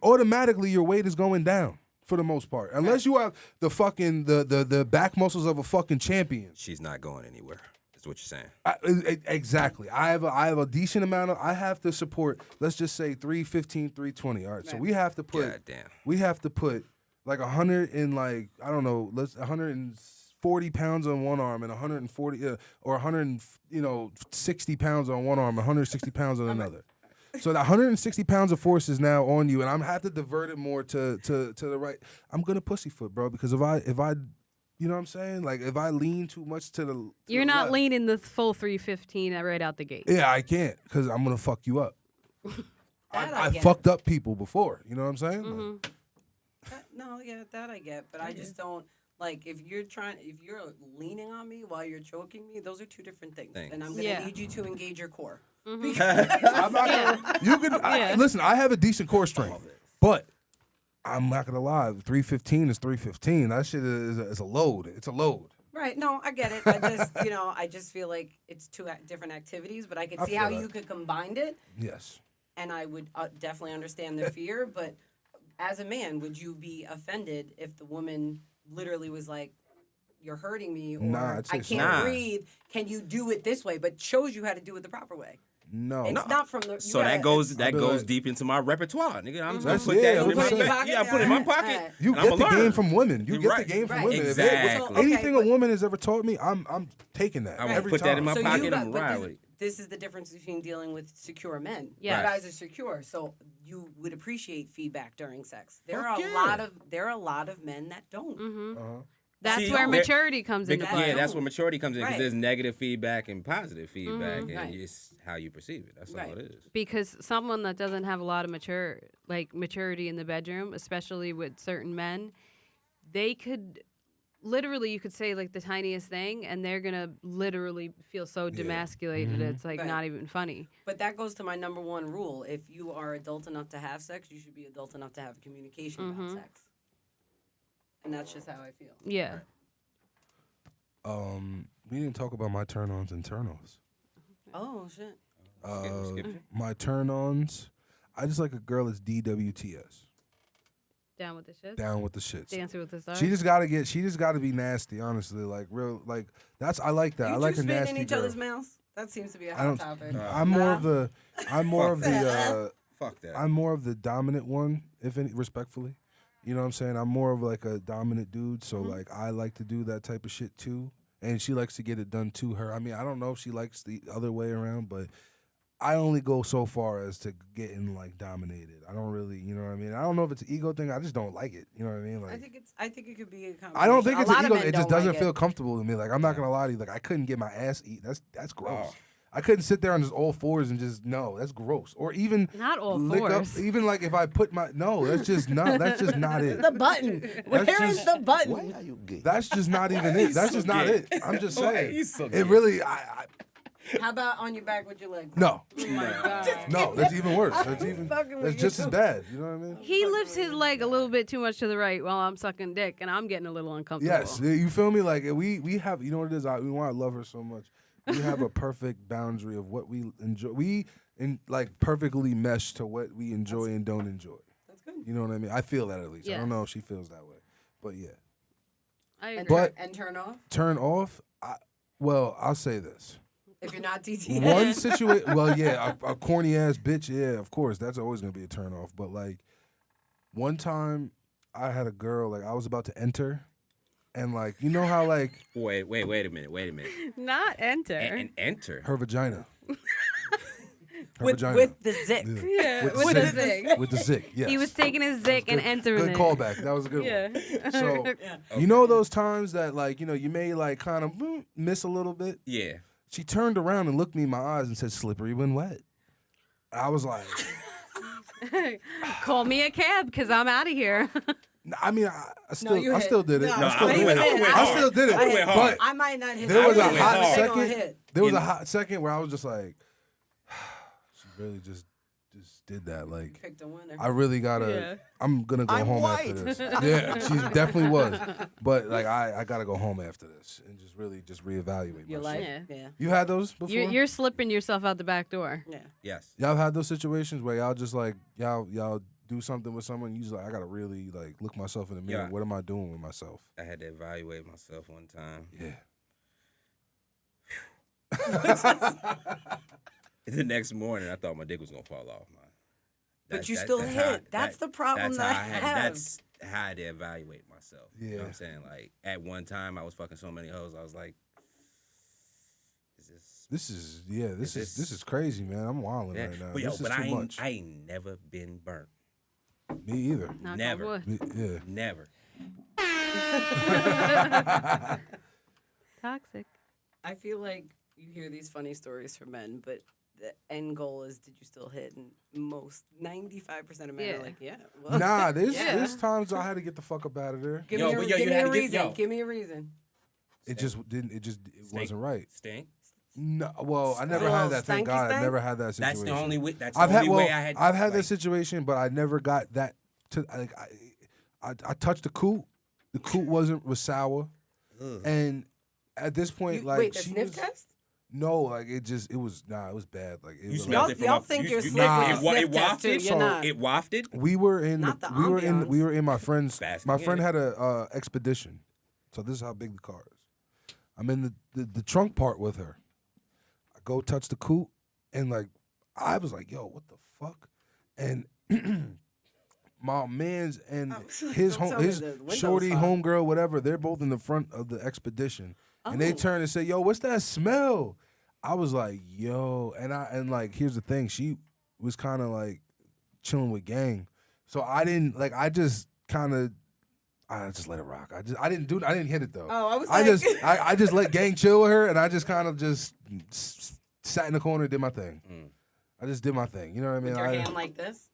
S2: Automatically your weight is going down for the most part, unless you have the fucking the back muscles of a fucking champion.
S4: She's not going anywhere. Is what you're saying.
S2: Exactly. I have a decent amount of. I have to support. Let's just say 315, 320. All right. So we have to put.
S4: God damn.
S2: We have to put like 100 and like I don't know. Let's 140 pounds on one arm and 140 or 160 pounds on one arm, 160 pounds on another. So the 160 pounds of force is now on you, and I'm have to divert it more to the right. I'm gonna pussyfoot, bro, because if I, you know what I'm saying? Like if I lean too much to the,
S3: You're
S2: the
S3: not
S2: left,
S3: leaning the full 315 right out the gate.
S2: Yeah, I can't because I'm gonna fuck you up.
S1: That I
S2: I
S1: get.
S2: fucked up people before. You know what I'm saying?
S3: Mm-hmm.
S2: Like,
S1: No, yeah, that I get, but I just don't like if you're leaning on me while you're choking me. Those are two different things, and I'm gonna
S3: Yeah.
S1: need you to engage your core.
S2: I'm not gonna, you can listen. I have a decent core strength, but I'm not gonna lie. 315 is 315. That shit is a load. It's a load.
S1: Right? No, I get it. I just feel like it's two different activities, but I could
S2: I
S1: see
S2: feel
S1: how
S2: that.
S1: you could combine it,
S2: Yes.
S1: and I would definitely understand the fear. But as a man, would you be offended if the woman literally was like, "You're hurting me," or
S2: Nah, I'd say
S1: "I
S2: so.
S1: can't
S4: Nah.
S1: breathe. Can you do it this way?" But shows you how to do it the proper way.
S2: No.
S1: It's not from the.
S4: So that goes
S2: I'll be like-
S4: deep into my repertoire, nigga. I'm just gonna
S2: That's-
S4: put
S2: yeah,
S4: that in
S2: I'm
S4: my
S2: saying-
S4: back. Yeah, I put it in my pocket.
S2: You
S4: and
S2: get
S4: I'ma
S2: the game
S4: learn.
S2: from women. You
S4: You're
S2: get
S4: right.
S2: the game from
S1: Right.
S2: women.
S4: Exactly.
S2: Anything
S1: but-
S2: a woman has ever taught me, I'm taking that
S4: I'm gonna
S2: every
S4: put
S2: time.
S4: that in my
S1: So
S4: pocket
S1: you got,
S4: and
S1: but
S4: ride with it.
S1: this is the difference between dealing with secure men.
S3: Yeah.
S1: You
S4: Right.
S1: guys are secure, so you would appreciate feedback during sex. There
S4: Fuck
S1: are a lot of men that don't.
S3: Mm-hmm.
S2: Uh-huh.
S3: That's
S4: See,
S3: where
S4: there-
S3: maturity comes into
S1: Because-
S3: play.
S4: Yeah, that's where maturity comes in because
S1: Right.
S4: there's negative feedback and positive feedback, and
S1: Right.
S4: it's how you perceive it. That's all
S1: Right.
S4: it is.
S3: Because someone that doesn't have a lot of maturity in the bedroom, especially with certain men, they could literally, you could say like the tiniest thing, and they're gonna literally feel so demasculated. It's like
S1: Right.
S3: not even funny.
S1: But that goes to my number one rule. If you are adult enough to have sex, you should be adult enough to have communication about sex. And that's just how I feel.
S3: Yeah.
S2: We didn't talk about my turn-ons and turn-offs.
S1: Oh shit.
S4: Skip you.
S2: My turn-ons, I just like a girl that's DWTS,
S3: Down with the shit.
S2: down with the shits.
S3: Dancing with the stars.
S2: She just gotta be nasty, honestly. Like real, like I like that.
S1: You
S2: I like
S1: two
S2: a
S1: spitting
S2: nasty
S1: in each
S2: girl.
S1: other's mouths? That seems to be a
S2: I
S1: hot
S2: don't.
S1: topic.
S2: I'm more of the. I'm more of the.
S4: Fuck that.
S2: I'm more of the dominant one, if any, respectfully. You know what I'm saying? I'm more of like a dominant dude, so like I like to do that type of shit too, and she likes to get it done to her. I mean, I don't know if she likes the other way around, but I only go so far as to getting like dominated. I don't really, you know what I mean? I don't know if it's an ego thing. I just don't like it. You know what I mean? Like
S1: I think it could be a combination.
S2: I don't think
S1: A
S2: it's
S1: lot
S2: an
S1: of
S2: ego.
S1: men
S2: It just
S1: don't
S2: doesn't
S1: like
S2: feel
S1: it.
S2: comfortable to me. Like I'm not gonna lie to you. Like I couldn't get my ass eat. That's gross.
S4: Oh.
S2: I couldn't sit there on just all fours and just no. That's gross. Or even
S3: Not all
S2: lick up.
S3: fours.
S2: Even like if I put my no. That's just not. That's just not it.
S1: The button. Where is
S2: just-
S1: the button?
S5: Why are you gay?
S2: That's just not even it. That's just not it. I'm just saying.
S4: He's so
S2: It
S4: gay.
S2: really.
S1: How about on your back with your legs?
S2: No.
S1: Oh my God.
S2: No. That's even worse. That's even.
S1: fucking with
S2: That's just
S1: you.
S2: as bad. You know what I mean?
S3: He lifts his leg a little bit too much to the right while I'm sucking dick, and I'm getting a little uncomfortable.
S2: Yes, you feel me? Like we have, you know what it is? We want to love her so much. We have a perfect boundary of what we enjoy. We like perfectly mesh to what we enjoy and don't enjoy.
S1: That's good.
S2: You know what I mean? I feel that at least. I don't
S3: Yes.
S2: know if she feels that way, but yeah.
S3: I
S1: And,
S3: agree.
S2: But-
S1: and turn off
S2: Turn off. Well, I'll say this.
S1: if you're not DTS.
S2: One situation. Well, yeah, a corny ass bitch. Yeah, of course, that's always gonna be a turn off. But like, one time, I had a girl. Like, I was about to enter, and like, you know how like
S4: Wait a minute.
S3: Not enter.
S4: And enter.
S2: her vagina. Her
S1: with
S2: vagina.
S1: with the zick.
S3: Yeah,
S2: With
S3: with
S2: the
S3: a
S2: zick.
S3: zig.
S2: With the zick, yes.
S3: He was taking his zick and entering
S2: Good
S3: it.
S2: callback. That was a good
S3: Yeah.
S2: one. So, you know those times that, like, you know, you may, like, kind of miss a little bit?
S4: Yeah.
S2: She turned around and looked me in my eyes and said, slippery when wet. I was like,
S3: Call me a cab because I'm out of here.
S2: I mean, I still,
S1: you
S2: I
S1: hit.
S2: still did it.
S1: No,
S2: I still
S1: I
S2: did
S1: went
S2: it.
S1: hard.
S2: I still did it.
S1: I hit
S2: But
S4: hard.
S1: I might not hit.
S2: there was a
S1: I went
S2: hot
S1: hard. They gonna
S2: second.
S1: hit.
S2: There was
S4: You
S2: a
S4: know-
S2: hot second where I was just like, she really just did that. Like,
S1: Picked a winner.
S2: I really gotta.
S3: Yeah.
S2: I'm gonna go
S5: I'm
S2: home after
S5: white.
S2: this. Yeah, she definitely was. But like, I gotta go home after this and just really just reevaluate
S1: Your
S2: my
S1: life.
S2: shit.
S3: Yeah.
S1: Yeah.
S2: You had those before?
S3: You're slipping yourself out the back door.
S1: Yeah.
S4: Yes.
S2: Y'all had those situations where y'all just like y'all do something with someone. You just like, I gotta really like look myself in the mirror.
S4: Yeah.
S2: What am I doing with myself?
S4: I had to evaluate myself one time.
S2: Yeah.
S4: The next morning, I thought my dick was gonna fall off.
S1: But you still hit. That's the problem
S4: That's
S1: that
S4: how
S1: I
S4: I had.
S1: have.
S4: That's how I had to evaluate myself. You know what
S2: Yeah.
S4: I'm saying? Like at one time, I was fucking so many hoes. I was like, is
S2: This
S4: Is
S2: is crazy, man. I'm wilding
S4: Yeah.
S2: right now.
S4: But
S2: This is
S4: but
S2: too
S4: I ain't
S2: much.
S4: I ain't never been burnt.
S2: Me either.
S3: Knock on
S4: Never.
S3: wood.
S2: Yeah.
S4: Never.
S3: Toxic.
S1: I feel like you hear these funny stories from men, but the end goal is, did you still hit? And most 95% of men
S3: Yeah.
S1: are like, yeah. Well,
S2: Nah,
S1: Yeah.
S2: there's times I had to get the fuck up out of there.
S1: Give
S4: Yo,
S1: me
S4: but
S1: a,
S4: yo,
S1: give
S4: you
S1: me
S4: had
S1: a
S4: to get-
S1: reason.
S4: yo.
S1: Give me a reason.
S2: It just didn't. It
S4: Stink.
S2: wasn't right.
S4: Stink.
S2: No, well, I never
S1: A
S2: had
S1: little
S2: that. Thank
S1: stanky
S2: God, I
S1: stank?
S2: never had that situation.
S4: That's the only way. That's the
S2: I've
S4: only
S2: had
S4: way I had.
S2: I've had that
S4: like,
S2: situation, but I never got that. To like, I touched the coot. The coot was sour,
S4: ugh.
S2: and at this point,
S1: You-
S2: like
S1: wait, the
S2: she
S1: sniff
S2: was,
S1: test?
S2: no, like it was bad. Like it
S4: You
S2: was,
S4: smelled
S1: Y'all,
S4: it from
S1: y'all
S4: up-
S1: think
S4: you-
S1: you're
S4: you-
S1: slick
S2: nah.
S1: with
S4: It
S1: the
S4: wa-
S1: sniff
S4: it
S1: test, too.
S4: wafted?
S1: You're not.
S4: It wafted.
S2: we were in
S1: Not
S2: the,
S1: the
S2: we were in
S1: ambiance.
S2: my friend's.
S4: Basking
S2: My
S4: in
S2: friend
S4: it.
S2: had a expedition, so this is how big the car is. I'm in the trunk part with her. I go touch the coot, and like I was like, "Yo, what the fuck?" And my man's and
S1: I was like,
S2: his
S1: don't tell me
S2: his
S1: the window's
S2: shorty
S1: fine.
S2: homegirl, whatever, they're both in the front of the expedition, and they
S1: Oh.
S2: turn and say, "Yo, what's that smell?" I was like, "Yo," and like here's the thing, she was kind of like chilling with gang, so I didn't like. I just let it rock. I didn't hit it though.
S1: Oh, I was like,
S2: I just let gang chill with her, and I just kind of just sat in the corner and did my thing.
S4: Mm.
S2: I just did my thing. You know what I mean?
S1: with your
S2: I,
S1: hand like this.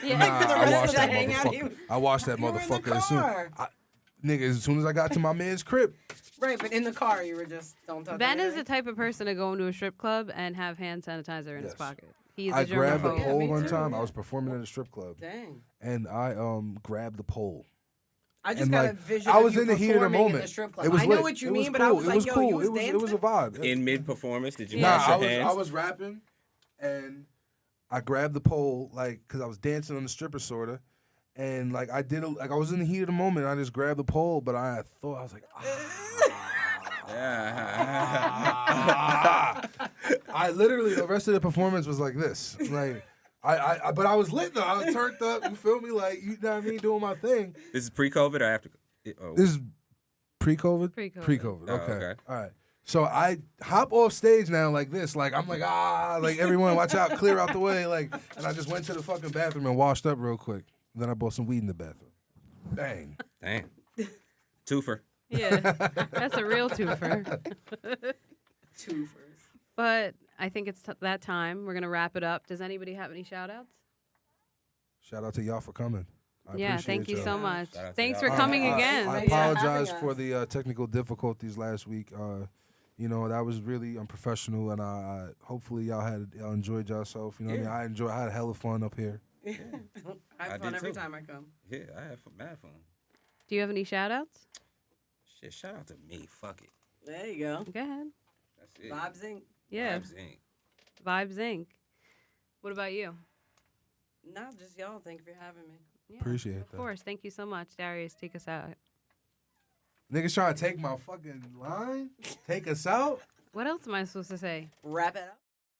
S3: Yeah.
S2: Nah,
S1: For the
S2: I
S1: rest
S2: watched
S1: of
S2: that
S1: the hangout,
S2: motherfucker. I watched that
S1: You were in the
S2: motherfucker as soon.
S1: car.
S2: Nigga, as soon as I got to my man's crib,
S1: Right, but in the car, you were just, don't touch
S3: Ben is
S1: anything.
S3: the type of person to go into a strip club and have hand sanitizer in his
S2: Yes.
S3: pocket. He's
S2: I
S3: a
S2: grabbed the
S3: germaphobe.
S1: Yeah,
S2: pole
S1: me
S2: one
S1: too,
S2: time.
S1: yeah.
S2: I was performing at a strip club,
S1: Dang.
S2: and I grabbed the pole.
S1: I just
S2: And,
S1: got
S2: like,
S1: a vision
S2: I
S1: of
S2: was
S1: you
S2: in the heat of the
S1: performing in
S2: moment.
S1: the strip club.
S2: It was
S1: I know
S2: lit.
S1: what you
S2: It was
S1: mean, but I
S2: cool.
S1: was
S2: It
S1: like,
S2: was
S1: yo,
S2: cool.
S1: you was
S2: It was
S1: dancing?
S2: a vibe.
S4: In mid performance, did you
S1: Yeah.
S4: wash
S2: Nah,
S4: your hands?
S2: I was rapping, and I grabbed the pole like because I was dancing on the stripper sorta, and like I was in the heat of the moment. I just grabbed the pole, but I thought I was like, I literally the rest of the performance was like this, like. But I was lit though. I was turned up. You feel me? Like you know what I mean, doing my thing.
S4: This is pre-COVID or after? Oh.
S2: This is pre-COVID.
S3: Pre-COVID.
S2: Pre-COVID.
S4: Oh,
S2: Okay.
S4: okay.
S2: All right. So I hop off stage now like this, like I'm like like everyone watch out, clear out the way, like, and I just went to the fucking bathroom and washed up real quick. Then I bought some weed in the bathroom. Bang.
S4: Damn. Twofer.
S3: Yeah, that's a real twofer.
S1: Two first.
S3: But I think it's that time. We're going to wrap it up. Does anybody have any shout outs?
S2: Shout out to y'all for coming. I
S3: Yeah,
S2: appreciate
S3: thank you
S2: y'all.
S3: so much.
S4: Shout out to
S3: Thanks
S4: y'all.
S3: for coming
S2: I
S3: again.
S1: Thanks for having
S2: apologize
S1: us.
S2: for the technical difficulties last week. You know, that was really unprofessional, and I hopefully y'all enjoyed yourself. You know what I mean? I had hella fun up here.
S1: I
S4: I
S1: have fun
S4: did
S1: every
S4: too.
S1: time I come.
S4: Yeah, I had mad fun.
S3: Do you have any shout outs?
S4: Shit, shout out to me. Fuck it.
S1: There you go.
S3: Go ahead.
S4: That's it.
S1: Vibes Inc.
S3: Yeah,
S4: Vibes Inc.
S3: Vibes Inc. What about you?
S1: Nah, just y'all. Thank you for having me.
S3: Yeah,
S2: Appreciate
S3: of
S2: that.
S3: course. Thank you so much. Darius, take us out.
S2: Niggas trying to take my fucking line, take us out.
S3: What else am I supposed to say?
S1: Wrap it up.